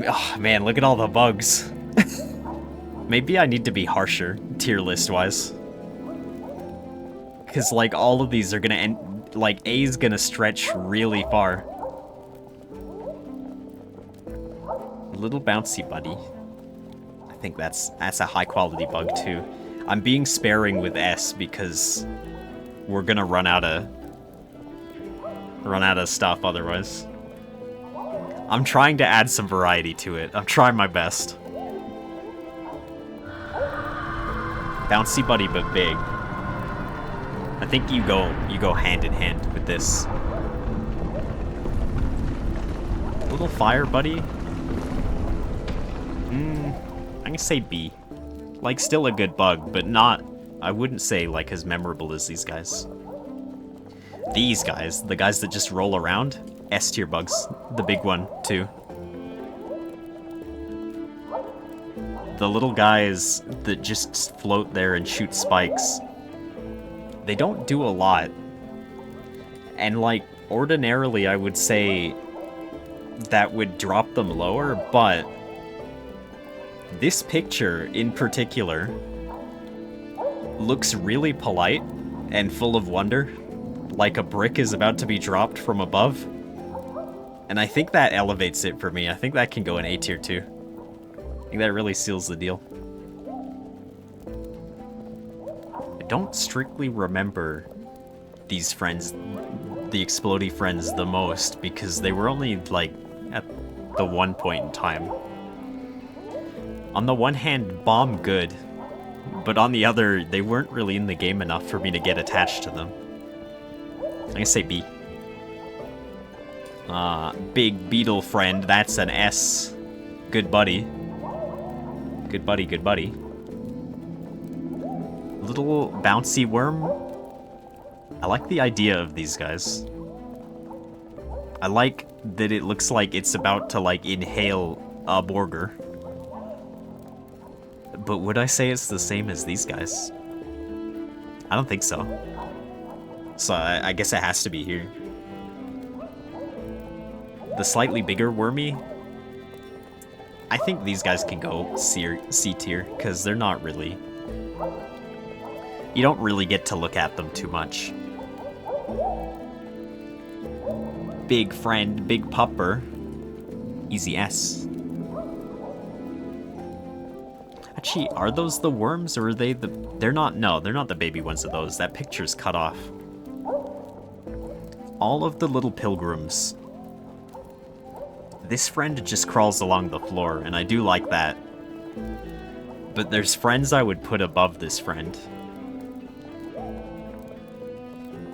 Oh, man, look at all the bugs. Maybe I need to be harsher, tier list-wise. Because, like, all of these are gonna end... Like, A's gonna stretch really far. Little bouncy buddy. I think that's a high-quality bug, too. I'm being sparing with S because we're gonna run out of stuff otherwise. I'm trying to add some variety to it. I'm trying my best. Bouncy buddy, but big. I think you go hand in hand with this. Little fire buddy. I'm gonna say B. Like, still a good bug, but not... I wouldn't say, like, as memorable as these guys. These guys, the guys that just roll around, S tier bugs. The big one, too. The little guys that just float there and shoot spikes. They don't do a lot. And, like, ordinarily I would say that would drop them lower, but... This picture, in particular, looks really polite and full of wonder, like a brick is about to be dropped from above. And I think that elevates it for me. I think that can go in A tier too. I think that really seals the deal. I don't strictly remember these friends, the explodey friends, the most, because they were only, like, at the one point in time. On the one hand, bomb good, but on the other, they weren't really in the game enough for me to get attached to them. I'm gonna say B. Big beetle friend, that's an S. Good buddy. Good buddy, good buddy. Little bouncy worm. I like the idea of these guys. I like that it looks like it's about to, like, inhale a burger. But would I say it's the same as these guys? I don't think so. So I guess it has to be here. The slightly bigger wormy, I think these guys can go C tier, because they're not really... You don't really get to look at them too much. Big friend, big pupper. Easy S. Actually, are those the worms, or are they the... They're not... No, they're not the baby ones of those. That picture's cut off. All of the little pilgrims. This friend just crawls along the floor, and I do like that. But there's friends I would put above this friend.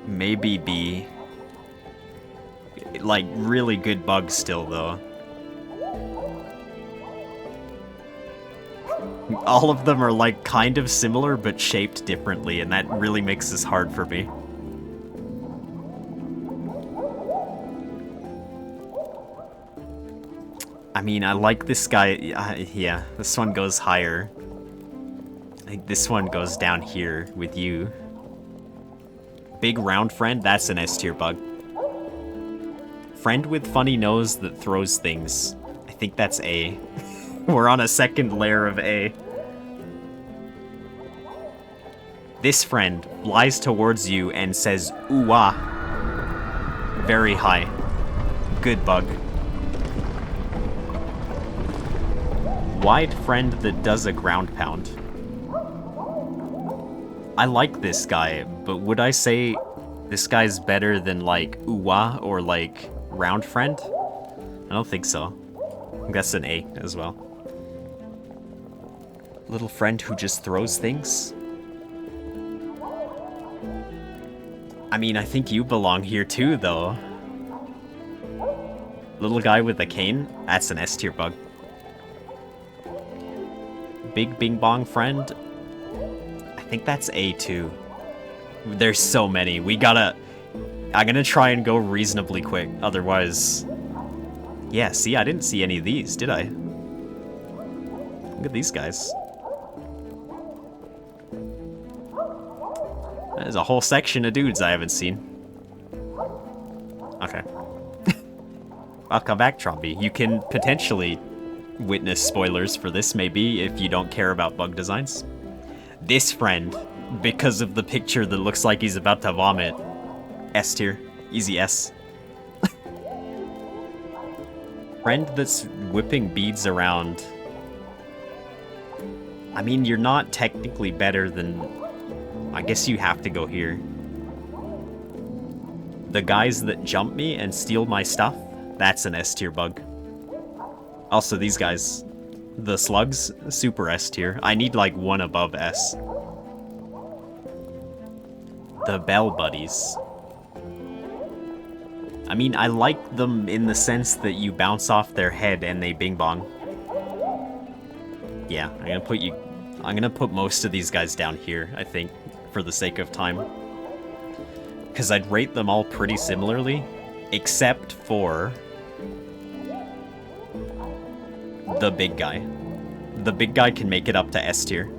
Maybe B. Like, really good bugs still, though. All of them are, like, kind of similar, but shaped differently, and that really makes this hard for me. I mean, I like this guy. Yeah, this one goes higher. I think this one goes down here with you. Big round friend, that's an S tier bug. Friend with funny nose that throws things. I think that's A. We're on a second layer of A. This friend flies towards you and says, ooh-ah. Very high. Good bug. Wide friend that does a ground pound. I like this guy, but would I say this guy's better than, like, ooh-ah or, like, round friend? I don't think so. I think that's an A as well. Little friend who just throws things? I mean, I think you belong here too, though. Little guy with a cane? That's an S tier bug. Big Bing Bong friend? I think that's A too. There's so many. We gotta... I'm gonna try and go reasonably quick, otherwise... Yeah, see, I didn't see any of these, did I? Look at these guys. There's a whole section of dudes I haven't seen. Okay. Welcome back, Tromby. You can potentially witness spoilers for this, maybe, if you don't care about bug designs. This friend, because of the picture that looks like he's about to vomit. S tier. Easy S. Friend that's whipping beads around. I mean, you're not technically better than... I guess you have to go here. The guys that jump me and steal my stuff, that's an S tier bug. Also, these guys, the slugs, super S tier. I need like one above S. The bell buddies. I mean, I like them in the sense that you bounce off their head and they bing bong. Yeah, I'm gonna put most of these guys down here, I think, for the sake of time. Because I'd rate them all pretty similarly, except for the big guy. The big guy can make it up to S tier.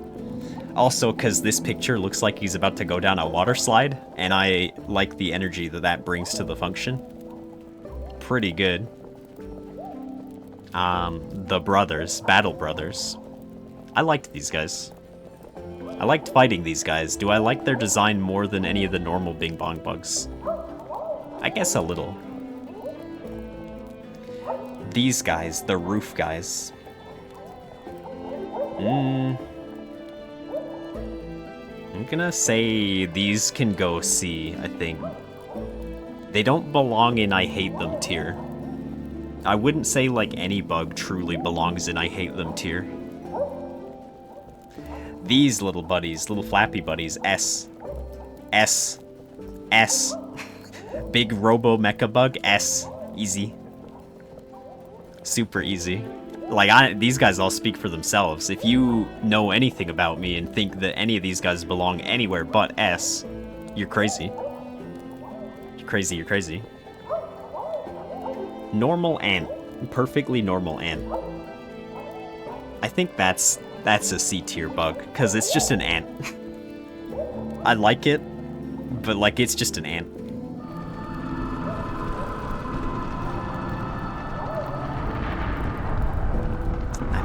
Also, because this picture looks like he's about to go down a water slide, and I like the energy that that brings to the function. Pretty good. The brothers, Battle Brothers. I liked these guys. I liked fighting these guys. Do I like their design more than any of the normal Bing Bong bugs? I guess a little. These guys, the roof guys. I'm gonna say these can go C, I think. They don't belong in I hate them tier. I wouldn't say like any bug truly belongs in I hate them tier. These little buddies, little flappy buddies, S. S. S. Big Robo Mecha Bug, S. Easy. Super easy. Like, these guys all speak for themselves. If you know anything about me and think that any of these guys belong anywhere but S, you're crazy. You're crazy, you're crazy. Normal Ant. Perfectly normal Ant. I think that's a C tier bug, because it's just an ant. I like it, but like it's just an ant.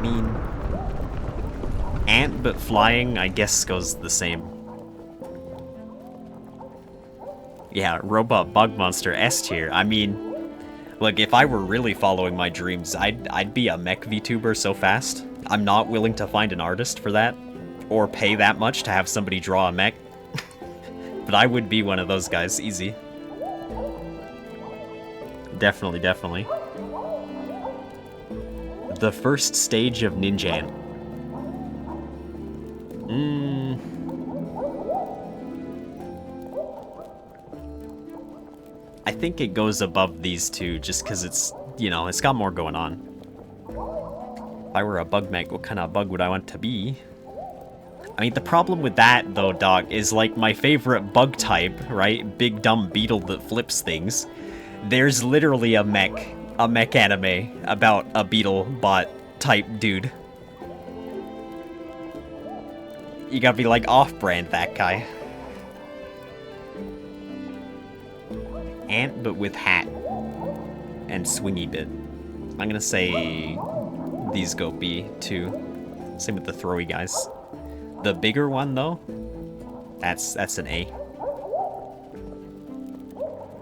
mean, ant but flying, I guess, goes the same. Yeah, robot bug monster S tier. I mean, look, if I were really following my dreams, I'd be a mech VTuber so fast. I'm not willing to find an artist for that, or pay that much to have somebody draw a mech. But I would be one of those guys, easy. Definitely, definitely. The first stage of Ninjan. I think it goes above these two just because it's, you know, it's got more going on. If I were a bug mech, what kind of bug would I want to be? I mean, the problem with that, though, Doc, is like my favorite bug type, right? Big dumb beetle that flips things. There's literally a mech anime about a beetle bot type dude. You gotta be like off-brand that guy. Ant, but with hat and swingy bit. I'm gonna say these go B too. Same with the throwy guys. The bigger one though, that's an A.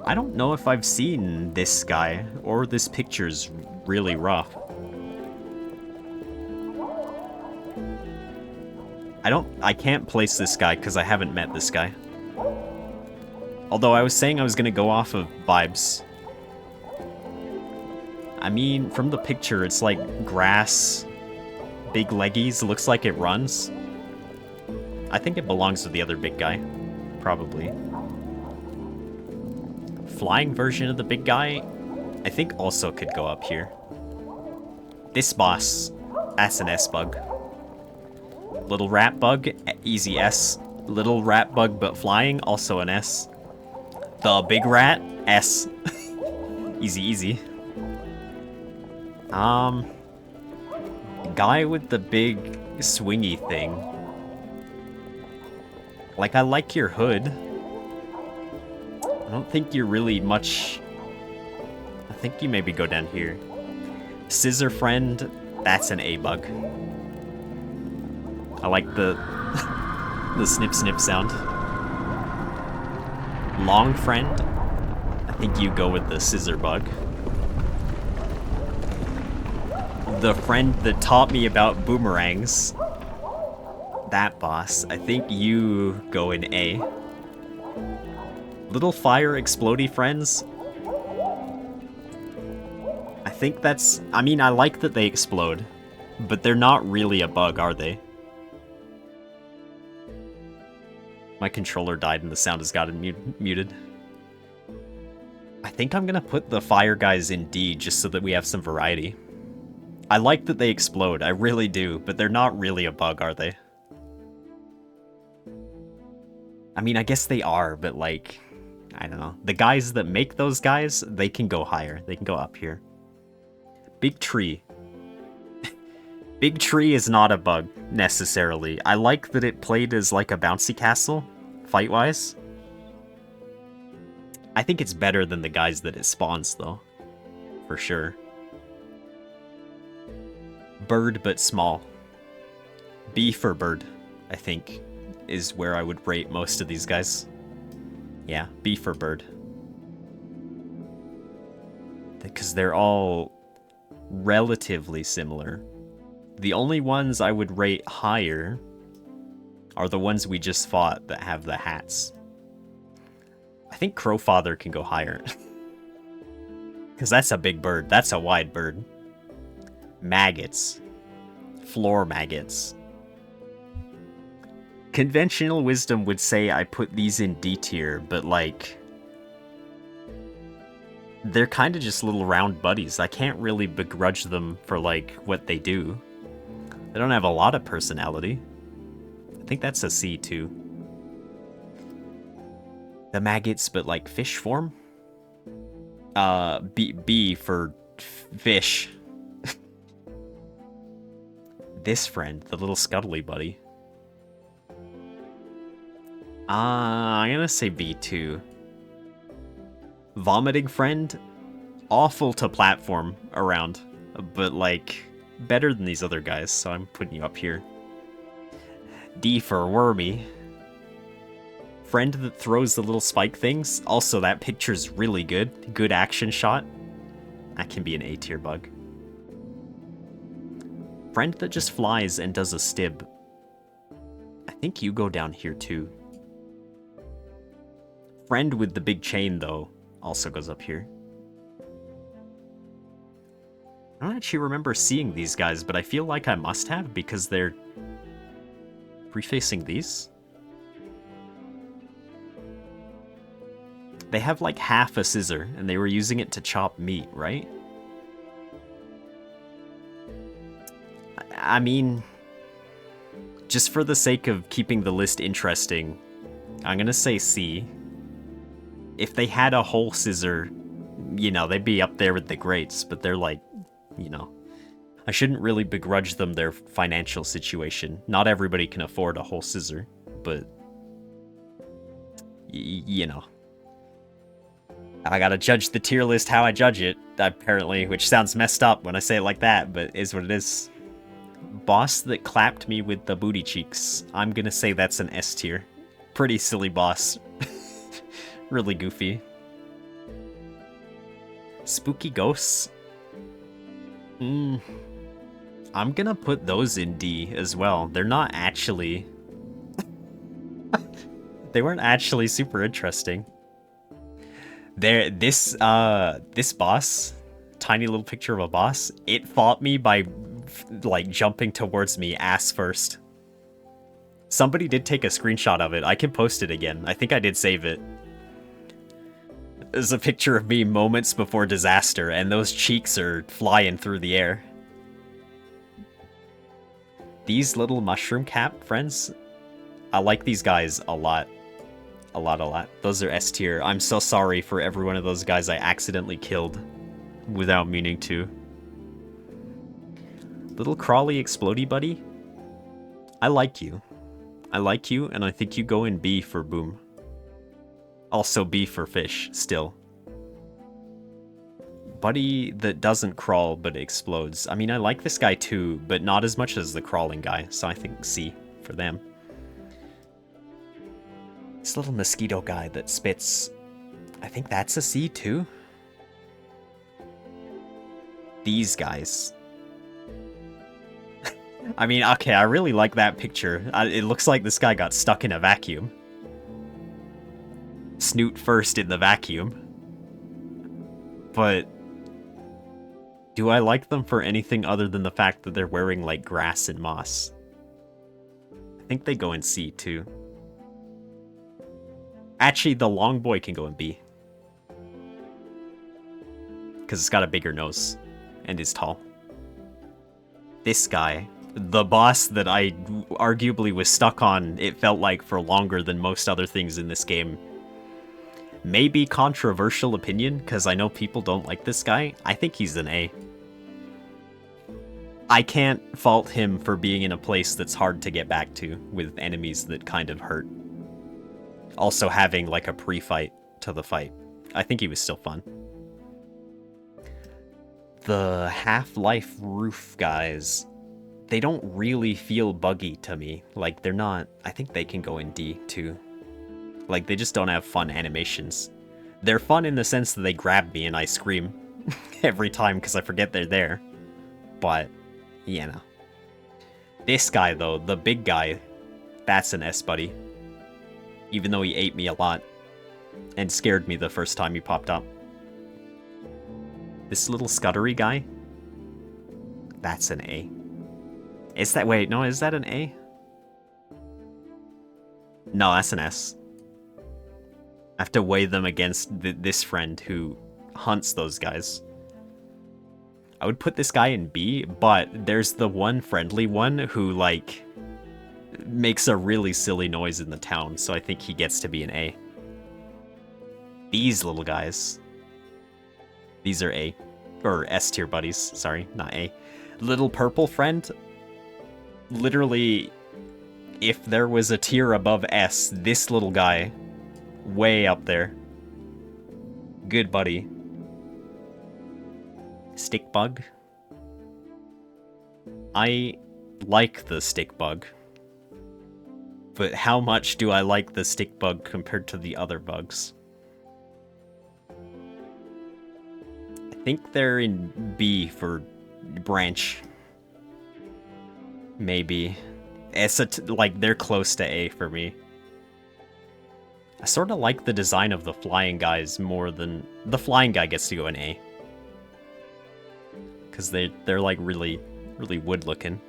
I don't know if I've seen this guy or this picture's really rough. I can't place this guy because I haven't met this guy. Although I was saying I was gonna go off of vibes. I mean, from the picture, it's like grass, big leggies, looks like it runs. I think it belongs to the other big guy, probably. Flying version of the big guy, I think also could go up here. This boss, that's an S bug. Little rat bug, easy S. Little rat bug but flying, also an S. The big rat, S. Easy, easy. Guy with the big swingy thing. Like, I like your hood. I don't think you're really much... I think you maybe go down here. Scissor friend, that's an A bug. I like the the snip snip sound. Long friend, I think you go with the scissor bug. The friend that taught me about boomerangs, that boss, I think you go in A. Little fire explodey friends, I think that's, I mean, I like that they explode, but they're not really a bug, are they? My controller died and the sound has gotten muted. I think I'm gonna put the fire guys in D just so that we have some variety. I like that they explode, I really do, but they're not really a bug, are they? I mean, I guess they are, but like, I don't know. The guys that make those guys, they can go higher. They can go up here. Big tree. Big tree is not a bug, necessarily. I like that it played as like a bouncy castle, fight-wise. I think it's better than the guys that it spawns, though. For sure. Bird, but small. B for bird, I think, is where I would rate most of these guys. Yeah, B for bird. Because they're all relatively similar. The only ones I would rate higher are the ones we just fought that have the hats. I think Crowfather can go higher. Because that's a big bird. That's a wide bird. Maggots. Floor maggots. Conventional wisdom would say I put these in D tier, but like... they're kind of just little round buddies. I can't really begrudge them for like what they do. They don't have a lot of personality. I think that's a C too. The maggots, but like fish form? B for fish. This friend, the little scuttly buddy. I'm gonna say B too. Vomiting friend, awful to platform around, but like better than these other guys, so I'm putting you up here. D for wormy. Friend that throws the little spike things. Also, that picture's really good. Good action shot. That can be an A tier bug. Friend that just flies and does a stib. I think you go down here too. Friend with the big chain, though, also goes up here. I don't actually remember seeing these guys, but I feel like I must have because they're prefacing these. They have like half a scissor, and they were using it to chop meat, right? I mean, just for the sake of keeping the list interesting, I'm gonna say C. If they had a whole scissor, you know, they'd be up there with the greats, but they're like, you know, I shouldn't really begrudge them their financial situation. Not everybody can afford a whole scissor, but, you know. I gotta judge the tier list how I judge it, apparently, which sounds messed up when I say it like that, but is what it is. Boss that clapped me with the booty cheeks. I'm gonna say that's an S tier. Pretty silly boss. Really goofy. Spooky ghosts. I'm gonna put those in D as well. They're not actually... they weren't actually super interesting. This boss, tiny little picture of a boss, it fought me by, like, jumping towards me ass first. Somebody did take a screenshot of it. I can post it again. I think I did save it. There's a picture of me moments before disaster, and those cheeks are flying through the air. These little mushroom cap friends, I like these guys a lot. A lot. Those are S tier. I'm so sorry for every one of those guys I accidentally killed without meaning to. Little crawly explodey buddy. I like you. I like you, and I think you go in B for boom. Also B for fish, still. Buddy that doesn't crawl but explodes. I mean, I like this guy too, but not as much as the crawling guy, so I think C for them. This little mosquito guy that spits, I think that's a C too. These guys. I mean, okay, I really like that picture. It looks like this guy got stuck in a vacuum. Snoot first in the vacuum. But do I like them for anything other than the fact that they're wearing, like, grass and moss? I think they go in C too. Actually, the long boy can go in B. Because it's got a bigger nose. And is tall. This guy, the boss that I arguably was stuck on, it felt like, for longer than most other things in this game. Maybe controversial opinion, because I know people don't like this guy. I think he's an A. I can't fault him for being in a place that's hard to get back to, with enemies that kind of hurt. Also having, like, a pre-fight to the fight. I think he was still fun. The Half-Life roof guys, they don't really feel buggy to me. Like, they're not... I think they can go in D, too. Like, they just don't have fun animations. They're fun in the sense that they grab me and I scream every time because I forget they're there. But, you know. This guy, though, the big guy, that's an S, buddy. Even though he ate me a lot and scared me the first time he popped up. This little scuttery guy, that's an A. Is that... wait, no, is that an A? No, that's an S. I have to weigh them against this friend who hunts those guys. I would put this guy in B, but there's the one friendly one who, like, makes a really silly noise in the town, so I think he gets to be an A. These little guys. These are A. Or S tier buddies, sorry, not A. Little purple friend. Literally, if there was a tier above S, this little guy, way up there. Good buddy. Stick bug. I like the stick bug. But how much do I like the stick bug compared to the other bugs? I think they're in B for branch. Maybe. It's like, they're close to A for me. I sort of like the design of the flying guys more than... The flying guy gets to go in A. Because they're like really wood looking.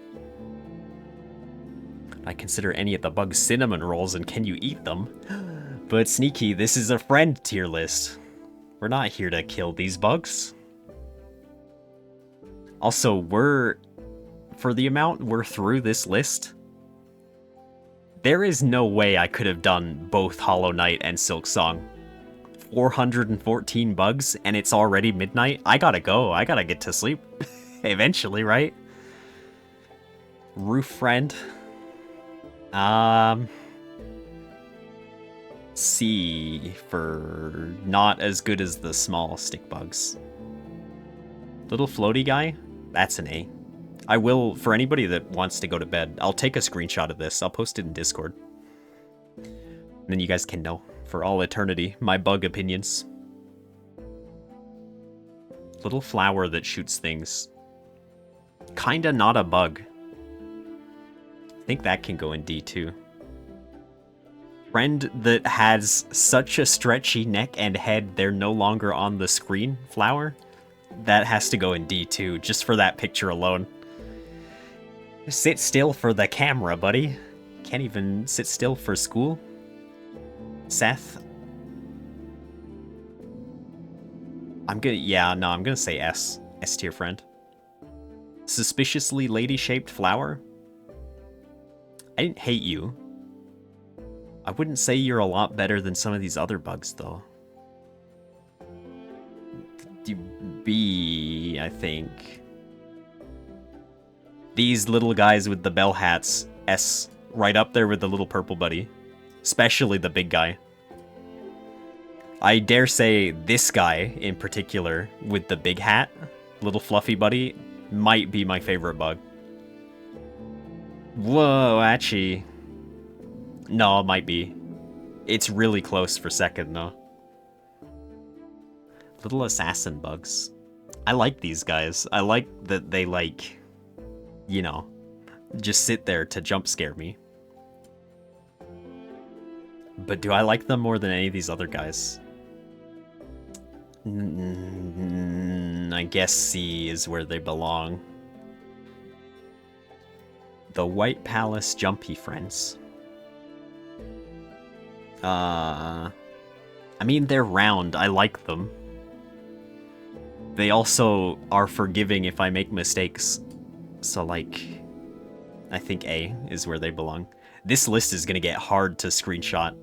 I consider any of the bugs cinnamon rolls, and can you eat them? But Sneaky, this is a friend tier list. We're not here to kill these bugs. Also, for the amount we're through this list, there is no way I could have done both Hollow Knight and Silk Song. 414 bugs, and it's already midnight? I gotta go. I gotta get to sleep. Eventually, right? Roof Friend. C for not as good as the small stick bugs. Little floaty guy? That's an A. I will, for anybody that wants to go to bed, I'll take a screenshot of this. I'll post it in Discord. And then you guys can know, for all eternity, my bug opinions. Little flower that shoots things. Kinda not a bug. I think that can go in D too. Friend that has such a stretchy neck and head they're no longer on the screen, flower. That has to go in D too, just for that picture alone. Sit still for the camera, buddy. Can't even sit still for school. Seth. I'm gonna say S. S tier friend. Suspiciously lady-shaped flower. I didn't hate you. I wouldn't say you're a lot better than some of these other bugs, though. B, I think. These little guys with the bell hats, S, right up there with the little purple buddy. Especially the big guy. I dare say this guy, in particular, with the big hat, little fluffy buddy, might be my favorite bug. Whoa, actually... No, it might be. It's really close for second, though. Little assassin bugs. I like these guys. I like that they, like, you know, just sit there to jump scare me. But do I like them more than any of these other guys? I guess C is where they belong. The White Palace Jumpy Friends. I mean, they're round. I like them. They also are forgiving if I make mistakes. So, like, I think A is where they belong. This list is gonna get hard to screenshot.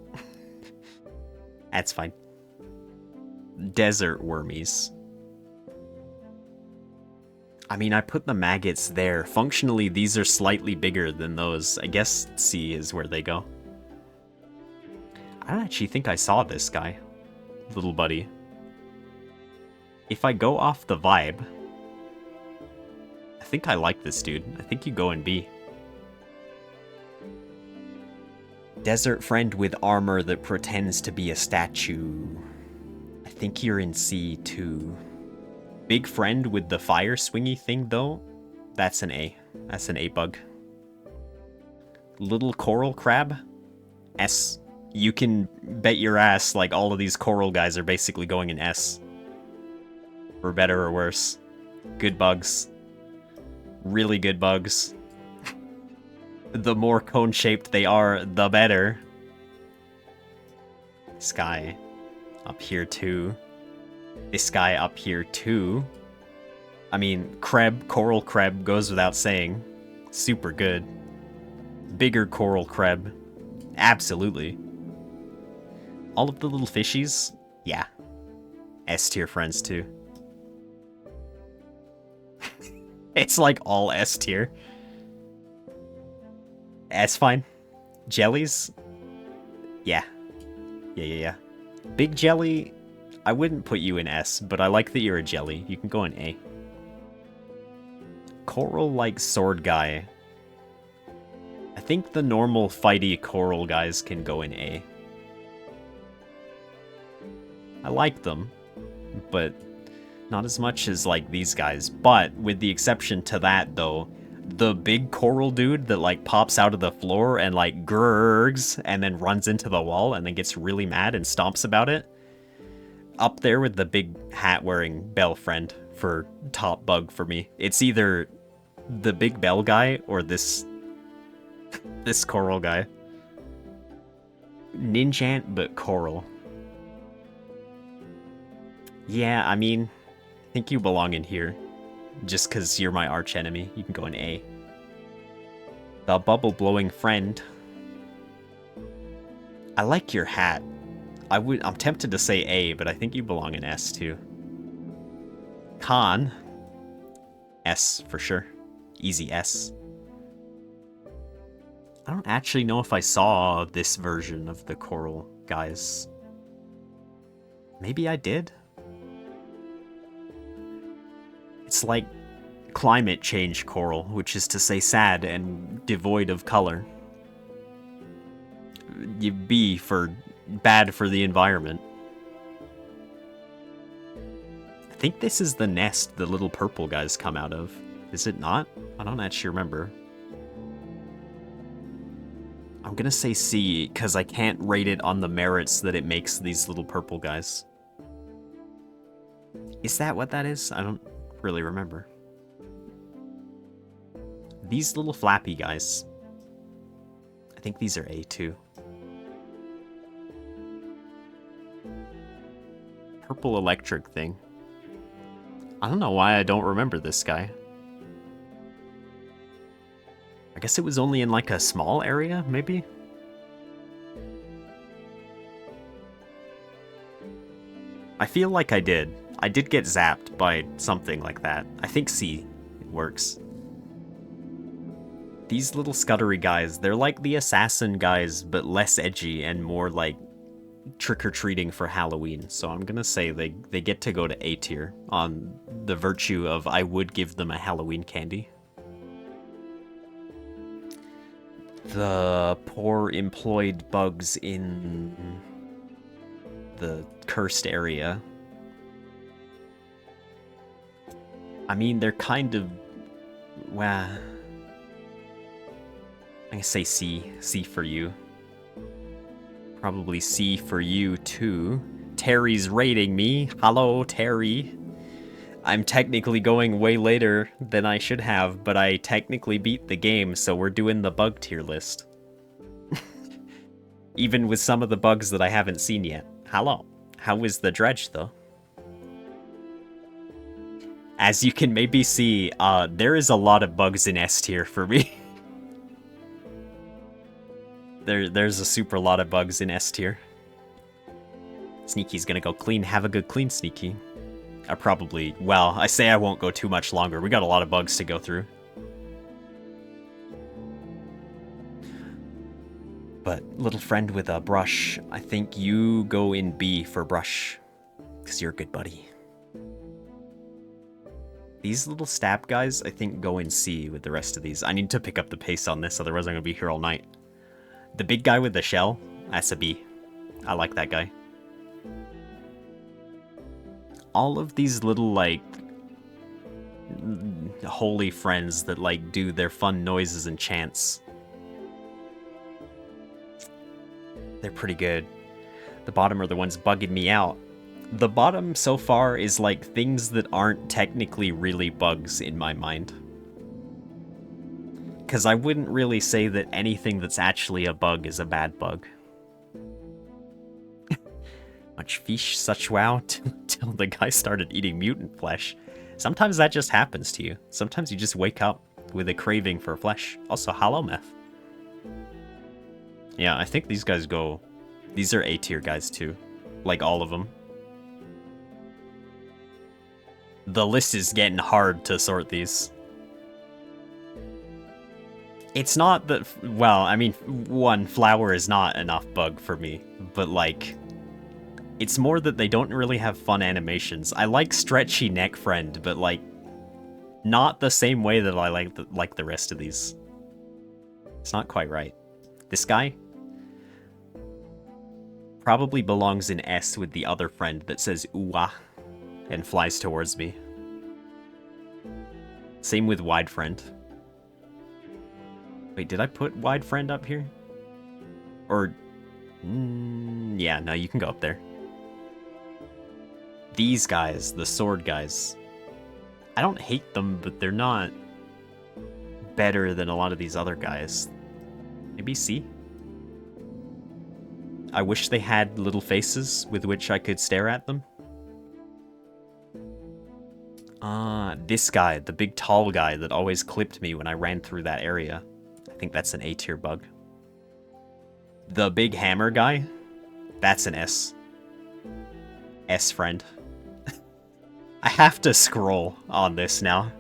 That's fine. Desert wormies. I mean, I put the maggots there. Functionally, these are slightly bigger than those. I guess C is where they go. I don't actually think I saw this guy. Little buddy. If I go off the vibe, I think I like this dude. I think you go in B. Desert friend with armor that pretends to be a statue. I think you're in C too. Big friend with the fire swingy thing though. That's an A. That's an A bug. Little coral crab. S. You can bet your ass like all of these coral guys are basically going in S. For better or worse. Good bugs. Really good bugs. The more cone-shaped they are, the better. This guy up here too. This guy up here too. I mean, coral crab goes without saying. Super good. Bigger coral crab. Absolutely. All of the little fishies, yeah. S tier friends too. It's like all S tier. That's fine. Jellies? Yeah. Yeah. Big jelly, I wouldn't put you in S, but I like that you're a jelly. You can go in A. coral like sword guy. I think the normal fighty coral guys can go in A. I like them, but not as much as like these guys. But with the exception to that though, the big coral dude that like pops out of the floor and like gurgs and then runs into the wall and then gets really mad and stomps about it. Up there with the big hat wearing bell friend for top bug for me. It's either the big bell guy or this coral guy. Ninjant but coral. Yeah, I mean, I think you belong in here. Just because you're my arch enemy, you can go in A. The bubble blowing friend. I like your hat. I'm tempted to say A, but I think you belong in S too. Khan. S for sure. Easy S. I don't actually know if I saw this version of the coral guys. Maybe I did? It's like climate change coral, which is to say sad and devoid of color. B for bad for the environment. I think this is the nest the little purple guys come out of. Is it not? I don't actually remember. I'm gonna say C, because I can't rate it on the merits that it makes these little purple guys. Is that what that is? I don't really remember. These little flappy guys. I think these are A too. Purple electric thing. I don't know why I don't remember this guy. I guess it was only in like a small area, maybe? I feel like I did. I did get zapped by something like that. I think C works. These little scuttery guys, they're like the assassin guys, but less edgy and more like trick-or-treating for Halloween. So I'm gonna say they get to go to A tier on the virtue of I would give them a Halloween candy. The poor employed bugs in the cursed area. I mean, they're kind of... well... I'm gonna say C. C for you. Probably C for you, too. Terry's rating me. Hello, Terry. I'm technically going way later than I should have, but I technically beat the game, so we're doing the bug tier list. Even with some of the bugs that I haven't seen yet. Hello. How is the dredge, though? As you can maybe see, there is a lot of bugs in S tier for me. There's a super lot of bugs in S tier. Sneaky's gonna go clean. Have a good clean, Sneaky. I probably... well, I say I won't go too much longer. We got a lot of bugs to go through. But, little friend with a brush, I think you go in B for brush. Because you're a good buddy. These little stab guys, I think, go in C with the rest of these. I need to pick up the pace on this, otherwise I'm going to be here all night. The big guy with the shell, that's a B. I like that guy. All of these little, like, holy friends that, like, do their fun noises and chants. They're pretty good. The bottom are the ones bugging me out. The bottom so far is, like, things that aren't technically really bugs in my mind. Because I wouldn't really say that anything that's actually a bug is a bad bug. Much fish, such wow, till the guy started eating mutant flesh. Sometimes that just happens to you. Sometimes you just wake up with a craving for flesh. Also, hello, Meth. Yeah, I think these guys go... these are A tier guys too. Like all of them. The list is getting hard to sort these. It's not that... well, I mean, one, flower is not enough bug for me. But like... it's more that they don't really have fun animations. I like Stretchy Neck Friend, but like... Not the same way that I like the rest of these. It's not quite right. This guy probably belongs in S with the other friend that says ooh-ah and flies towards me. Same with wide friend. Wait, did I put wide friend up here? Or... yeah, no, you can go up there. These guys, the sword guys, I don't hate them, but they're not better than a lot of these other guys. Maybe C? I wish they had little faces with which I could stare at them. This guy, the big tall guy that always clipped me when I ran through that area. I think that's an A tier bug. The big hammer guy, that's an S. S friend. I have to scroll on this now.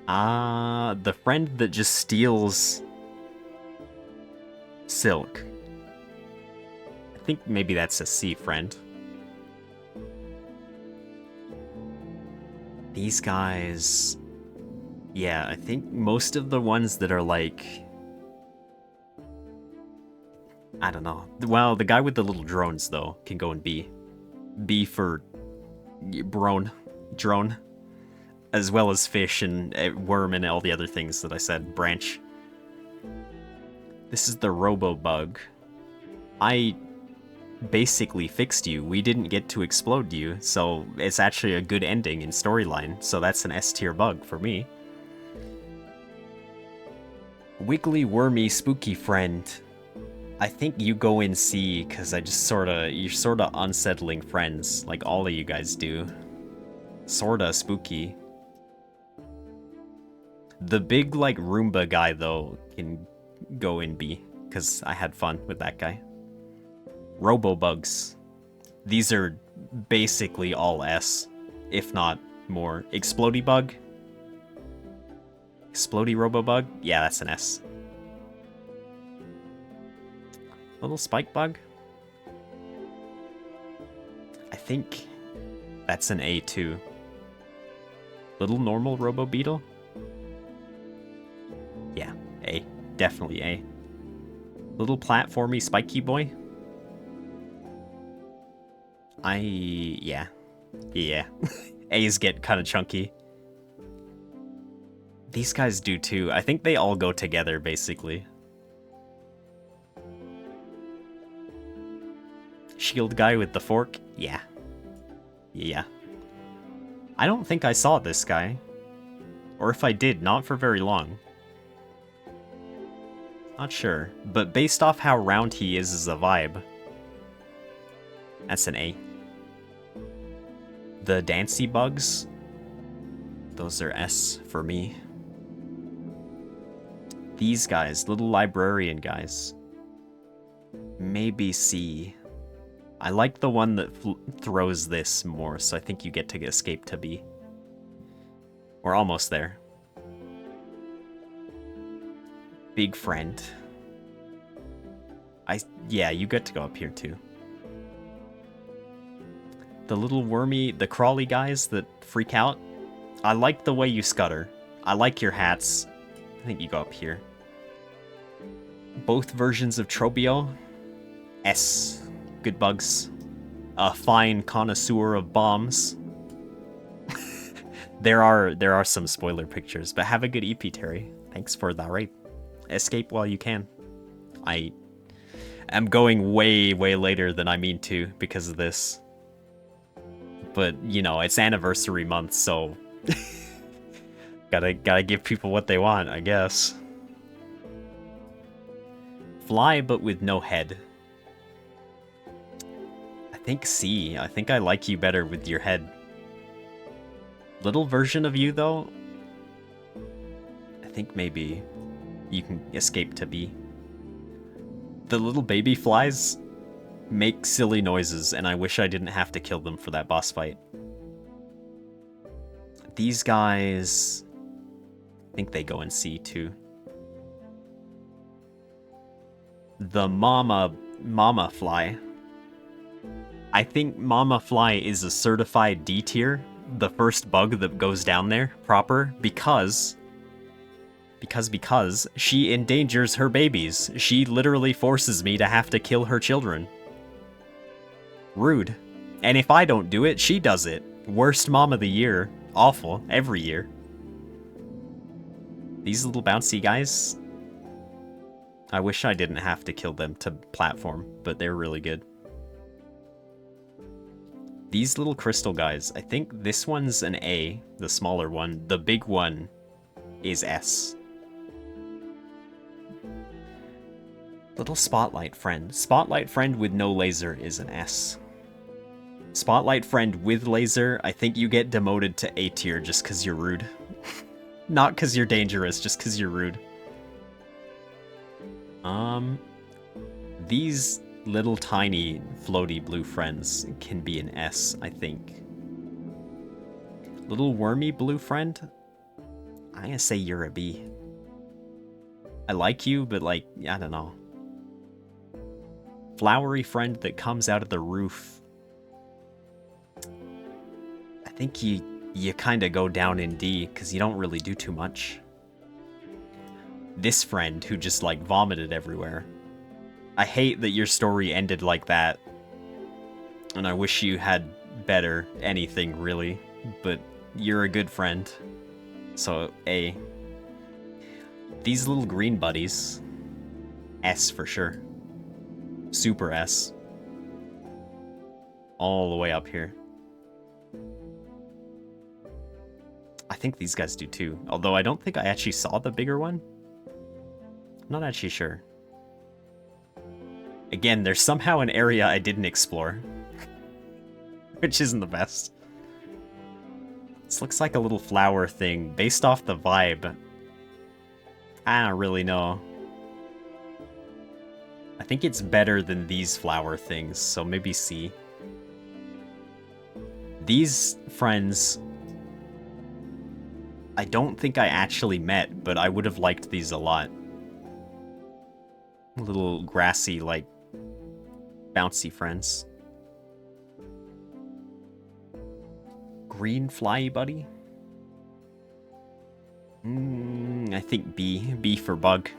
The friend that just steals silk. I think maybe that's a C friend. These guys... yeah, I think most of the ones that are like... I don't know. Well, the guy with the little drones, though, can go in B. B for... drone. As well as fish and worm and all the other things that I said. Branch. This is the robo-bug. I basically fixed you. We didn't get to explode you, so it's actually a good ending in storyline, so that's an S tier bug for me. Wiggly, wormy, spooky friend. I think you go in C, because you're sorta unsettling friends, like all of you guys do. Sorta spooky. The big, like, Roomba guy, though, can go in B, because I had fun with that guy. Robo-bugs. These are basically all S, if not more. Explodey bug? Explodey robo-bug? Yeah, that's an S. Little spike bug? I think that's an A too. Little normal robo-beetle? Yeah, A. Definitely A. Little platformy spiky boy? Yeah. A's get kind of chunky. These guys do too. I think they all go together, basically. Shield guy with the fork? Yeah. Yeah. I don't think I saw this guy. Or if I did, not for very long. Not sure. But based off how round he is as a vibe, that's an A. The Dancy bugs? Those are S for me. These guys, little librarian guys. Maybe C. I like the one that throws this more, so I think you get to escape to B. We're almost there. Big friend. Yeah, you get to go up here too. The little wormy, the crawly guys that freak out. I like the way you scutter. I like your hats. I think you go up here. Both versions of Trobio. S. Good bugs. A fine connoisseur of bombs. There are some spoiler pictures, but have a good EP, Terry. Thanks for the rape. Escape while you can. I am going way, way later than I mean to because of this. But, you know, it's anniversary month, so gotta give people what they want, I guess. Fly, but with no head. I think C. I think I like you better with your head. Little version of you, though. I think maybe you can escape to B. The little baby flies make silly noises, and I wish I didn't have to kill them for that boss fight. These guys... I think they go in C, too. The mama fly. I think mama fly is a certified D tier, the first bug that goes down there proper because she endangers her babies. She literally forces me to have to kill her children. Rude. And if I don't do it, she does it. Worst mom of the year. Awful. Every year. These little bouncy guys. I wish I didn't have to kill them to platform, but they're really good. These little crystal guys, I think this one's an A, the smaller one. The big one is S. Little spotlight friend. Spotlight friend with no laser is an S. Spotlight friend with laser, I think you get demoted to A tier just because you're rude. Not because you're dangerous, just because you're rude. These little tiny floaty blue friends can be an S, I think. Little wormy blue friend, I'm gonna say you're a B. I like you, but like, I don't know. Flowery friend that comes out of the roof. I think you kind of go down in D because you don't really do too much. This friend who just like vomited everywhere. I hate that your story ended like that. And I wish you had better anything really, but you're a good friend. So A. These little green buddies. S for sure. Super S. All the way up here. I think these guys do too. Although I don't think I actually saw the bigger one. I'm not actually sure. Again, there's somehow an area I didn't explore. Which isn't the best. This looks like a little flower thing based off the vibe. I don't really know. I think it's better than these flower things, so maybe C. These friends, I don't think I actually met, but I would have liked these a lot. Little grassy, like, bouncy friends. Green flyy buddy? I think B. B for bug.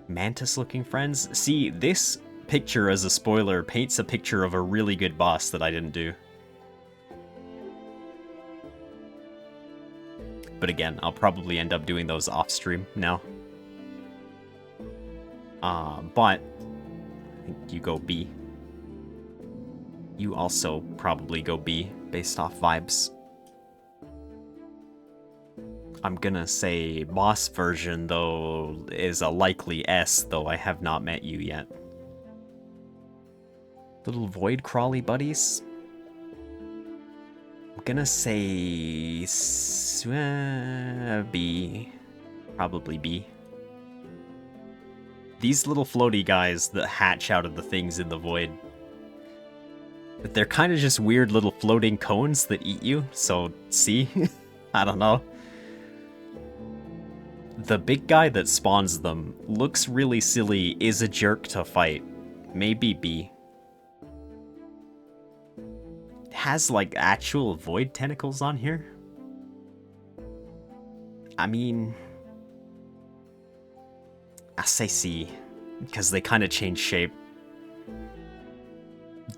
Mantis looking friends? See, this picture as a spoiler paints a picture of a really good boss that I didn't do. But again, I'll probably end up doing those off stream now. But I think you go B. You also probably go B based off vibes. I'm gonna say boss version, though, is a likely S, though I have not met you yet. Little void crawly buddies. I'm gonna say B. Probably B. These little floaty guys that hatch out of the things in the void. But they're kind of just weird little floating cones that eat you, so C? I don't know. The big guy that spawns them looks really silly, is a jerk to fight. Maybe B. Has like actual void tentacles on here? I mean, I say C, because they kind of change shape.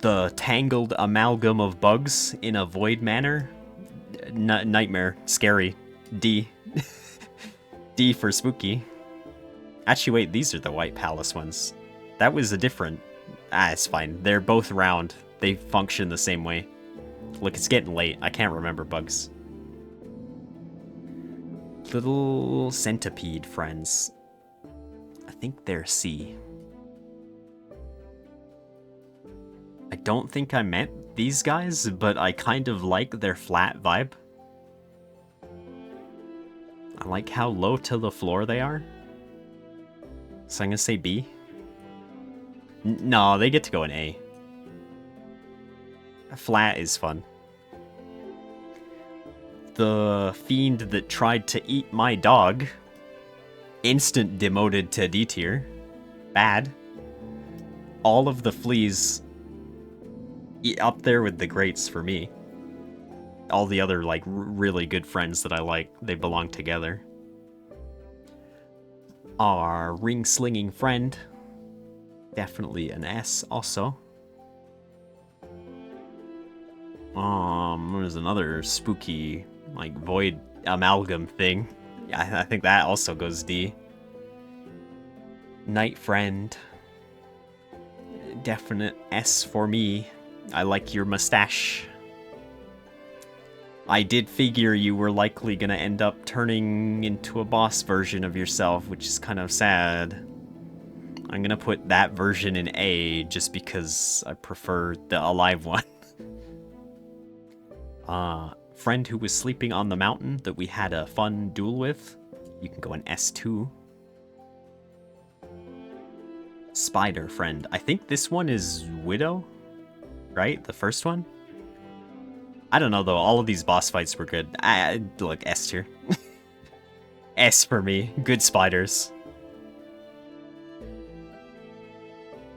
The tangled amalgam of bugs in a void manner? Nightmare. Scary. D. D for spooky. Actually, wait, these are the White Palace ones. That was a different... it's fine. They're both round. They function the same way. Look, it's getting late. I can't remember bugs. Little centipede friends. I think they're C. I don't think I met these guys, but I kind of like their flat vibe. I like how low to the floor they are. So I'm gonna say B. No, they get to go in A. Flat is fun. The fiend that tried to eat my dog. Instant demoted to D tier. Bad. All of the fleas up there with the greats for me. All the other, like, really good friends that I like, they belong together. Our ring-slinging friend. Definitely an S, also. There's another spooky, like, void amalgam thing. Yeah, I think that also goes D. Night friend. Definite S for me. I like your mustache. I did figure you were likely gonna end up turning into a boss version of yourself, which is kind of sad. I'm gonna put that version in A just because I prefer the alive one. Friend who was sleeping on the mountain that we had a fun duel with. You can go in S2. Spider friend. I think this one is Widow, right? The first one? I don't know though, all of these boss fights were good. Look, S tier. S for me. Good spiders.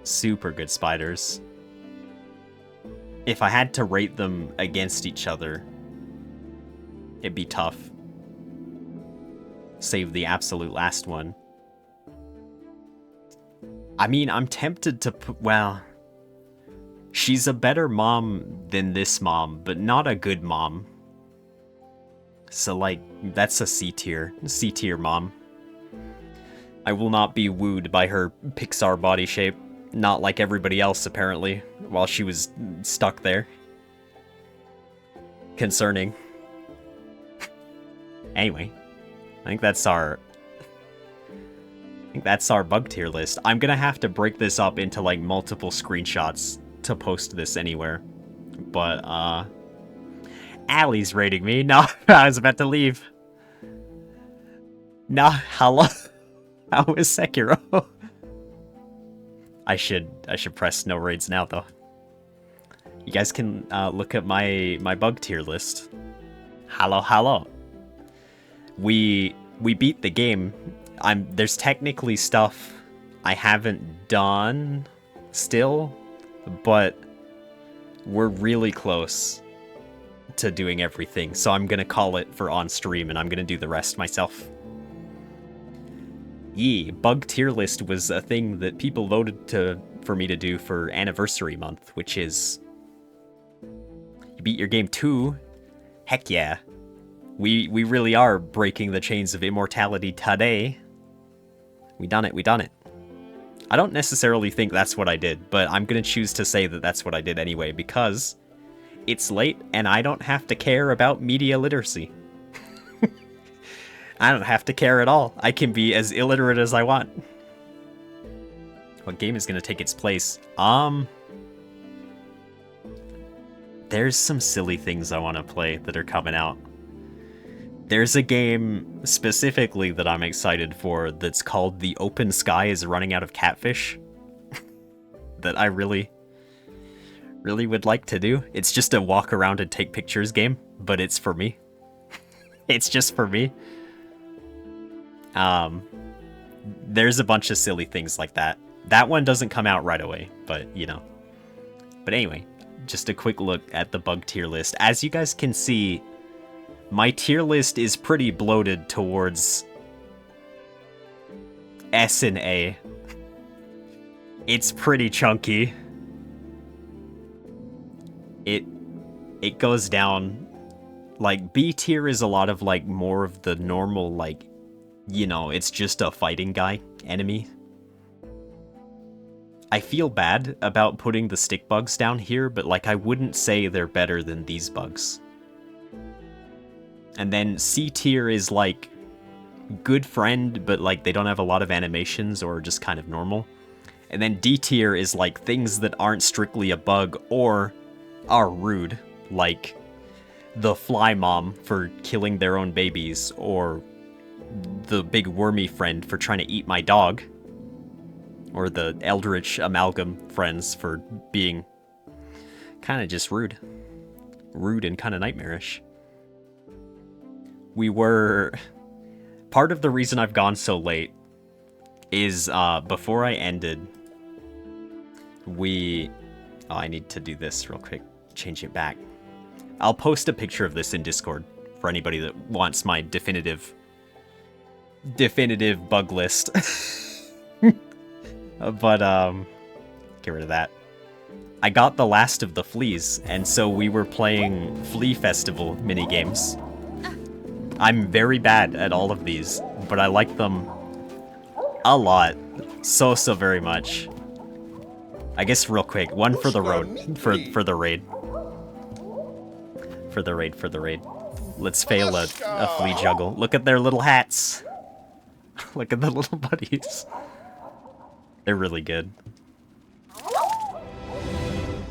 Super good spiders. If I had to rate them against each other, it'd be tough. Save the absolute last one. I mean, I'm tempted to put, well, she's a better mom than this mom, but not a good mom. So, like, that's a C tier. C tier mom. I will not be wooed by her Pixar body shape. Not like everybody else, apparently, while she was stuck there. Concerning. Anyway, I think that's our bug tier list. I'm gonna have to break this up into, like, multiple screenshots to post this anywhere. But, Allie's rating me. No, I was about to leave. No, hello? How is Sekiro? I should press no raids now, though. You guys can look at my bug tier list. Hello. We beat the game. There's technically stuff I haven't done still, but we're really close to doing everything. So I'm gonna call it for on stream, and I'm gonna do the rest myself. Bug tier list was a thing that people voted for me to do for anniversary month, which is you beat your game 2. Heck yeah. We really are breaking the chains of immortality today. We done it. I don't necessarily think that's what I did, but I'm gonna choose to say that that's what I did anyway, because it's late and I don't have to care about media literacy. I don't have to care at all. I can be as illiterate as I want. What game is gonna take its place? There's some silly things I want to play that are coming out. There's a game specifically that I'm excited for that's called The Open Sky is Running Out of Catfish. That I really would like to do. It's just a walk around and take pictures game, but it's for me. It's just for me. There's a bunch of silly things like that. That one doesn't come out right away, but you know. But anyway, just a quick look at the bug tier list. As you guys can see, my tier list is pretty bloated towards S and A. It's pretty chunky. It goes down, like, B tier is a lot of, like, more of the normal, like, you know, it's just a fighting guy enemy. I feel bad about putting the stick bugs down here, but, like, I wouldn't say they're better than these bugs. And then C tier is, like, good friend, but, like, they don't have a lot of animations or just kind of normal. And then D tier is, like, things that aren't strictly a bug or are rude, like the fly mom for killing their own babies, or the big wormy friend for trying to eat my dog, or the eldritch amalgam friends for being kind of just rude and kind of nightmarish. Part of the reason I've gone so late is before I ended, Oh, I need to do this real quick. Change it back. I'll post a picture of this in Discord for anybody that wants my definitive bug list. But, get rid of that. I got the last of the fleas, and so we were playing Flea Festival minigames. I'm very bad at all of these, but I like them a lot. So very much. I guess real quick, one for the road, for the raid. For the raid. Let's fail a flea juggle. Look at their little hats. Look at the little buddies. They're really good.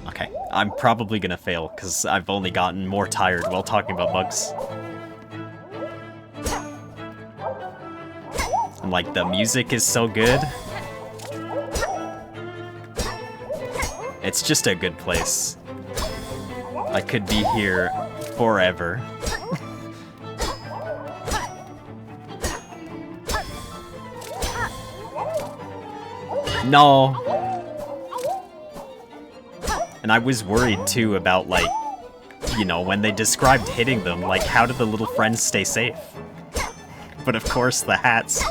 Okay, I'm probably gonna fail, because I've only gotten more tired while talking about bugs. And, like, the music is so good. It's just a good place. I could be here forever. No. And I was worried too about, like, you know, when they described hitting them, like, how did the little friends stay safe? But of course, the hats.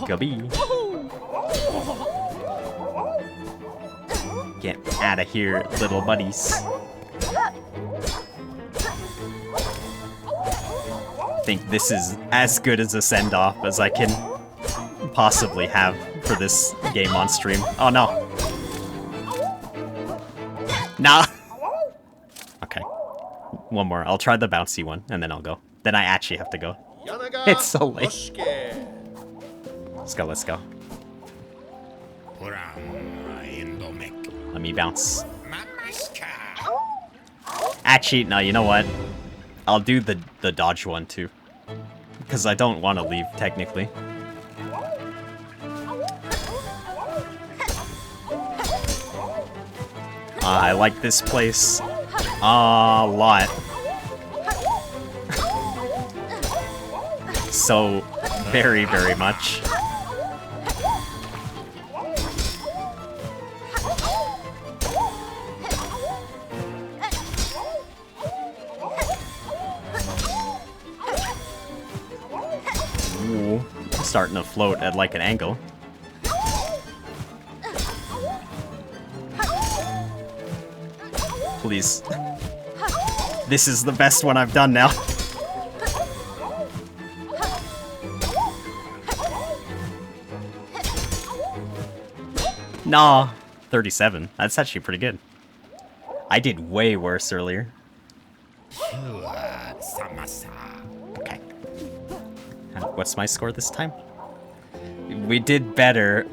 Gubby. Get out of here, little buddies. I think this is as good as a send-off as I can possibly have for this game on stream. Oh no. Nah. Okay. One more. I'll try the bouncy one, and then I'll go. Then I actually have to go. It's so late. Let's go. Let me bounce. Actually, no, you know what? I'll do the dodge one too. Because I don't want to leave, technically. I like this place a lot. So, very, very much. Ooh, starting to float at like an angle. Please. This is the best one I've done now. Nah, 37. That's actually pretty good. I did way worse earlier. Okay. What's my score this time? We did better.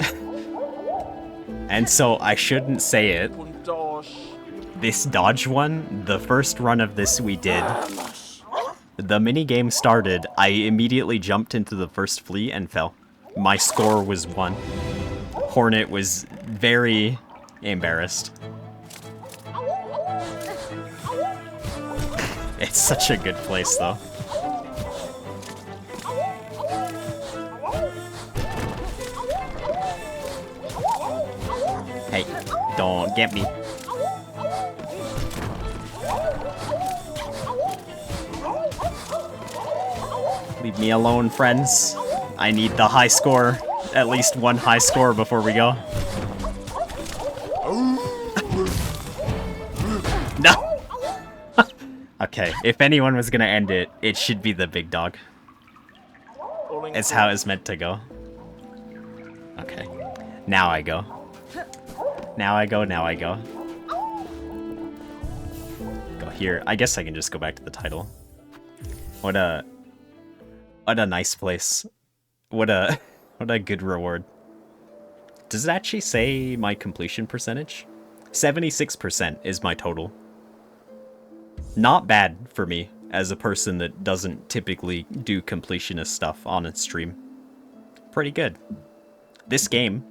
And so I shouldn't say it. This dodge one, the first run of this we did. The minigame started, I immediately jumped into the first flea and fell. My score was 1. Hornet was very embarrassed. It's such a good place, though. Hey, don't get me. Leave me alone, friends. I need the high score. At least one high score before we go. No! Okay, if anyone was gonna end it, it should be the big dog. It's how it's meant to go. Okay. Now I go. Now I go. Go here. I guess I can just go back to the title. What a nice place. What a good reward. Does it actually say my completion percentage? 76% is my total. Not bad for me, as a person that doesn't typically do completionist stuff on a stream. Pretty good. This game,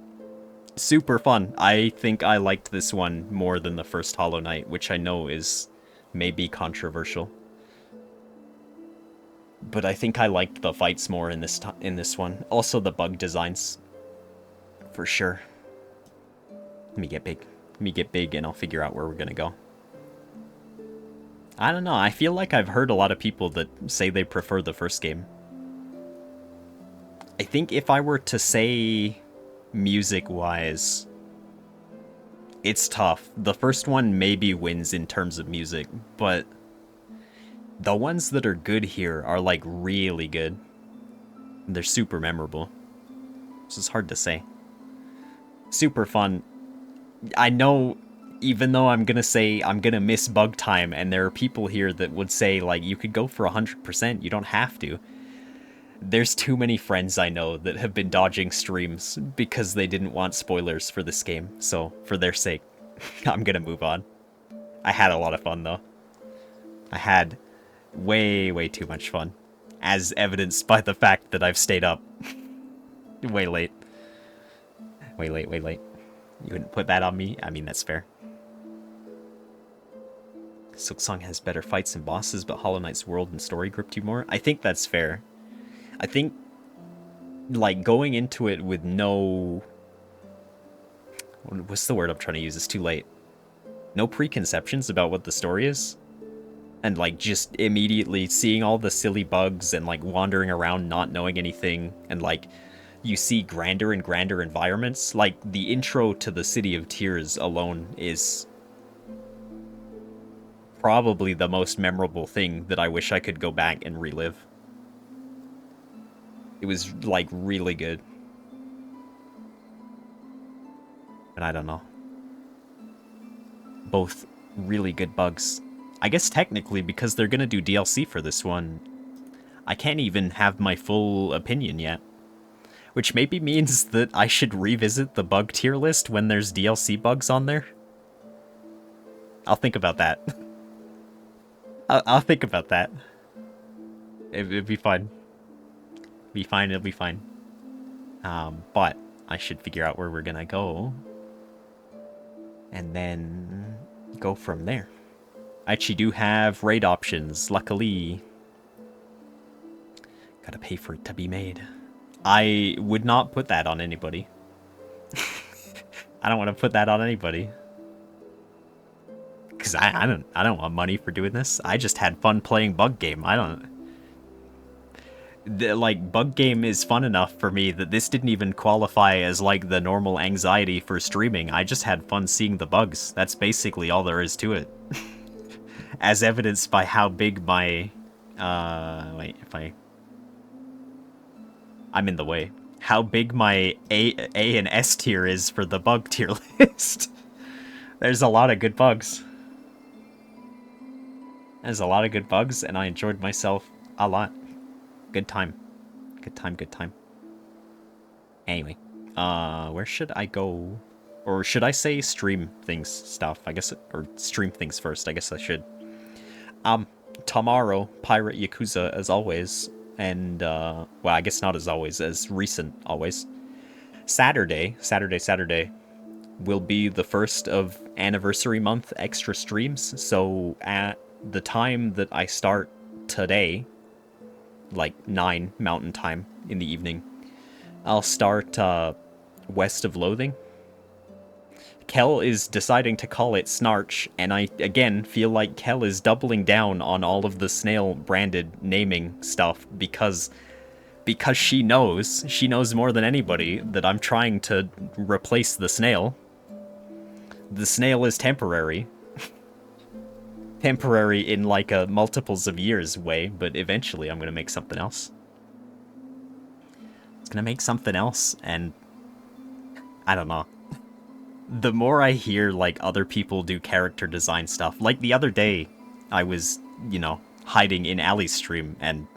super fun. I think I liked this one more than the first Hollow Knight, which I know is maybe controversial. But I think I liked the fights more in this one. Also the bug designs, for sure. Let me get big. Let me get big and I'll figure out where we're gonna go. I don't know, I feel like I've heard a lot of people that say they prefer the first game. I think if I were to say music-wise, it's tough. The first one maybe wins in terms of music, but the ones that are good here are like really good. They're super memorable. This is hard to say. Super fun. I know, even though I'm gonna say I'm gonna miss bug time, and there are people here that would say, like, you could go for 100%, you don't have to. There's too many friends I know that have been dodging streams because they didn't want spoilers for this game, so for their sake, I'm gonna move on. I had a lot of fun, though. I had way, way too much fun, as evidenced by the fact that I've stayed up way late. Way late, way late. You wouldn't put that on me? I mean, that's fair. Silksong has better fights and bosses, but Hollow Knight's world and story gripped you more? I think that's fair. I think, like, going into it with no... What's the word I'm trying to use? It's too late. No preconceptions about what the story is. And, like, just immediately seeing all the silly bugs and, like, wandering around not knowing anything. And, like, you see grander and grander environments. Like, the intro to the City of Tears alone is probably the most memorable thing that I wish I could go back and relive. It was, like, really good. But I don't know. Both really good bugs. I guess technically, because they're gonna do DLC for this one, I can't even have my full opinion yet. Which maybe means that I should revisit the bug tier list when there's DLC bugs on there. I'll think about that. I'll think about that. It'd be fine. Be fine, it'll be fine. But I should figure out where we're gonna go. And then go from there. I actually do have raid options, luckily. Gotta pay for it to be made. I would not put that on anybody. I don't want to put that on anybody. Because I don't want money for doing this. I just had fun playing Bug Game. I don't... like, Bug Game is fun enough for me that this didn't even qualify as, like, the normal anxiety for streaming. I just had fun seeing the bugs. That's basically all there is to it. As evidenced by how big my... wait, if I'm in the way. How big my A and S tier is for the bug tier list. There's a lot of good bugs. There's a lot of good bugs, and I enjoyed myself a lot. Good time. Good time, good time. Anyway, where should I go? Or should I say stream things stuff? I guess, or stream things first. I guess I should. Tomorrow, Pirate Yakuza as always. And, well, I guess not as always, as recent always. Saturday will be the first of anniversary month extra streams. So at the time that I start today, like 9 Mountain Time in the evening, I'll start West of Loathing. Kel is deciding to call it Snarch, and I, again, feel like Kel is doubling down on all of the snail-branded naming stuff because she knows more than anybody that I'm trying to replace the snail. The snail is temporary. Temporary in, like, a multiples of years way, but eventually I'm gonna make something else. It's gonna make something else, and I don't know. The more I hear, like, other people do character design stuff, like the other day, I was, you know, hiding in Allie's stream and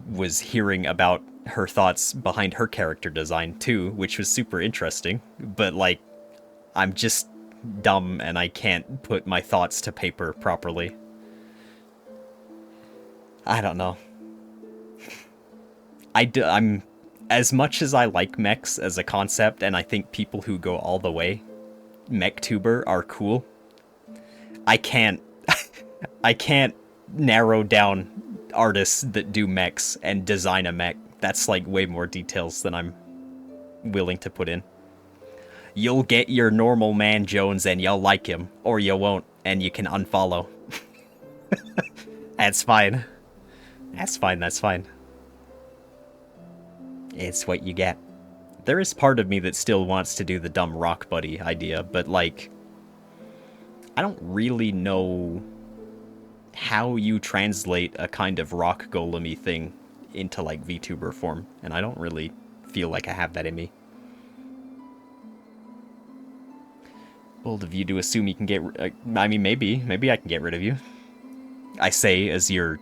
was hearing about her thoughts behind her character design too, which was super interesting, but, like, I'm just dumb and I can't put my thoughts to paper properly. I don't know. I'm... As much as I like mechs as a concept, and I think people who go all the way mech-tuber are cool, I can't narrow down artists that do mechs and design a mech. That's like way more details than I'm willing to put in. You'll get your normal man Jones and you'll like him, or you won't, and you can unfollow. That's fine. That's fine, that's fine. It's what you get. There is part of me that still wants to do the dumb rock buddy idea, but like, I don't really know how you translate a kind of rock golem-y thing into like VTuber form, and I don't really feel like I have that in me. Bold of you to assume you can get... I mean, maybe I can get rid of you. I say as your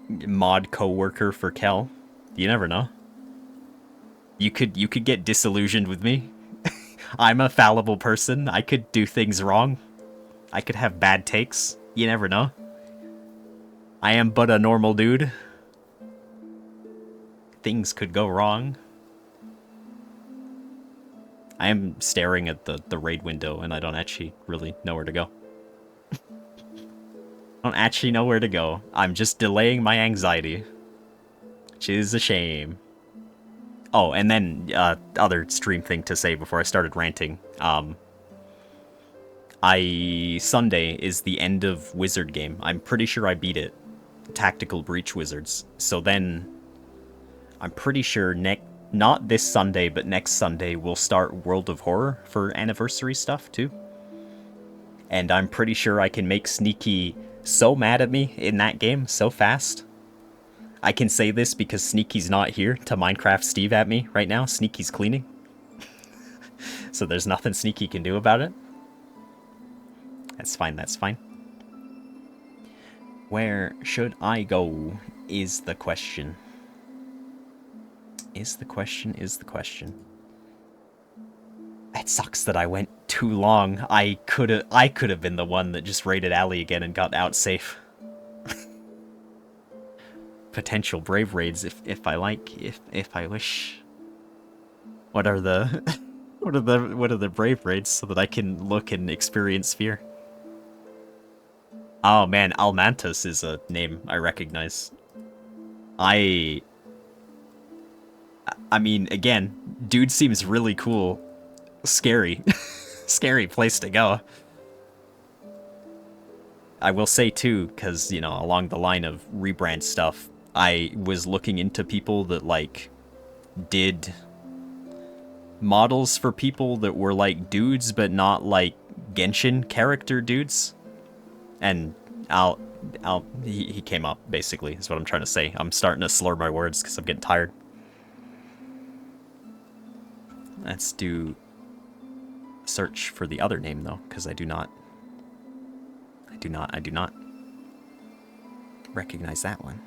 mod co-worker for Kel. You never know. You could get disillusioned with me. I'm a fallible person. I could do things wrong. I could have bad takes. You never know. I am but a normal dude. Things could go wrong. I am staring at the raid window and I don't actually really know where to go. I don't actually know where to go. I'm just delaying my anxiety. Which is a shame. Oh, and then other stream thing to say before I started ranting. Sunday is the end of Wizard game. I'm pretty sure I beat it. Tactical Breach Wizards. So then I'm pretty sure not this Sunday, but next Sunday we'll start World of Horror for anniversary stuff too. And I'm pretty sure I can make Sneaky so mad at me in that game so fast. I can say this because Sneaky's not here to Minecraft Steve at me right now. Sneaky's cleaning. So there's nothing Sneaky can do about it. That's fine, that's fine. Where should I go is the question. Is the question. It sucks that I went too long. I could have been the one that just raided Allie again and got out safe. Potential brave raids if I like, if I wish. What are the what are the brave raids so that I can look and experience fear? Oh man, Almantus is a name I recognize. I mean, again, dude seems really cool. Scary. Scary place to go. I will say too, because, you know, along the line of rebrand stuff, I was looking into people that, like, did models for people that were, like, dudes, but not, like, Genshin character dudes. And he came up, basically, is what I'm trying to say. I'm starting to slur my words because I'm getting tired. Let's do search for the other name, though, because I do not recognize that one.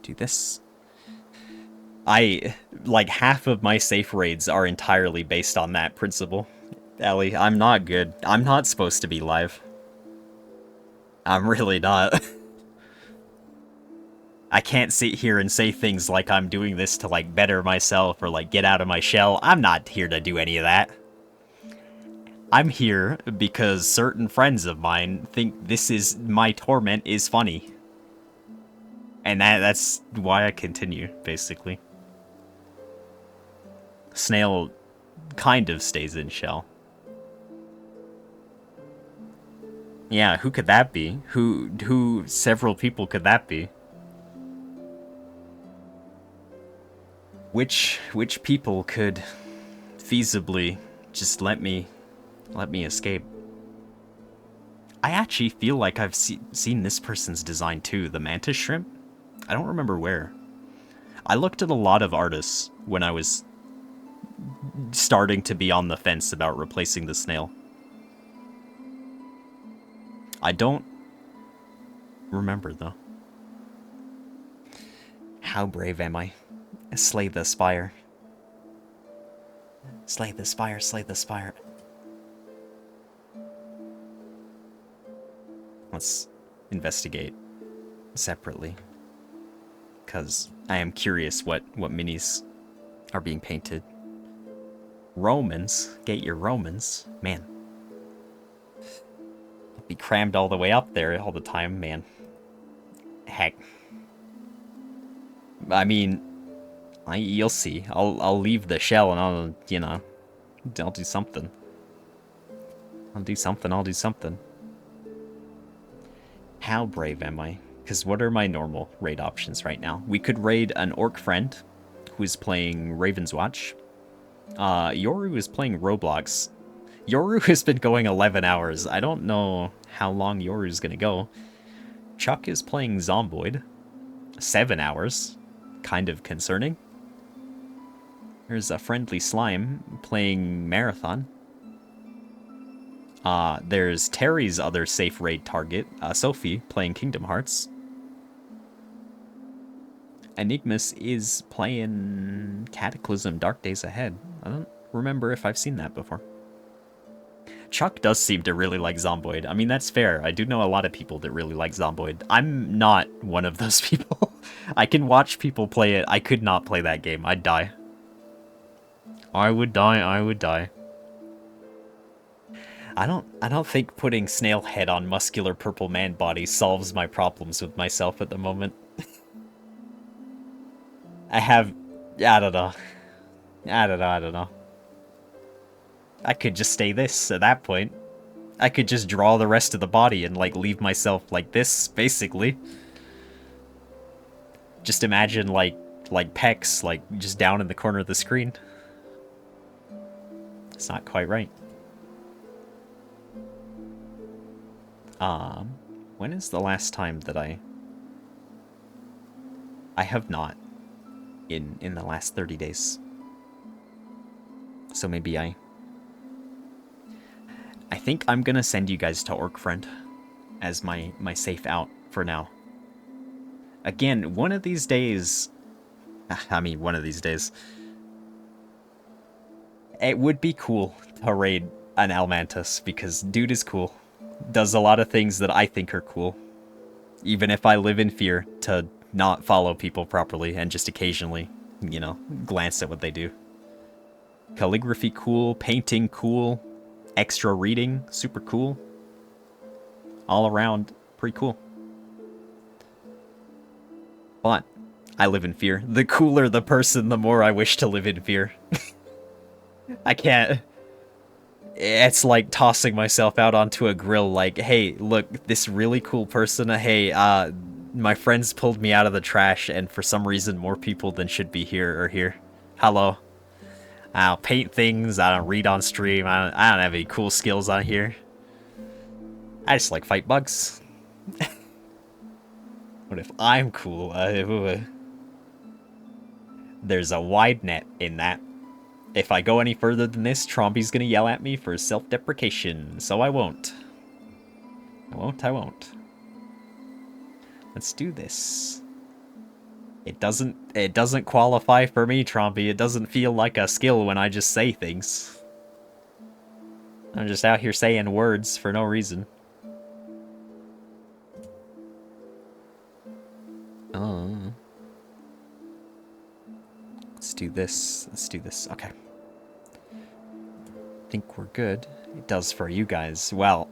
Do this. Like, half of my safe raids are entirely based on that principle. Ellie, I'm not good. I'm not supposed to be live. I'm really not. I can't sit here and say things like I'm doing this to, like, better myself or, like, get out of my shell. I'm not here to do any of that. I'm here because certain friends of mine think my torment is funny. And that's why I continue, basically. Snail kind of stays in shell. Yeah, who could that be? Who several people could that be? Which people could feasibly just let me escape? I actually feel like I've seen this person's design too, the mantis shrimp. I don't remember where. I looked at a lot of artists when I was starting to be on the fence about replacing the snail. I don't remember though. How brave am I? Slay the spire. Slay the spire, slay the spire. Let's investigate separately. Because I am curious what minis are being painted. Romans. Get your Romans. Man. Be crammed all the way up there all the time, man. Heck. I mean, you'll see. I'll leave the shell and I'll, you know, I'll do something. I'll do something. How brave am I? Because what are my normal raid options right now? We could raid an orc friend who's playing Raven's Watch. Yoru is playing Roblox. Yoru has been going 11 hours. I don't know how long Yoru's gonna go. Chuck is playing Zomboid. 7 hours. Kind of concerning. There's a friendly slime playing Marathon. There's Terry's other safe raid target, Sophie, playing Kingdom Hearts. Enigmus is playing Cataclysm Dark Days Ahead. I don't remember if I've seen that before. Chuck does seem to really like Zomboid. I mean, that's fair. I do know a lot of people that really like Zomboid. I'm not one of those people. I can watch people play it. I could not play that game. I'd die. I would die. I don't think putting snail head on muscular purple man body solves my problems with myself at the moment. I don't know. I don't know. I could just stay this at that point. I could just draw the rest of the body and, like, leave myself like this, basically. Just imagine, like pecs, like, just down in the corner of the screen. It's not quite right. When is the last time that I have not in the last 30 days. So maybe I think I'm gonna send you guys to Orc Friend as my safe out for now. Again, one of these days, it would be cool to raid an Almantis, because dude is cool. Does a lot of things that I think are cool. Even if I live in fear to not follow people properly and just occasionally, you know, glance at what they do. Calligraphy cool, painting cool, extra reading, super cool. All around, pretty cool. But I live in fear. The cooler the person, the more I wish to live in fear. I can't. It's like tossing myself out onto a grill like, hey, look, this really cool person, hey, my friends pulled me out of the trash and for some reason more people than should be here are here. Hello. I don't paint things, I don't read on stream, I don't have any cool skills on here. I just like fight bugs. What if I'm cool? There's a wide net in that. If I go any further than this, Tromby's gonna yell at me for self-deprecation, so I won't. I won't. Let's do this. It doesn't qualify for me, Tromby. It doesn't feel like a skill when I just say things. I'm just out here saying words for no reason. Let's do this. Okay. I think we're good. It does for you guys. Well,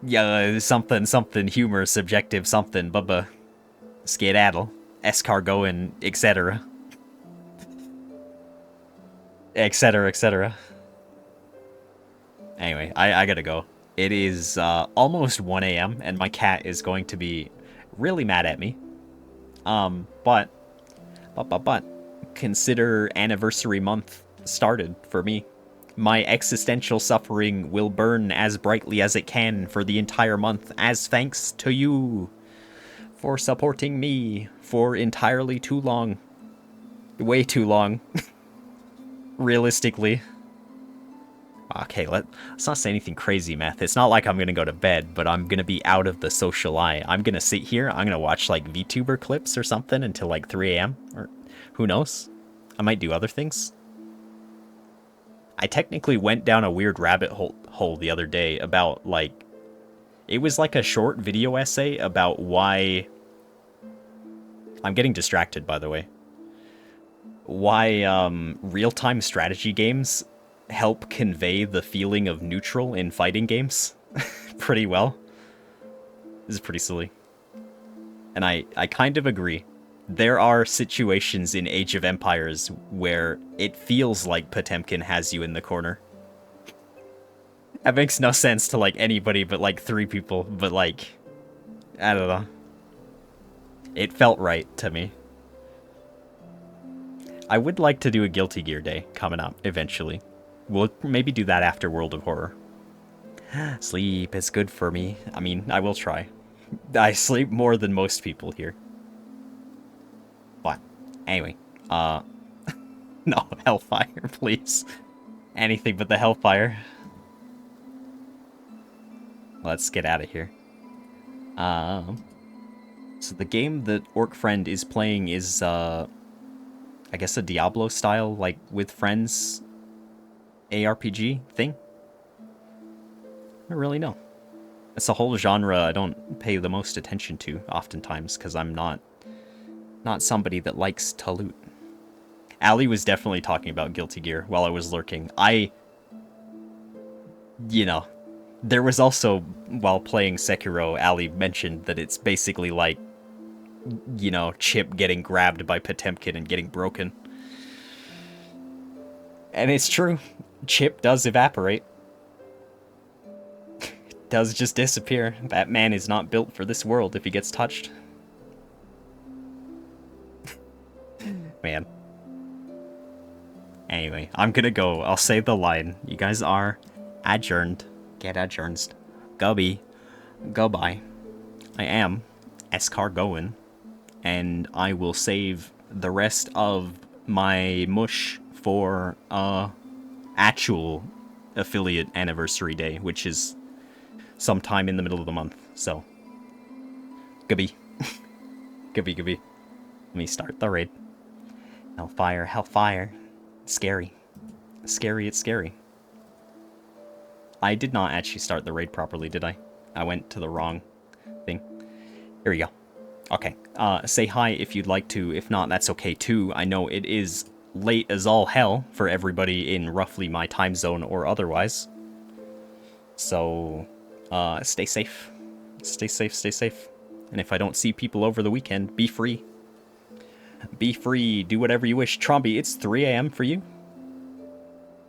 yeah, something, humor, subjective, something, bubba, skedaddle, escargot, and etc. etc. Anyway, I gotta go. It is almost 1 a.m. and my cat is going to be really mad at me. But consider anniversary month started for me. My existential suffering will burn as brightly as it can for the entire month as thanks to you for supporting me for entirely too long. Way too long. Realistically. Okay, let's not say anything crazy, Meth. It's not like I'm gonna go to bed, but I'm gonna be out of the social eye. I'm gonna sit here, I'm gonna watch like VTuber clips or something until like 3 a.m. Or who knows? I might do other things. I technically went down a weird rabbit hole the other day about, like, it was like a short video essay about why... I'm getting distracted, by the way. Why real-time strategy games help convey the feeling of neutral in fighting games. pretty well. This is pretty silly. And I kind of agree. There are situations in Age of Empires where it feels like Potemkin has you in the corner. That makes no sense to, like, anybody but, like, 3 people, but, like, I don't know. It felt right to me. I would like to do a Guilty Gear Day coming up, eventually. We'll maybe do that after World of Horror. Sleep is good for me. I mean, I will try. I sleep more than most people here. But, anyway, no, Hellfire, please. Anything but the Hellfire. Let's get out of here. So the game that Orc Friend is playing is, I guess a Diablo style, like, with friends ARPG thing? I don't really know. It's a whole genre I don't pay the most attention to, oftentimes, because I'm not somebody that likes to loot. Ali was definitely talking about Guilty Gear while I was lurking. You know, there was also, while playing Sekiro, Ali mentioned that it's basically like, you know, Chip getting grabbed by Potemkin and getting broken. And it's true. Chip does evaporate. Does just disappear. That man is not built for this world if he gets touched. Man. Anyway, I'm gonna go. I'll say the line. You guys are adjourned. Get adjourned. Gubby. Goodbye. I am escargoing. And I will save the rest of my mush for actual affiliate anniversary day, which is sometime in the middle of the month. So, Gubby. Gubby. Let me start the raid. Hellfire, Hellfire. Scary. Scary, it's scary. I did not actually start the raid properly, did I? I went to the wrong thing. Here we go. Okay. Say hi if you'd like to. If not, that's okay too. I know it is late as all hell for everybody in roughly my time zone or otherwise. So, stay safe. Stay safe, stay safe. And if I don't see people over the weekend, be free. Be free, do whatever you wish. Tromby, it's 3 a.m. for you?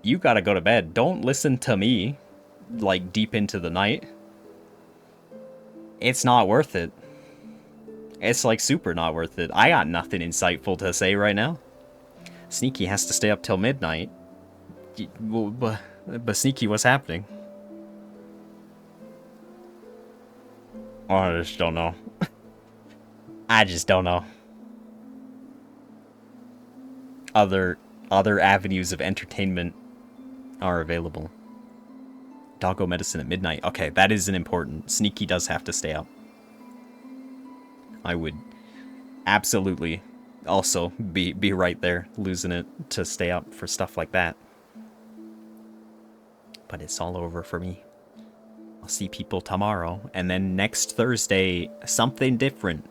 You gotta go to bed. Don't listen to me, like, deep into the night. It's not worth it. It's, like, super not worth it. I got nothing insightful to say right now. Sneaky has to stay up till midnight. But Sneaky, what's happening? Oh, I just don't know. I just don't know. Other avenues of entertainment are available. Doggo medicine at midnight. Okay, that is an important. Sneaky does have to stay up. I would absolutely also be right there, losing it to stay up for stuff like that. But it's all over for me. I'll see people tomorrow, and then next Thursday, something different.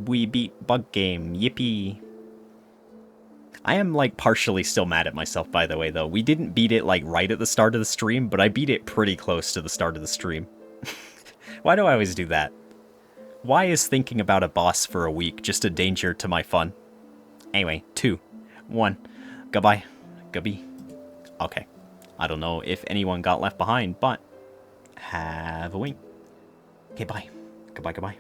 We beat Bug Game. Yippee. I am, like, partially still mad at myself, by the way, though. We didn't beat it, like, right at the start of the stream, but I beat it pretty close to the start of the stream. Why do I always do that? Why is thinking about a boss for a week just a danger to my fun? Anyway, 2, 1, goodbye, Gubby. Okay, I don't know if anyone got left behind, but have a wink. Okay, bye. Goodbye.